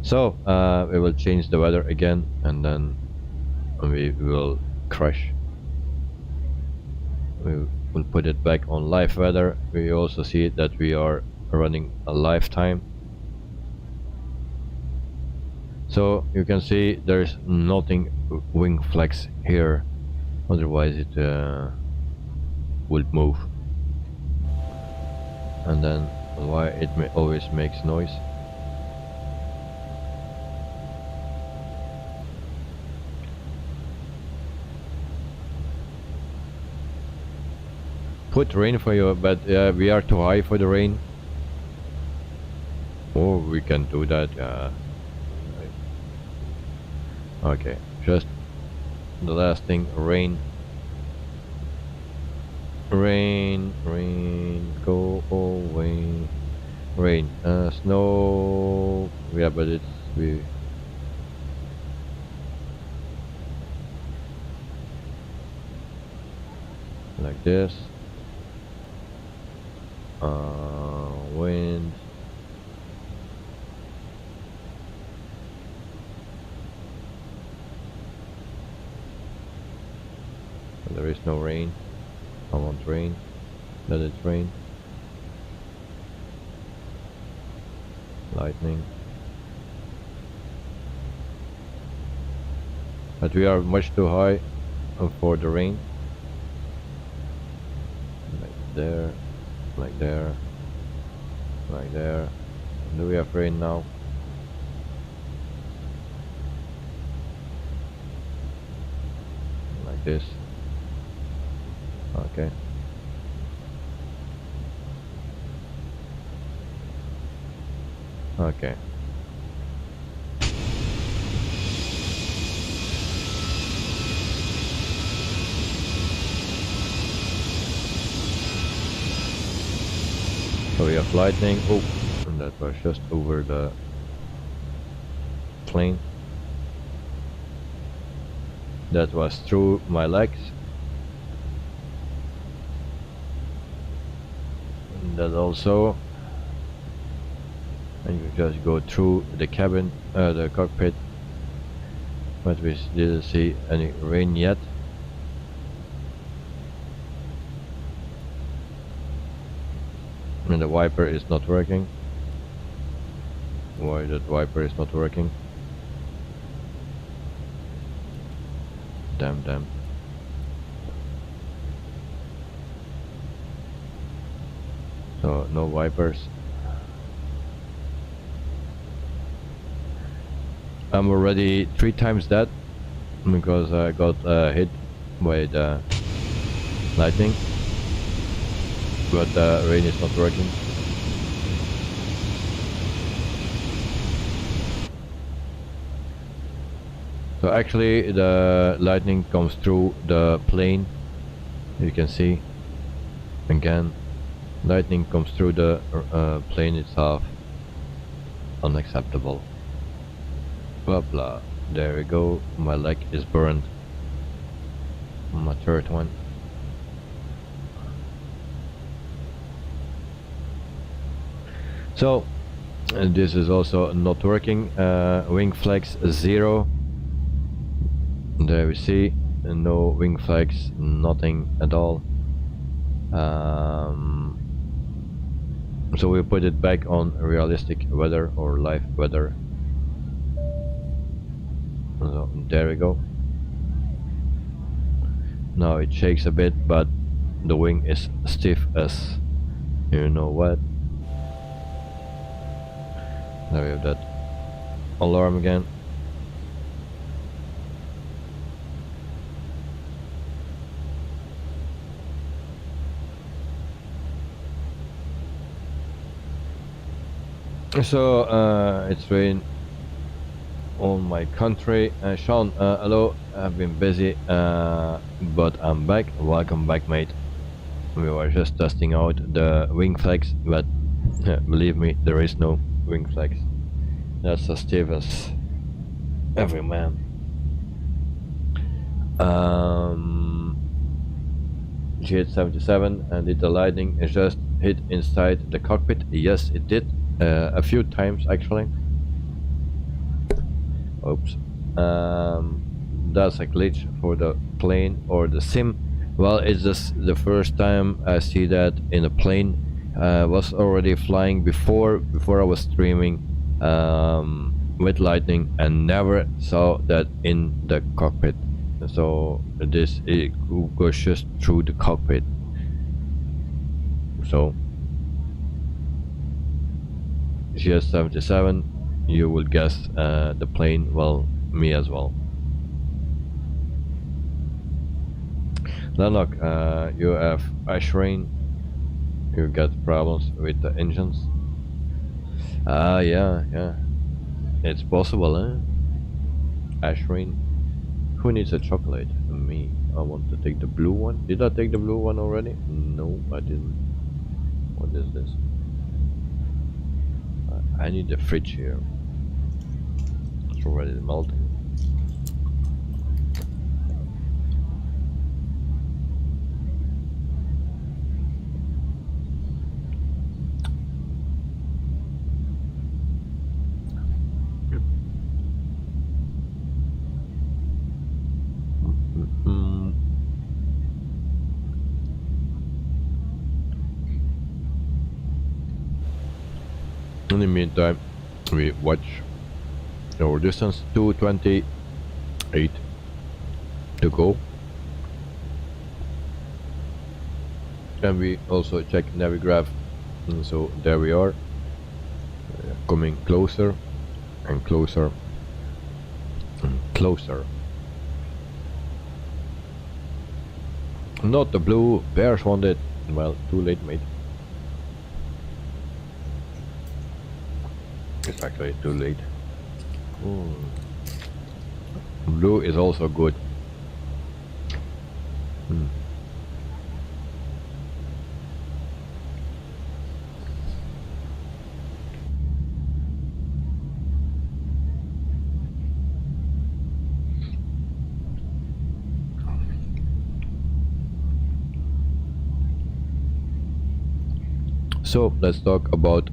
So we will change the weather again, and then we will crash. We will put it back on live weather. We also see that we are running a lifetime, so you can see there's nothing wing flex here, otherwise it would move. And then why it always makes noise. Put rain for you, but we are too high for the rain. Oh, we can do that, yeah. Okay, just the last thing, rain. Rain, rain, go away. Rain, snow, yeah, but it's, like this. Wind. There is no rain. I want rain. Let it rain. Lightning. But we are much too high for the rain. Like there, like there, like there. Do we have rain now? Like this. Okay. Okay. So we have lightning. Oh, and that was just over the plane. That was through my legs. And that also. And you just go through the cabin, the cockpit. But we didn't see any rain yet. And the wiper is not working. Why that wiper is not working? Damn, damn. So no wipers. I'm already 3 times that because I got hit by the lightning, but the rain is not working. So actually the lightning comes through the plane. You can see again, lightning comes through the plane itself. Unacceptable. Blah blah. There we go. My leg is burned. My third one. So this is also not working. Wing flags 0. There we see no wing flags, nothing at all. So we put it back on realistic weather or live weather. So there we go. Now it shakes a bit, but the wing is stiff as you know what. Now we have that alarm again. So it's rain on my country. Sean, hello. I've been busy, but I'm back. Welcome back, mate. We were just testing out the wing flags, but believe me, there is no wing flags. That's as stiff as every man. G877, and did the lightning just hit inside the cockpit? Yes, it did. A few times actually. Oops. That's a glitch for the plane or the sim. Well, it's just the first time I see that in a plane. Was already flying before I was streaming with lightning, and never saw that in the cockpit. So this it goes just through the cockpit. So GS77, you will guess the plane, well, me as well. Lanok, you have ice rain, you got problems with the engines. Yeah, it's possible, Ash rain. Who needs a chocolate? Me. I want to take the blue one. Did I take the blue one already? No, I didn't. What is this? I need the fridge here. It's already melting. In the meantime, we watch our distance, 228 to go, and we also check Navigraph, and so there we are, coming closer and closer and closer. Not the blue, Bears wanted. Well, too late, mate. It's actually too late. Ooh. Blue is also good. So let's talk about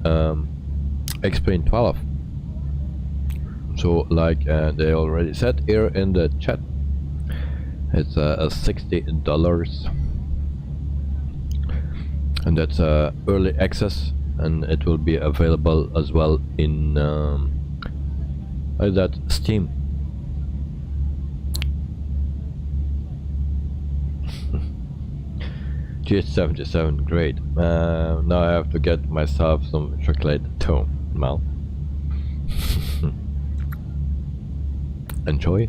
X-Plane 12. So like they already said here in the chat, it's $60, and that's early access, and it will be available as well in that Steam. GH77, great. Now I have to get myself some chocolate too. Well, enjoy.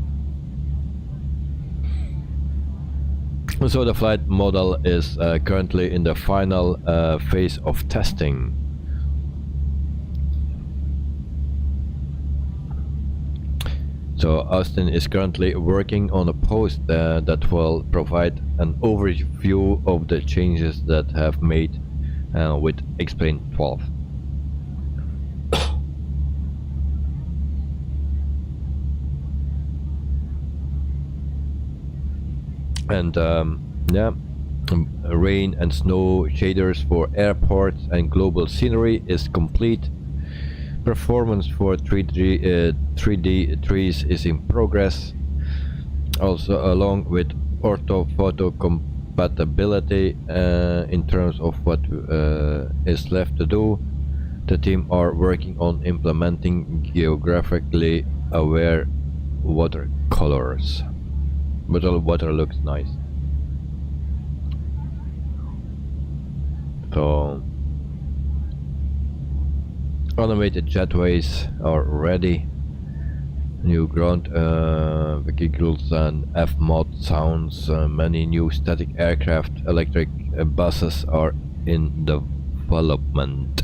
So the flight model is currently in the final phase of testing. So So Austin is currently working on a post that will provide an overview of the changes that have made with Explain 12. And yeah, rain and snow shaders for airports and global scenery is complete. Performance for 3D trees is in progress. Also, along with orthophoto compatibility in terms of what is left to do, the team are working on implementing geographically aware watercolors. But the water looks nice. So automated jetways are ready. New ground vehicles and F-mod sounds. Many new static aircraft, electric buses are in development.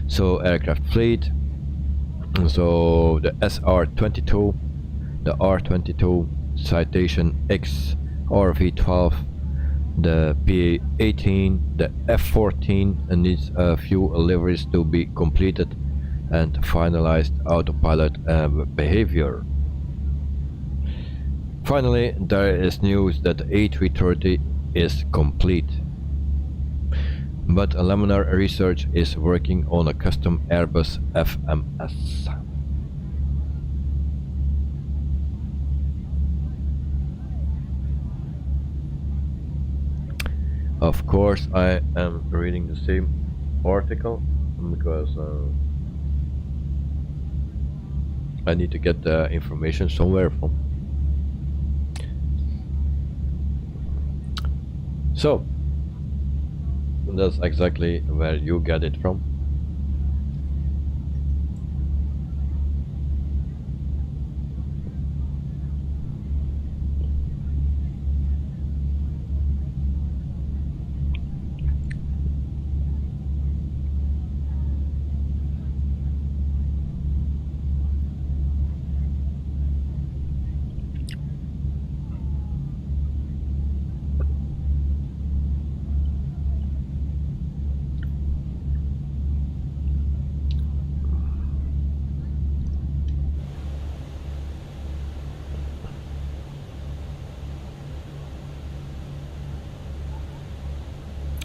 So aircraft fleet. So the SR-22, the R-22, Citation X, RV-12, the P-18, the F-14 needs a few liveries to be completed and finalized autopilot behavior. Finally, there is news that the A330 is complete, but Laminar Research is working on a custom Airbus FMS. Of course, I am reading the same article because I need to get the information somewhere from. So that's exactly where you get it from.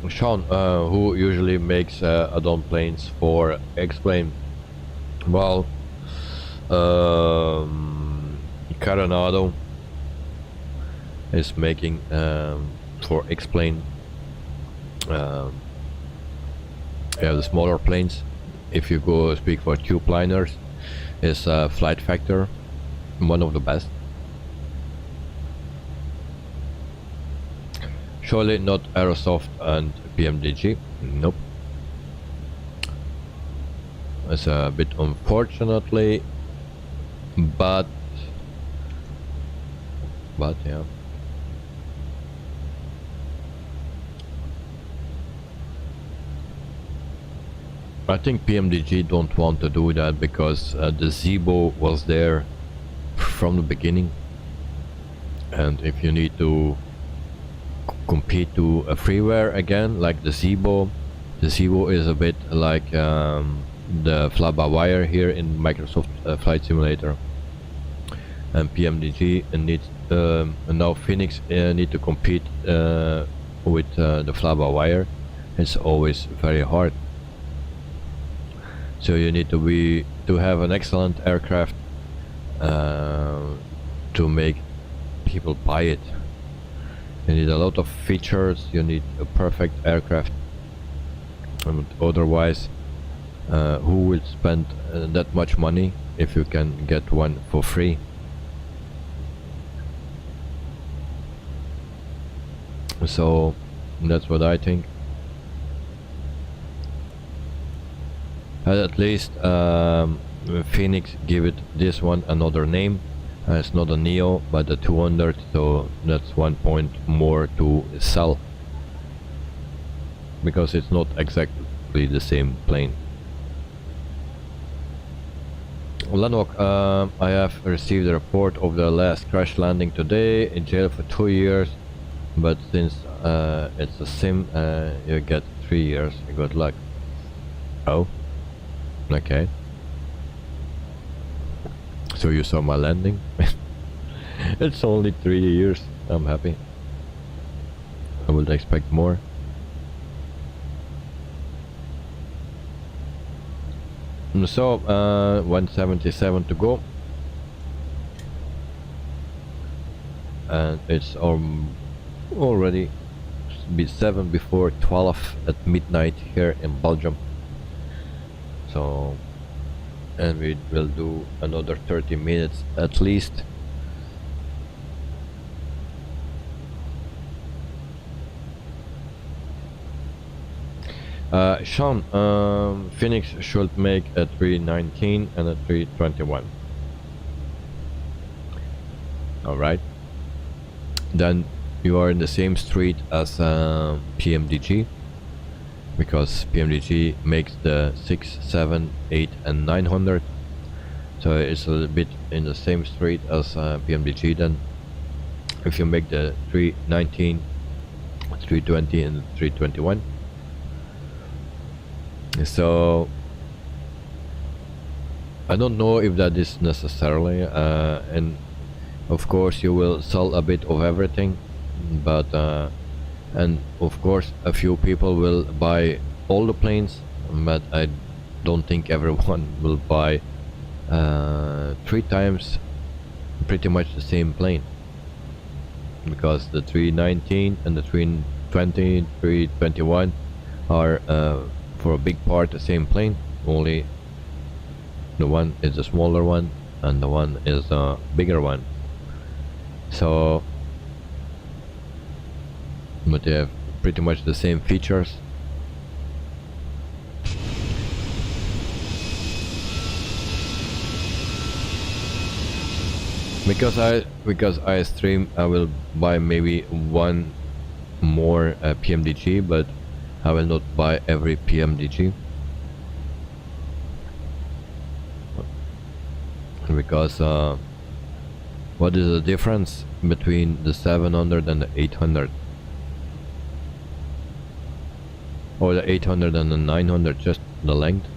Sean, who usually makes add-on planes for Explain, well, Coronado is making for Explain yeah, the smaller planes. If you go speak for tube liners, is Flight Factor, one of the best. Surely not Aerosoft and PMDG, nope. It's a bit unfortunately, but yeah. I think PMDG don't want to do that because the Zibo was there from the beginning, and if you need to compete to a freeware again like the Zibo is a bit like the fly-by-wire here in Microsoft Flight Simulator, and PMDG needs and now Phoenix need to compete with the fly-by-wire. It's always very hard, so you need to have an excellent aircraft to make people buy it. You need a lot of features, you need a perfect aircraft, and otherwise who will spend that much money if you can get one for free? So that's what I think. At least Phoenix give it this one another name. It's not a Neo but a 200, so that's 1 point more to sell, because it's not exactly the same plane. Lanok, I have received a report of the last crash landing today. In jail for 2 years, but since it's a sim, you get 3 years. Good luck. Oh, okay. So you saw my landing? It's only 3 years. I'm happy. I would expect more. So 177 to go, and it's already be 7 before 12 at midnight here in Belgium. So, and we will do another 30 minutes at least. Sean, Phoenix should make a 319 and a 321. Alright. Then you are in the same street as PMDG, because PMDG makes the 6, 7, 8 and 900. So it's a little bit in the same street as PMDG then. If you make the 319, 320 and 321. So I don't know if that is necessarily and of course you will sell a bit of everything, but and of course a few people will buy all the planes, but I don't think everyone will buy 3 times pretty much the same plane, because the 319 and the 320, 321 are for a big part the same plane, only the one is a smaller one and the one is a bigger one. So but they have pretty much the same features. Because I stream, I will buy maybe one more PMDG, but I will not buy every PMDG, because what is the difference between the 700 and the 800, or the 800 and the 900? Just the length.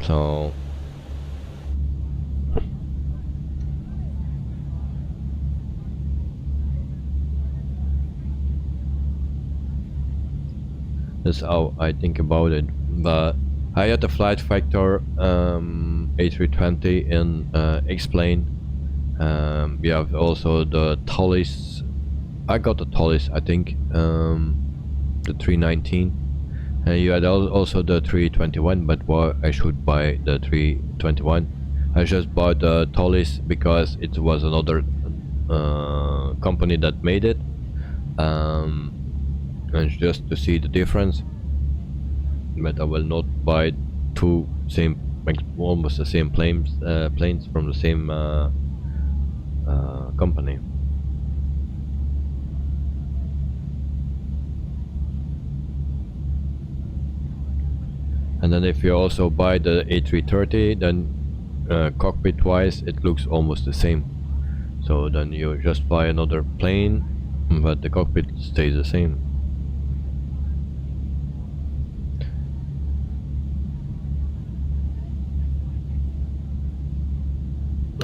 So that's how I think about it. But I had the flight factor A320 in Explain. We have also the Tullis. I got the Tullis, I think, the 319. And you had also the 321, but why I should buy the 321? I just bought the Tullis because it was another company that made it. And just to see the difference, but I will not buy two same, almost the same planes from the same company. And then if you also buy the A330, then cockpit wise it looks almost the same. So then you just buy another plane, but the cockpit stays the same.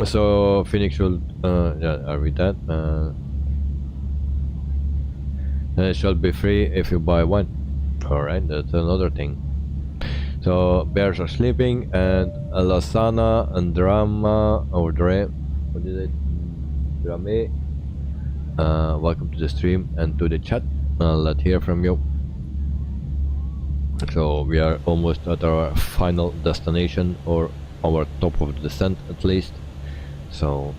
So Phoenix will yeah, I read that. And it shall be free if you buy one. Alright, that's another thing. So bears are sleeping, and Alasana and Drama or Dre, what is it? Drame. Welcome to the stream and to the chat. Let's hear from you. So we are almost at our final destination, or our top of the descent at least. So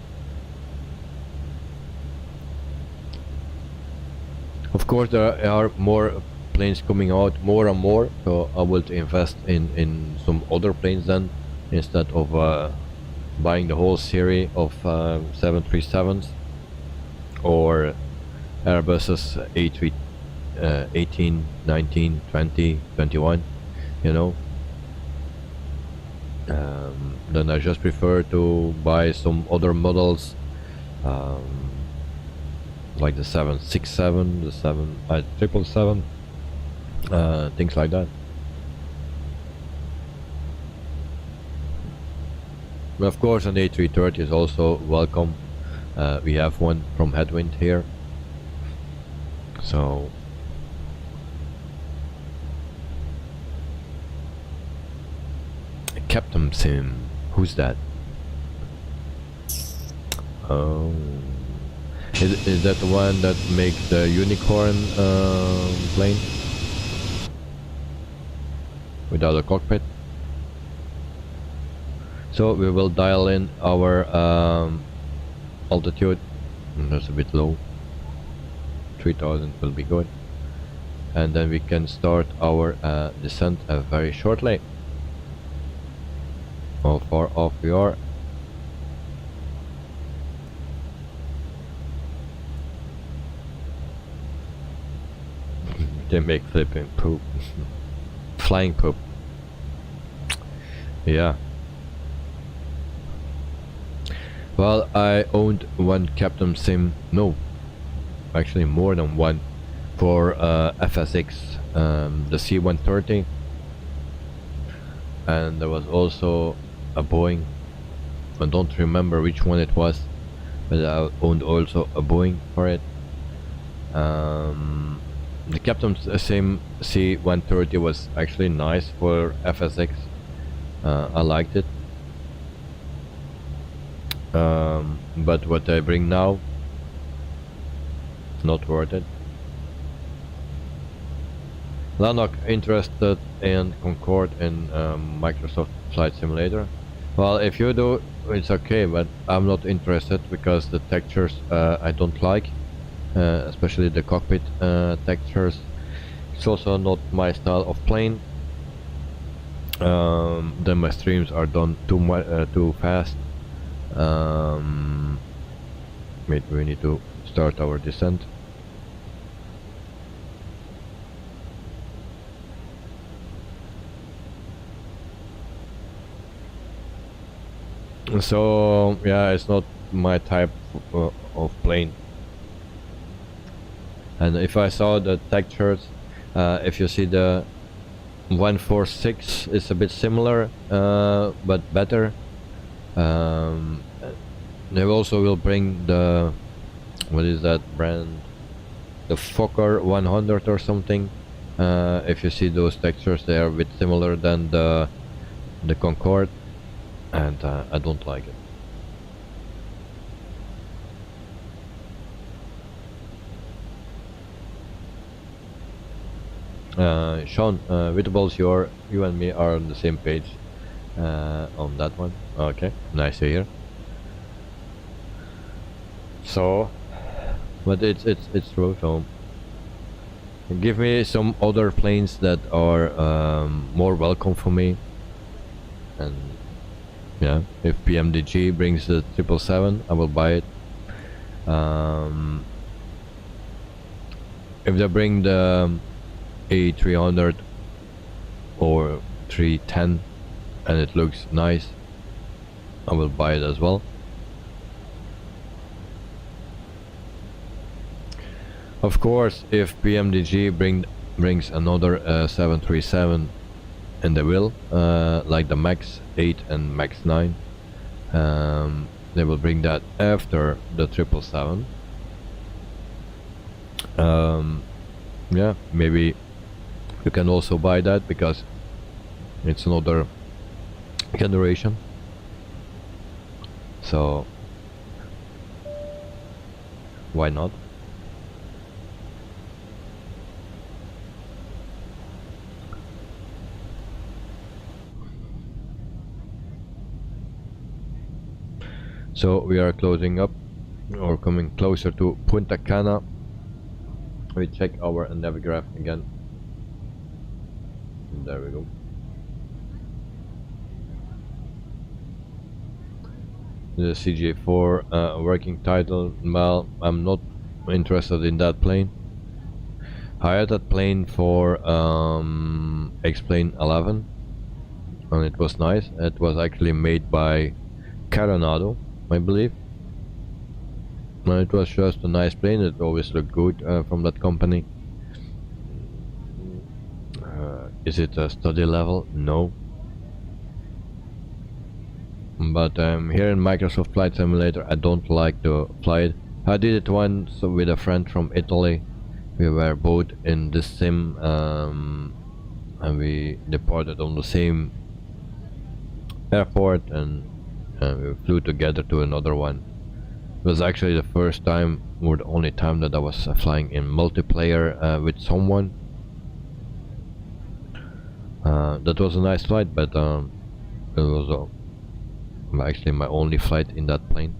of course there are more planes coming out, more and more, so I will invest in some other planes then, instead of buying the whole series of 737s or Airbuses A3 18, 19, 20, 21, you know. then I just prefer to buy some other models, like the 767, the 777, things like that. Of course, an A330 is also welcome. We have one from Headwind here, so Captain Sim, who's that? Oh, is that the one that makes the unicorn plane without a cockpit? So we will dial in our altitude. That's a bit low. 3000 will be good, and then we can start our descent very shortly. How far off we are? They make flipping poop. Flying poop. Yeah. Well, I owned one Captain Sim, no, actually more than one, for FSX, the C-130, and there was also a Boeing. I don't remember which one it was, but I owned also a Boeing for it. The Captain Sim C-130 was actually nice for FSX. I liked it. But what I bring now, not worth it. Lanok interested in Concorde and Microsoft Flight Simulator. Well, if you do, it's okay, but I'm not interested because the textures I don't like, especially the cockpit textures. It's also not my style of plane. Then my streams are done too fast. Wait, we need to start our descent. So yeah, it's not my type of plane. And if I saw the textures, if you see the 146 is a bit similar, but better. They also will bring the, what is that brand, the Fokker 100 or something. If you see those textures, they are a bit similar than the Concorde, and I don't like it. Sean, Witables, you and me are on the same page on that one. Okay, nice to hear. So, but it's true. So, give me some other planes that are more welcome for me. And yeah, if PMDG brings the 777, I will buy it. If they bring the A300 or 310 and it looks nice, I will buy it as well. Of course, if PMDG brings another 737, and they will, like the Max 8 and Max 9, they will bring that after the 777. Yeah, maybe you can also buy that because it's another generation. So why not? So we are closing up or coming closer to Punta Cana. We check our Navigraph again. There we go. The CJ4 working title. Well, I'm not interested in that plane. I had that plane for X-Plane 11. and it was nice. It was actually made by Coronado, I believe. And it was just a nice plane. It always looked good from that company. Is it a study level? No. But here in Microsoft Flight Simulator, I don't like to fly it. I did it once with a friend from Italy. We were both in this sim, and we departed on the same airport, and we flew together to another one. It was actually the first time, or the only time, that I was flying in multiplayer with someone. That was a nice flight, but it was actually my only flight in that plane.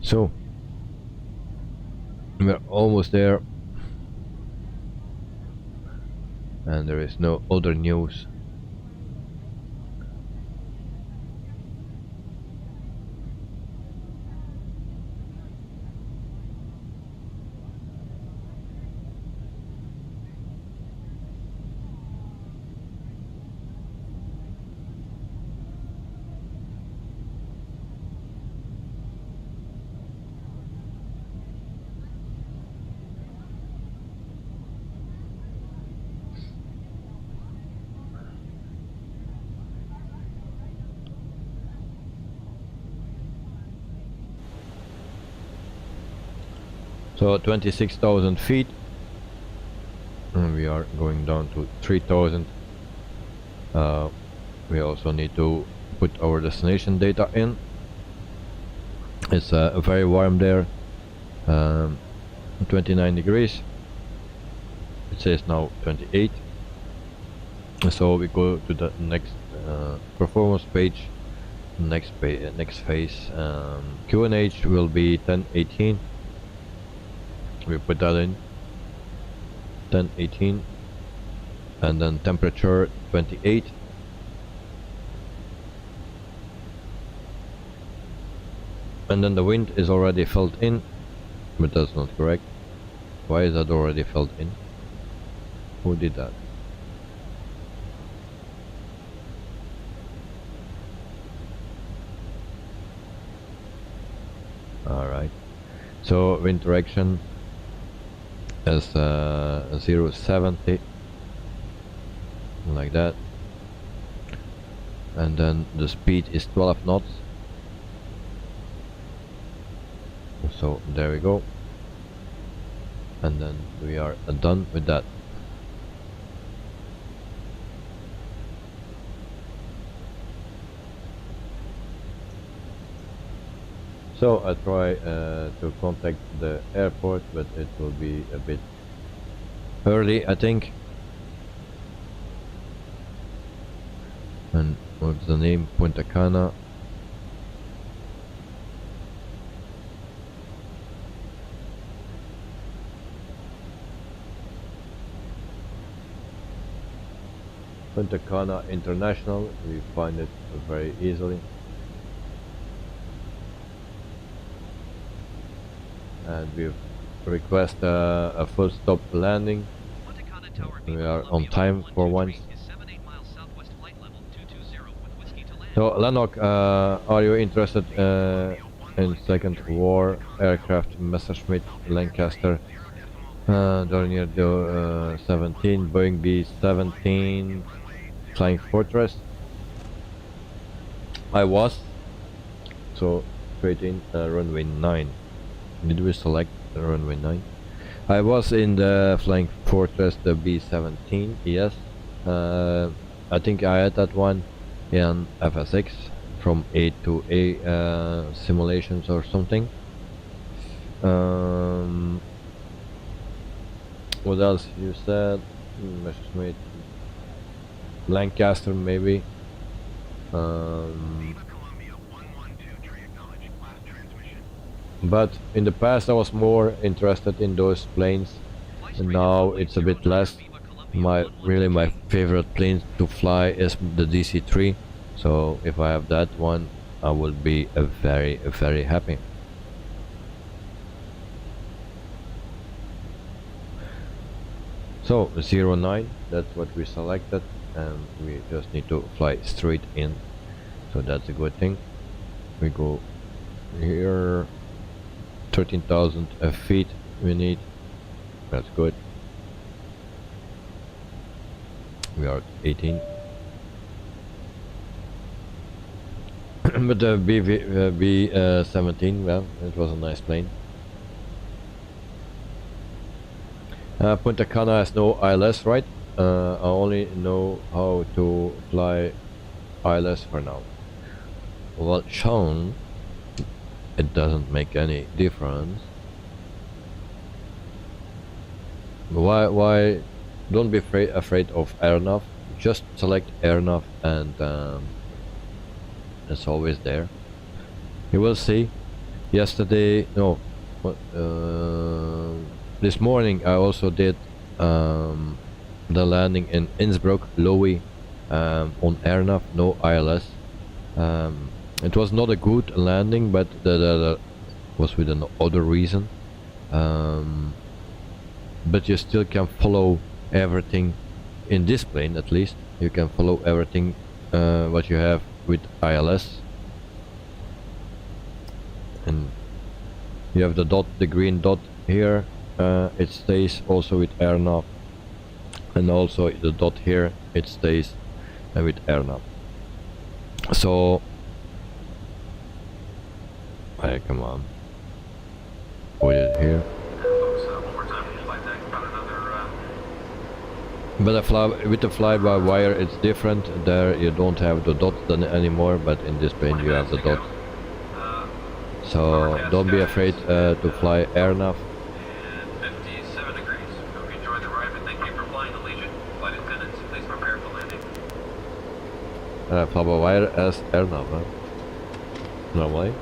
So we're almost there, and there is no other news. So 26,000 feet, and we are going down to 3,000. We also need to put our destination data in. It's very warm there, 29 degrees. It says now 28. So we go to the next performance page. Next phase. QNH will be 1018. We put that in 1018, and then temperature 28, and then the wind is already filled in, but that's not correct. Why is that already filled in? Who did that? Alright, so wind direction is 070, like that, and then the speed is 12 knots. So there we go, and then we are done with that. So I try to contact the airport, but it will be a bit early, I think. And what's the name? Punta Cana. Punta Cana International. We find it very easily. And we request a full stop landing. We are on time for once. So Lennox, are you interested in Second War aircraft Messerschmitt Lancaster Rionegro 17 Boeing B-17 Flying Fortress? I was. So straight in runway 9. Did we select the runway 9? I was in the Flying Fortress, the B-17, yes. I think I had that one in FSX from A to A simulations or something. What else you said? Messerschmitt Lancaster maybe. But in the past I was more interested in those planes, and now it's a bit less. Really my favorite plane to fly is the DC-3, so if I have that one I will be very happy. So 09, that's what we selected, and we just need to fly straight in, so that's a good thing. We go here, 13,000 feet we need, that's good. We are at 18. But the B-17, well, it was a nice plane. Punta Cana has no ILS, right? I only know how to fly ILS for now. Well, Sean, it doesn't make any difference. Why? Don't be afraid of AirNav. Just select AirNav, and it's always there. You will see. Yesterday, no, this morning I also did the landing in Innsbruck, Lowy, on AirNav, no ILS. It was not a good landing, but that was with another reason. But you still can follow everything in this plane. At least you can follow everything what you have with ILS, and you have the dot, the green dot here. It stays also with AirNav, and also the dot here, it stays with AirNav. So hey, come on, put it here. But with the fly-by-wire it's different. There you don't have the dot anymore, but in this plane you have the dot. So don't be afraid to fly AirNav. 57 degrees. Hope you enjoyed the ride, and thank you for flying the Legion. Flight attendants, please prepare for landing. Fly-by-wire as AirNav, huh? Normally.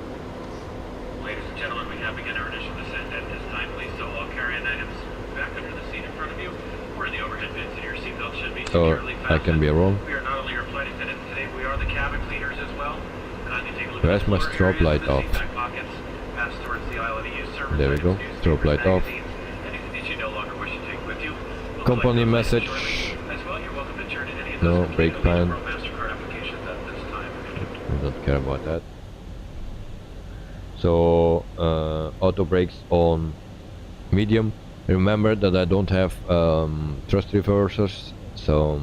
Ladies and gentlemen, we have begun our initial descent at this time. Please stow all carry-on items back under the seat in front of you, or in the overhead bins, and your seatbelt should be securely fastened. I can be wrong. We are not only your flight attendants today, we are the cabin cleaners as well. And I need to take a look Where's at my the strobe light off? Pockets, pass towards the aisle of the used service There we go. items, Strobe light off. anything that you no longer wish to take with you. We'll Company collect those message. shortly. As well, you're welcome to turn in any of No, those brake pan. MasterCard applications at this time. I don't care about that. So auto brakes on medium. Remember that I don't have thrust reversers, so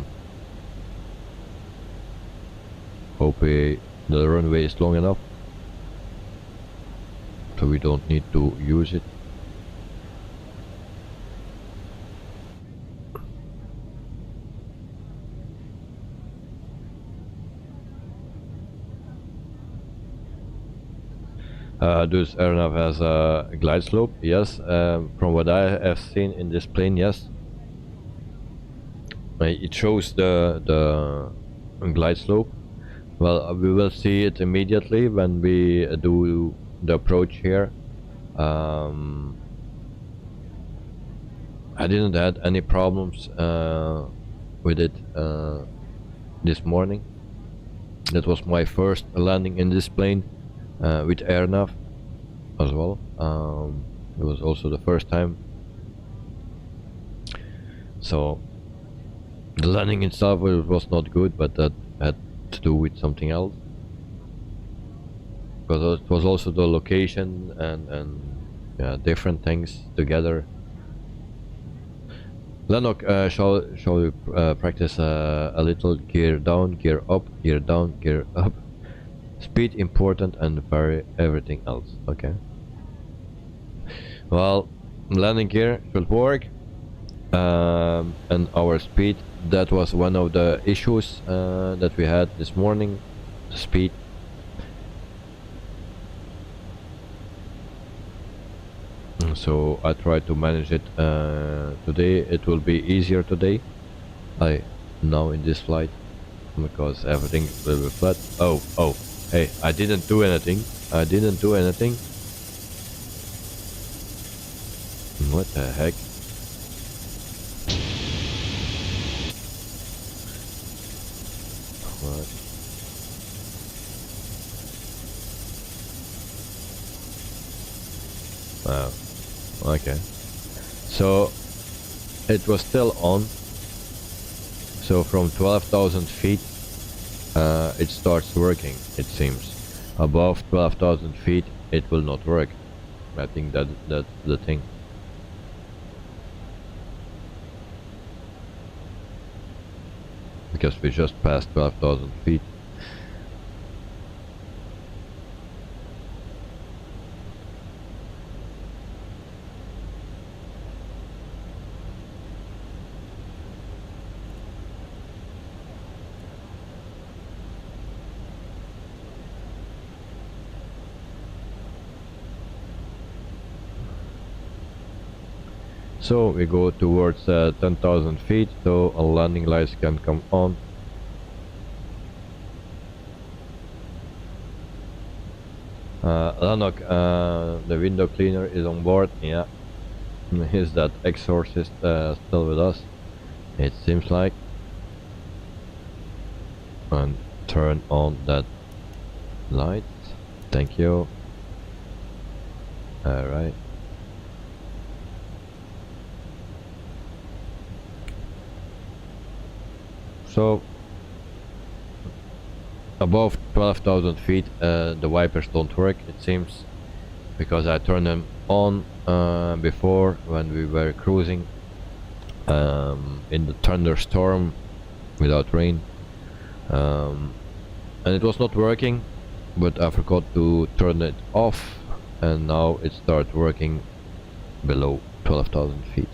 hope the runway is long enough so we don't need to use it. This airnav has a glide slope, yes. From what I have seen in this plane, yes. It shows the glide slope. Well, we will see it immediately when we do the approach here. I didn't have any problems with it this morning. That was my first landing in this plane with airnav as well. It was also the first time. So the landing itself was not good, but that had to do with something else, because it was also the location and yeah, different things together. Lennox, shall we practice a little gear down, gear up, gear down, gear up. Speed important and vary everything else. Okay. Well, landing gear should work, and our speed, that was one of the issues that we had this morning, the speed. So I tried to manage it today. It will be easier today, now in this flight, because everything will be flat. Oh, hey, I didn't do anything. I didn't do anything. What the heck? What? Wow. Okay. So it was still on. So from 12,000 feet it starts working, it seems. Above 12,000 feet it will not work. I think that's the thing. Because we just passed 12,000 feet. So we go towards 10,000 feet, so our landing lights can come on. Lanok, the window cleaner is on board. Yeah, is that exorcist still with us? It seems like. And turn on that light. Thank you. Alright. So above 12,000 feet the wipers don't work, it seems, because I turned them on before when we were cruising in the thunderstorm without rain, and it was not working, but I forgot to turn it off, and now it starts working below 12,000 feet.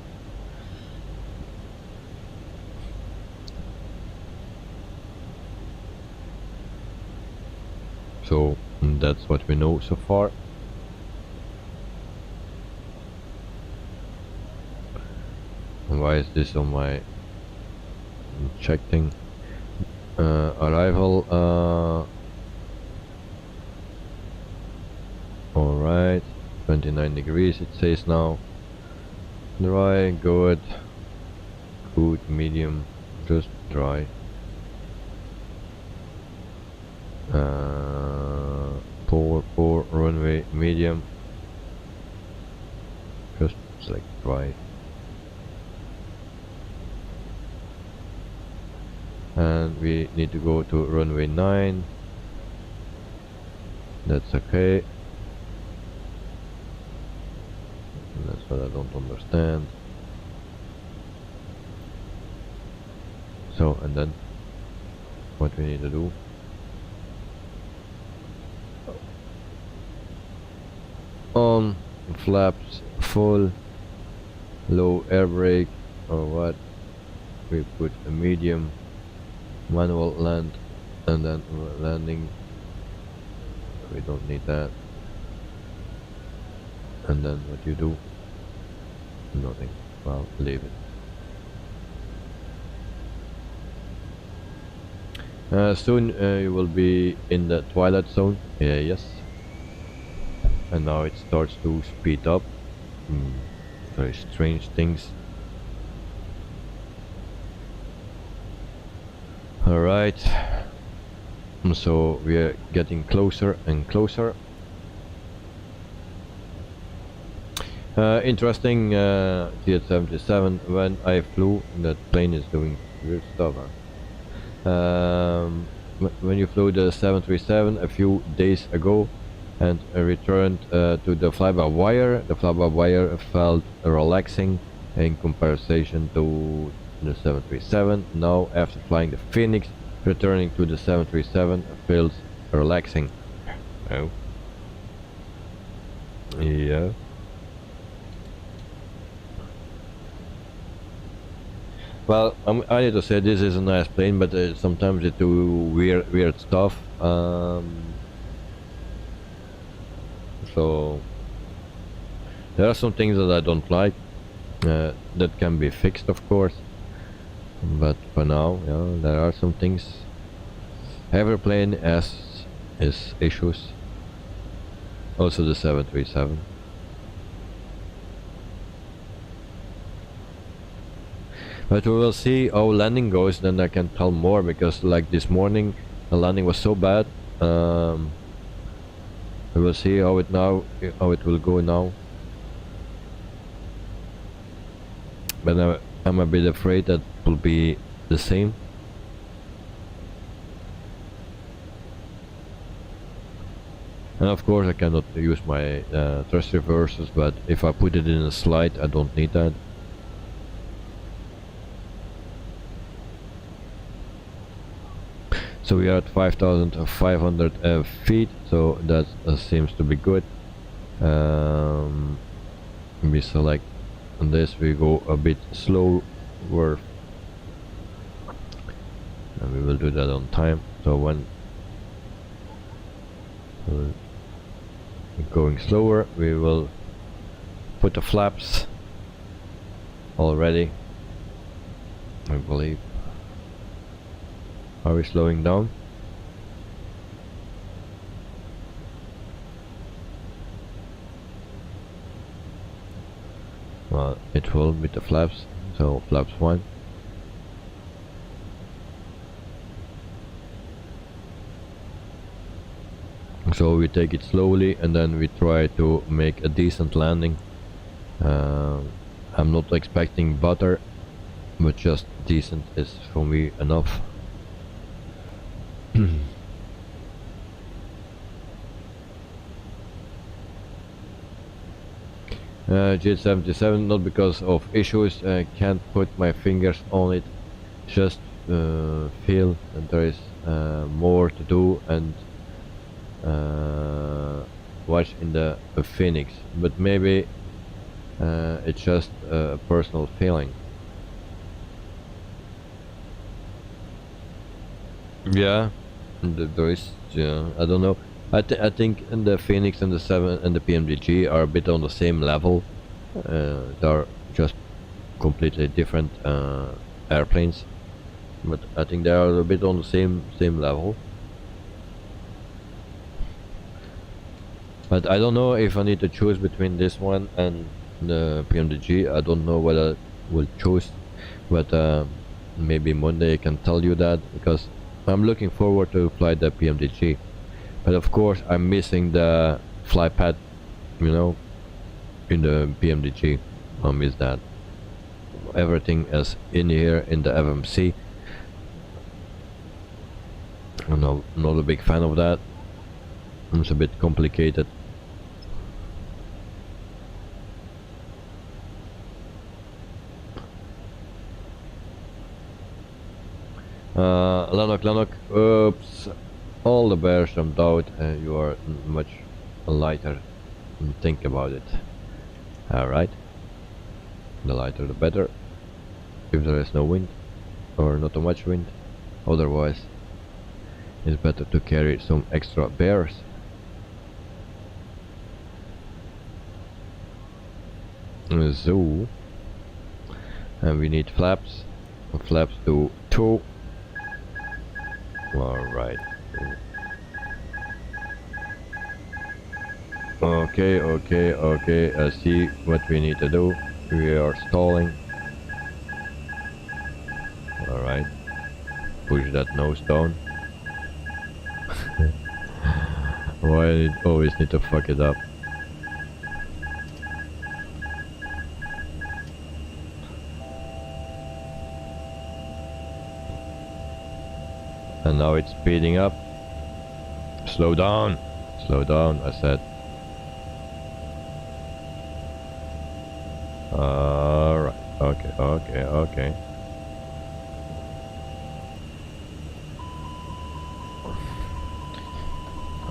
So that's what we know so far. And why is this on my check thing? Arrival. Alright, 29 degrees it says now. Dry, good, medium, just dry. Poor runway, medium, just select dry, and we need to go to runway 9. That's okay. That's what I don't understand. So, and then what we need to do, on flaps full, low air brake, or what, we put a medium, manual land, and then landing, we don't need that. And then what you do, nothing, well, leave it. Soon you will be in the twilight zone. Yes. And now it starts to speed up. Very strange things. Alright. So we are getting closer and closer. Interesting, TH-77, when I flew, that plane is doing weird stuff. When you flew the 737 a few days ago and returned to the fly-by-wire, the fly-by-wire felt relaxing in comparison to the 737. Now after flying the Fenix, returning to the 737 feels relaxing. Oh. Yeah. Well, I need to say this is a nice plane, but sometimes it do weird stuff. So there are some things that I don't like that can be fixed, of course. But for now, yeah, there are some things. Every plane has its issues. Also the 737. But we will see how landing goes, then I can tell more, because like this morning the landing was so bad. We will see how it will go now. But I'm a bit afraid that it will be the same. And of course I cannot use my thrust reversers, but if I put it in a slide I don't need that. So we are at 5,500 feet, so that seems to be good. We select on this, we go a bit slower, and we will do that on time. So when going slower, we will put the flaps already, I believe. Are we slowing down? Well, it will with the flaps, so flaps 1. So we take it slowly and then we try to make a decent landing. I'm not expecting butter, but just decent is for me enough. J77, not because of issues, I can't put my fingers on it, just feel that there is more to do and watch in the Phoenix, but maybe it's just a personal feeling. Yeah, there is, I don't know. I think the Fenix and the 7 and the PMDG are a bit on the same level. They are just completely different airplanes, but I think they are a bit on the same level. But I don't know if I need to choose between this one and the PMDG. I don't know what I will choose, but maybe Monday I can tell you that, because I'm looking forward to fly the PMDG. But of course I'm missing the Flypad, you know, in the PMDG. I miss that. Everything is in here in the FMC. I'm not a big fan of that. It's a bit complicated. Lanok, oops, all the bears jumped out. You are much lighter. Think about it. Alright, the lighter the better, if there is no wind, or not too much wind. Otherwise it's better to carry some extra bears. So, and we need flaps to 2. Alright. Okay, I see what we need to do. We are stalling. Alright. Push that nose down. Why I always need to fuck it up? And now it's speeding up. Slow down, I said. Alright, okay.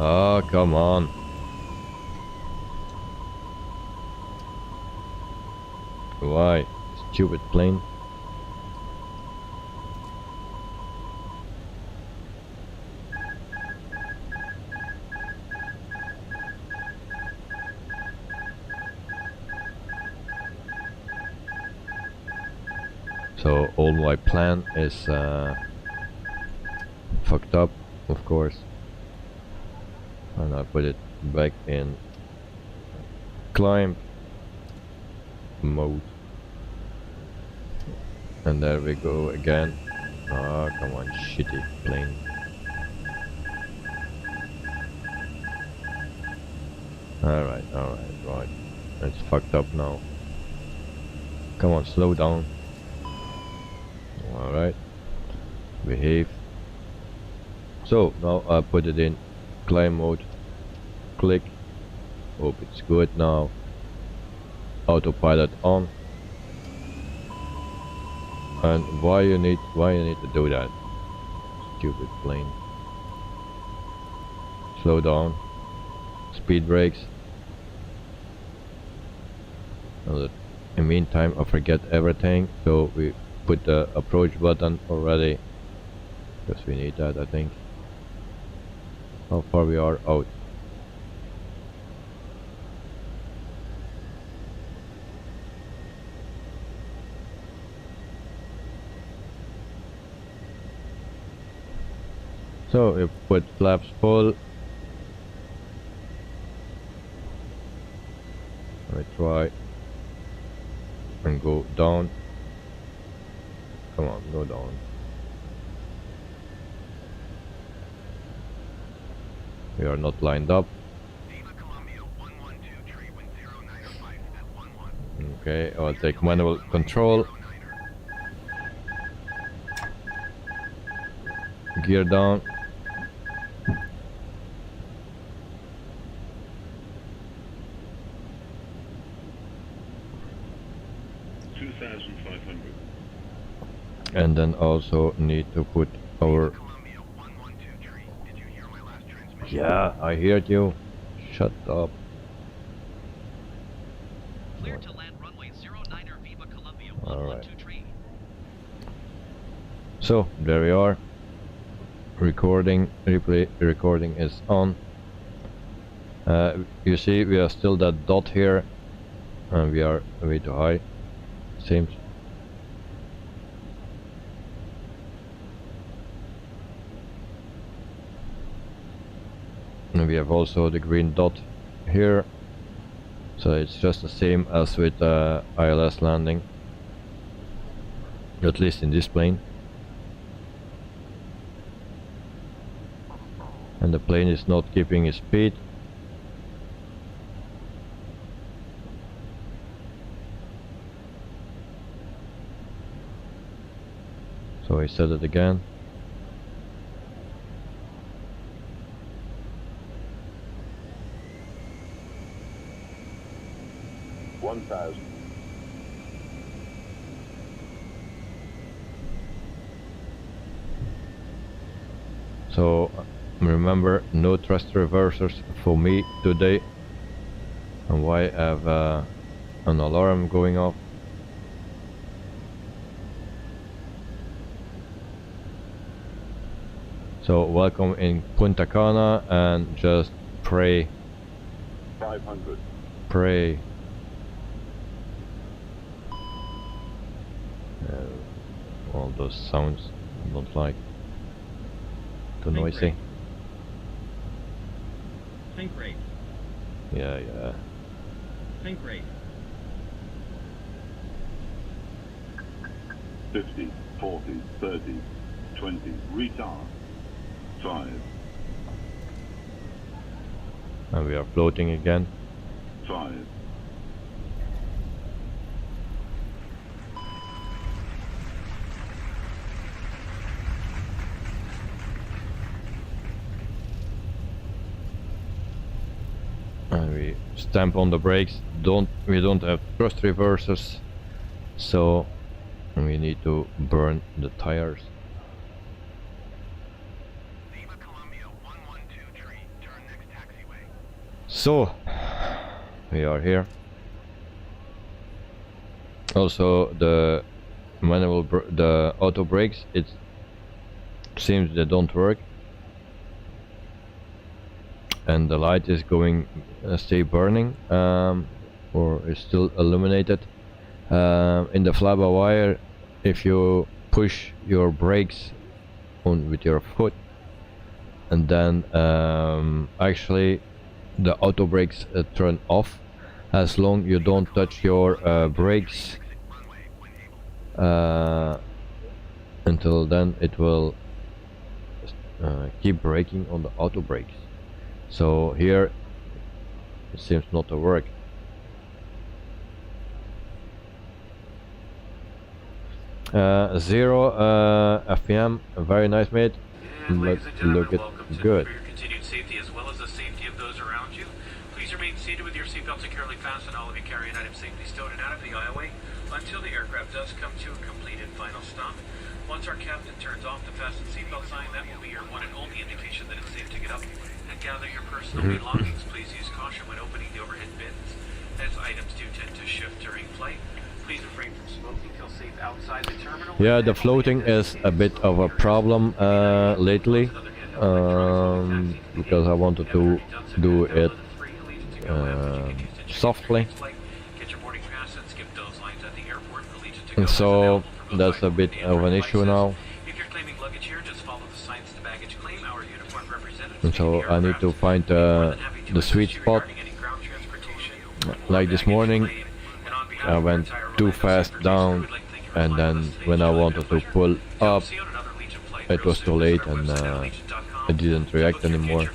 Oh, come on. Why? Stupid plane. So all my plan is fucked up, of course, and I put it back in climb mode, And there we go again. Oh, come on, shitty plane. Alright, right. It's fucked up now. Come on, slow down. Alright. Behave. So, now I put it in climb mode. Click. Hope it's good now. Autopilot on. And why you need to do that? Stupid plane. Slow down. Speed brakes. In the meantime, I forget everything, so we put the approach button already, because we need that, I think. How far we are out? So we put flaps full. I try and go down. Come on, go down. We are not lined up. Okay, I'll take manual control. Gear down. And then also need to put our... Yeah, I heard you. Shut up. Clear to land runway 09er Viva Colombia 112 So there we are. Recording, replay, recording is on. You see we are still that dot here, and we are way too high, seems. And we have also the green dot here, so it's just the same as with ILS landing, at least in this plane. And the plane is not keeping its speed. So I set it again. So remember, no thrust reversers for me today. And why I have an alarm going off? So welcome in Punta Cana, and just pray. 500. Pray. All those sounds I don't like. Too noisy. Sync rate. Yeah. Sync rate. 50, 40, 30, 20, retard. 5, And we are floating again. 5, And we stamp on the brakes. We don't have thrust reversers, so we need to burn the tires. So we are here. Also the the auto brakes, it seems they don't work, and the light is going stay burning, or is still illuminated. In the fly-by-wire, if you push your brakes on with your foot, and then actually the auto brakes turn off as long you don't touch your brakes until then it will keep braking on the auto brakes. So here it seems not to work. Zero FPM, very nice, mate. And ladies and gentlemen, Look it welcome to good. for your continued safety as well as the safety of those around you. Please remain seated with your seatbelt securely fastened. All of you carrying items safely stowed and out of the aisleway until the aircraft does come to a completed final stop. Once our captain turns off the fasten seatbelt sign, that will be your one and only indication that it's safe to get up and gather your personal belongings. Please use caution when opening the overhead bins, as items do tend to shift during flight. Please refrain from smoking. Feel safe outside the terminal. Yeah, the floating is a bit of a problem lately, because I wanted to do it softly, and so that's a bit of an issue now. And so I need to find the sweet spot. Like this morning, I went too fast down, and then when I wanted to pull up, it was too late, and I didn't react anymore.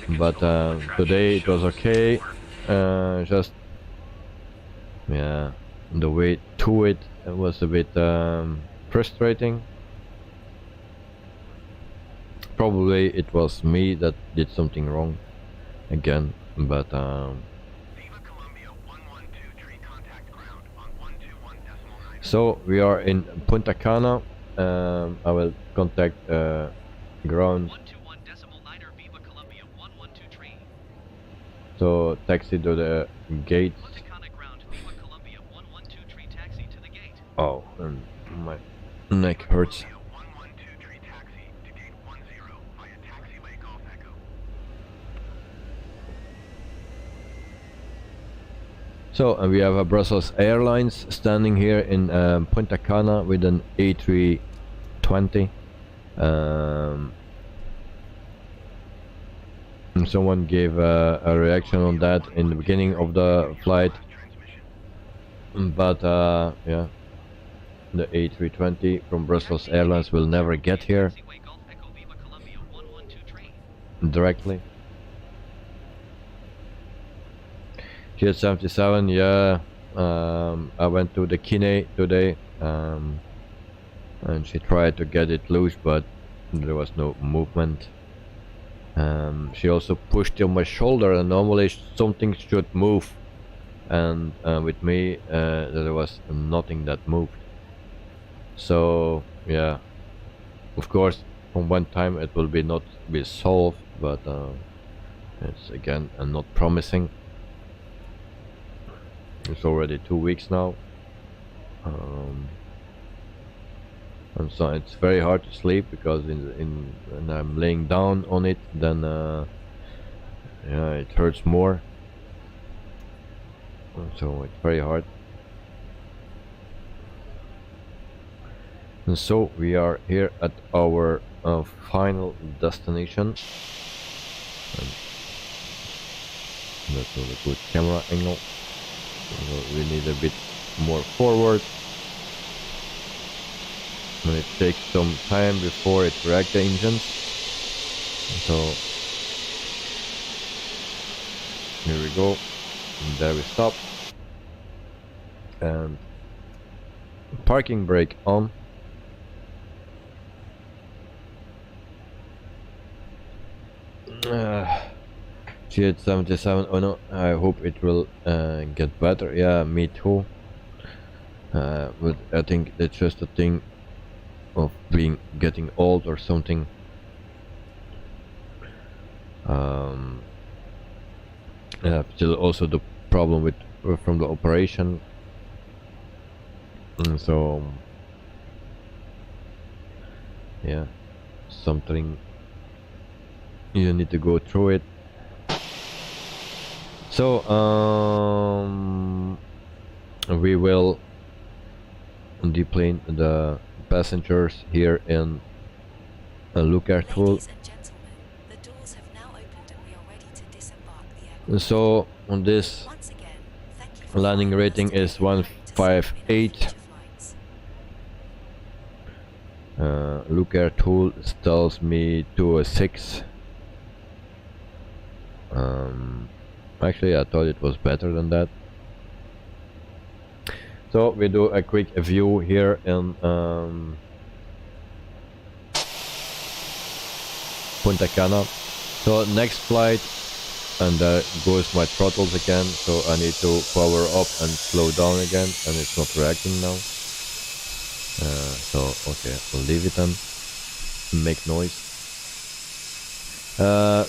But today it was okay. Just yeah, the way to it was a bit frustrating. Probably it was me that did something wrong again, but so we are in Punta Cana. I will contact ground. So taxi to the gate. Oh, and my neck hurts. So we have a Brussels Airlines standing here in Punta Cana with an A320. And someone gave a reaction on that in the beginning of the flight, but yeah, the A320 from Brussels Airlines will never get here directly. GS77, yeah, I went to the Kine today, and she tried to get it loose, but there was no movement. She also pushed on my shoulder, and normally something should move, and with me there was nothing that moved. So yeah, of course from one time it will not be solved, but it's again not promising. It's already 2 weeks now, and so it's very hard to sleep, because when I'm laying down on it, then yeah, it hurts more, so it's very hard. And so we are here at our final destination, and that was a good camera angle. We need a bit more forward, and it takes some time before it reacts the engines. So here we go, and there we stop, and parking brake on. GH77, oh no, I hope it will get better. Yeah, me too. But I think it's just a thing of getting old or something. Yeah, still also the problem with from the operation, and so yeah, something you need to go through it. So we will deplane the passengers here in Lifegoods. So on this landing rating is 158, Looker tool tells me 206. Actually I thought it was better than that. So we do a quick view here in Punta Cana. So next flight, and there goes my throttles again, so I need to power up and slow down again, and it's not reacting now. So okay, we'll leave it then, make noise.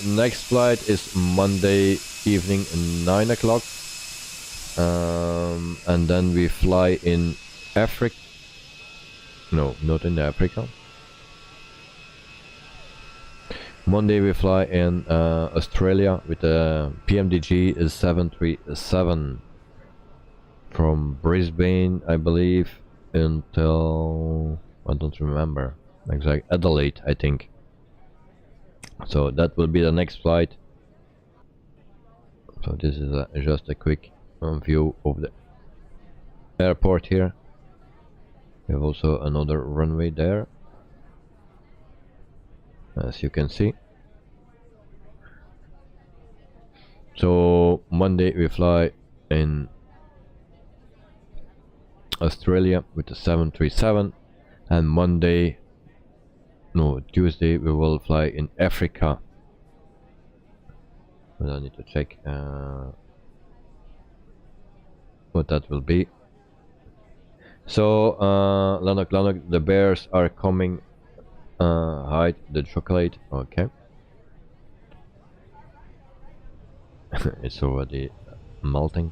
Next flight is Monday evening 9 o'clock, and then we fly in Africa. No, not in Africa. Monday we fly in Australia with a PMDG is 737 from Brisbane, I believe, until I don't remember exactly, Adelaide, I think. So that will be the next flight. So this is just a quick view of the airport here. We have also another runway there, as you can see. So Monday we fly in Australia with the 737, and Tuesday we will fly in Africa. But I need to check what that will be. So Lanok, the bears are coming. Hide the chocolate. Okay. It's already melting.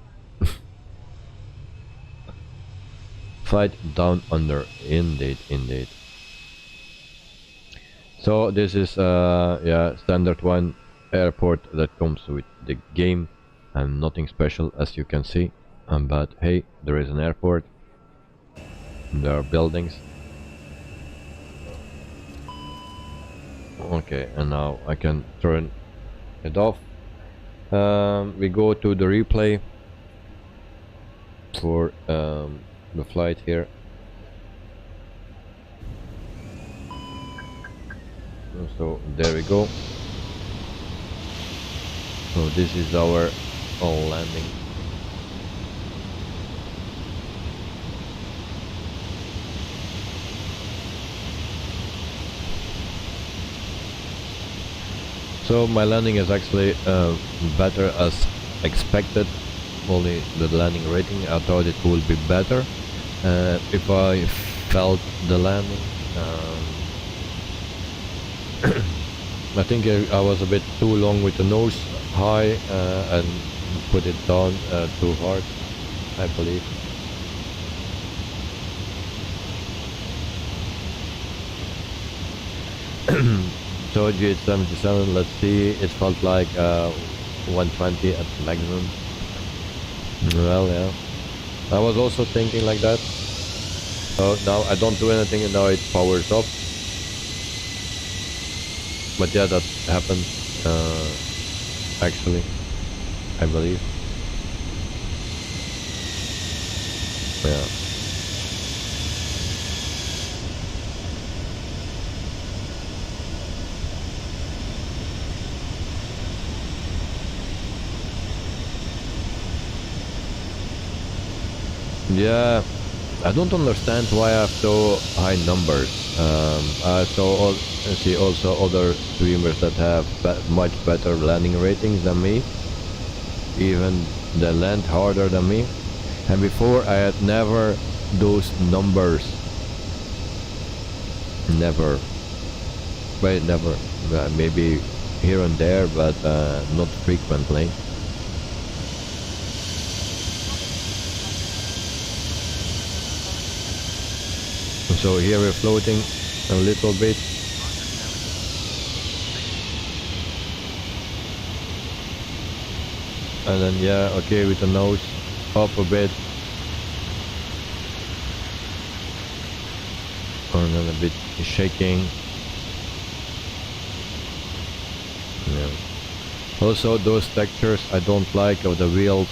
Flight down under, indeed. So this is standard one airport that comes with the game, and nothing special as you can see. But hey, there is an airport. There are buildings. Okay, and now I can turn it off. We go to the replay for the flight here. So there we go. So this is our landing. So my landing is actually better as expected. Only the landing rating, I thought it would be better if I felt the landing. I think I was a bit too long with the nose high and put it down too hard, I believe. So GH77, let's see, it felt like 120 at the maximum. Well, yeah, I was also thinking like that. So now I don't do anything and now it powers up. But yeah, that happened actually, I believe. Yeah. Yeah, I don't understand why I have so high numbers. I see also other streamers that have much better landing ratings than me. Even they land harder than me. And before I had never those numbers. Never. Well, never. Maybe here and there, but not frequently. So here we're floating a little bit. And then yeah, okay, with the nose up a bit. And then a bit shaking. Yeah. Also those textures I don't like of the wheels.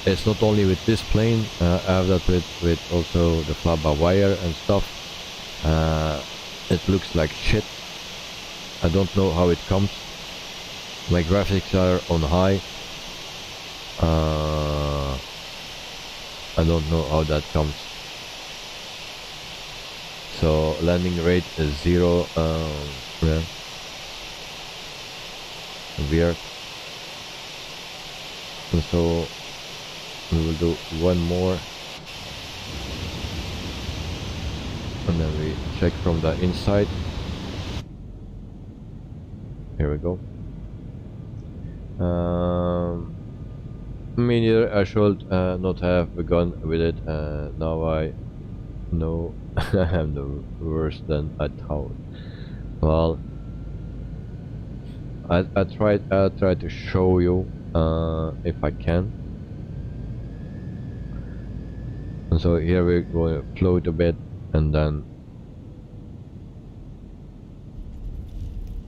It's not only with this plane, I have that with also the fly-by-wire and stuff. It looks like shit. I don't know how it comes. My graphics are on high. I don't know how that comes. So landing rate is 0. Yeah. Weird. And so we will do one more, and then we check from the inside. Here we go. Me neither. I should not have begun with it. Now I know I am the worse than I thought. Well, I'll try to show you if I can. And so here we're going to float a bit and then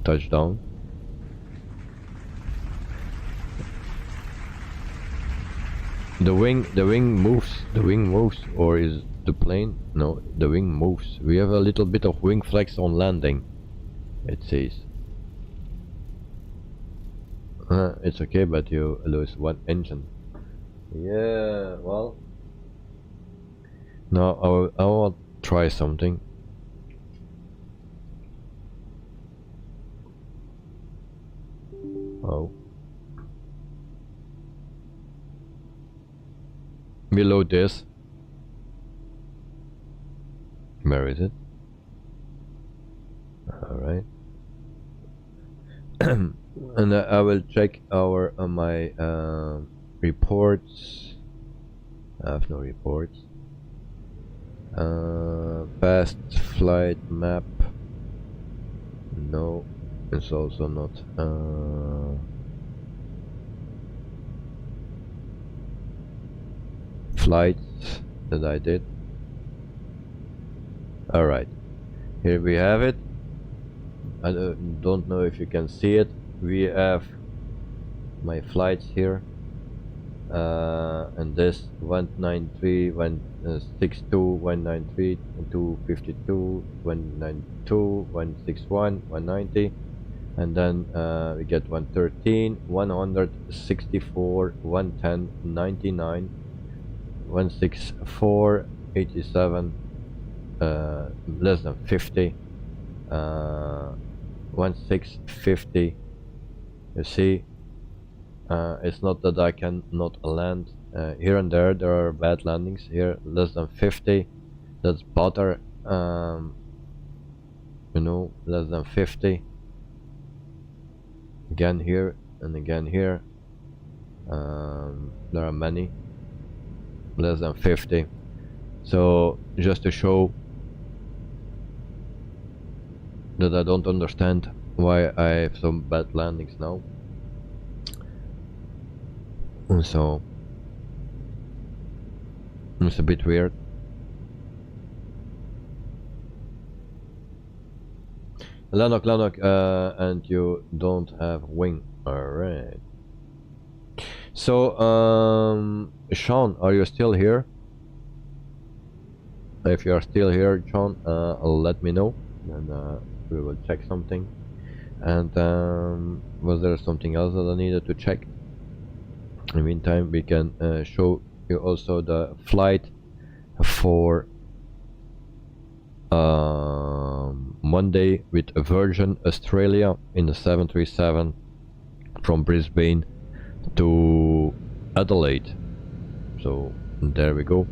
touch down. The wing moves, or is the plane? No, the wing moves. We have a little bit of wing flex on landing, it says. It's okay, but you lose one engine. Yeah, well. Now I will try something. Oh. Below this. Where is it? Alright. And I will check our my reports. I have no reports. Past flight map. No, it's also not. Flights that I did. Alright, here we have it. I don't know if you can see it. We have my flights here, and this 193, 162, 193, 252, 192, 161, 190, and then we get 113, 164, 110, 99, 164, 87, less than 50, 1650. You see, it's not that I can not land. Here and there are bad landings. Here less than 50, that's butter. You know, less than 50. Again here and again here. There are many less than 50. So just to show that I don't understand why I have some bad landings now. And so it's a bit weird. Lanok, and you don't have wing. Alright. So Sean, are you still here? If you are still here, Sean, let me know, and we will check something. And was there something else that I needed to check? In the meantime, we can show you also the flight for Monday with Virgin Australia in the 737 from Brisbane to Adelaide. So there we go.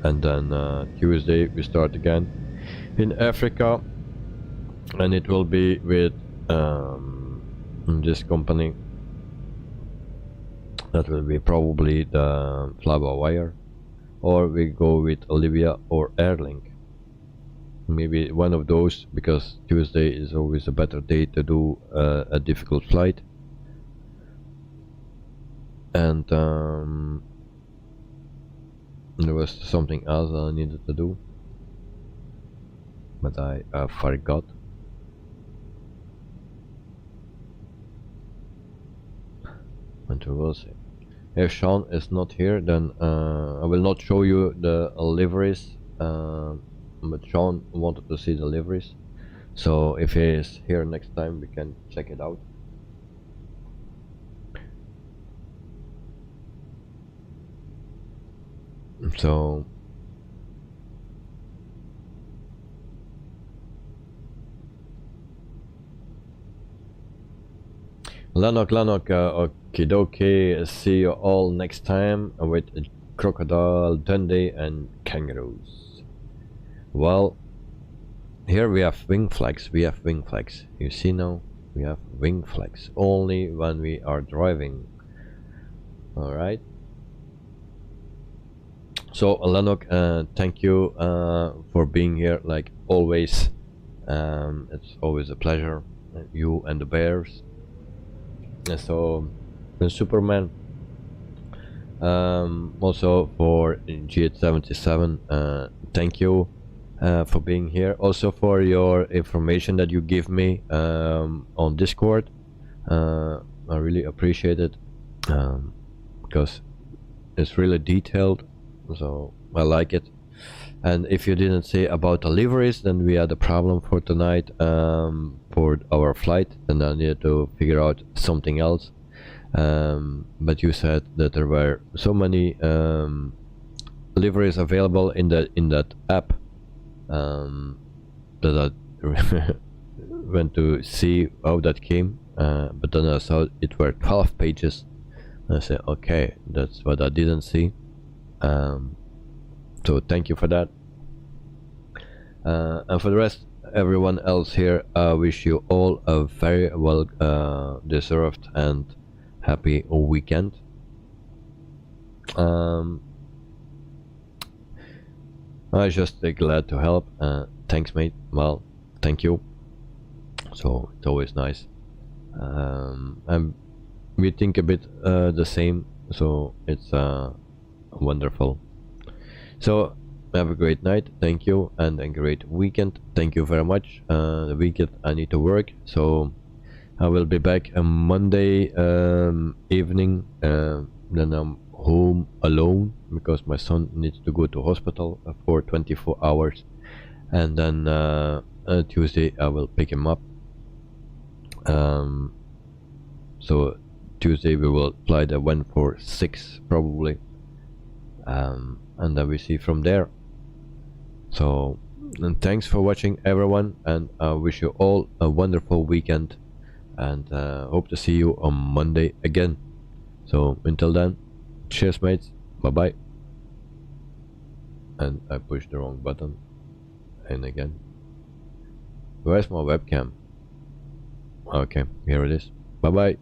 And then Tuesday we start again in Africa, and it will be with this company. That will be probably the Fly-by-wire, or we go with Olivia or Airlink. Maybe one of those, because Tuesday is always a better day to do a difficult flight. And there was something else I needed to do, but I forgot. And we will see. If Sean is not here, then I will not show you the liveries but Sean wanted to see the liveries, so if he is here next time we can check it out. So Lanok, okie dokie, see you all next time with crocodile, Dundee and kangaroos. Well, here we have wing flags, you see now, we have wing flags only when we are driving. Alright. So Lanok, thank you for being here like always. It's always a pleasure, you and the bears. So Superman, also for G877, thank you for being here, also for your information that you give me on Discord. I really appreciate it, because it's really detailed, so I like it. And if you didn't say about the liveries, then we had a problem for tonight for our flight, and I needed to figure out something else. But you said that there were so many liveries available in that app that I went to see how that came. But then I saw it were 12 pages. And I said, okay, that's what I didn't see. So thank you for that. And for the rest, everyone else here, I wish you all a very well deserved and happy weekend. I'm just glad to help. Thanks, mate. Well, thank you. So it's always nice. And we think a bit the same, so it's wonderful. So have a great night, thank you, and a great weekend. Thank you very much. The weekend I need to work, so I will be back on Monday evening. Then I'm home alone because my son needs to go to hospital for 24 hours, and then Tuesday I will pick him up. So Tuesday we will fly the 146 probably, and then we see from there. So, and thanks for watching everyone, and I wish you all a wonderful weekend, and hope to see you on Monday again. So until then, cheers mates, bye bye. And I pushed the wrong button, and again, where's my webcam? Okay, here it is, bye bye.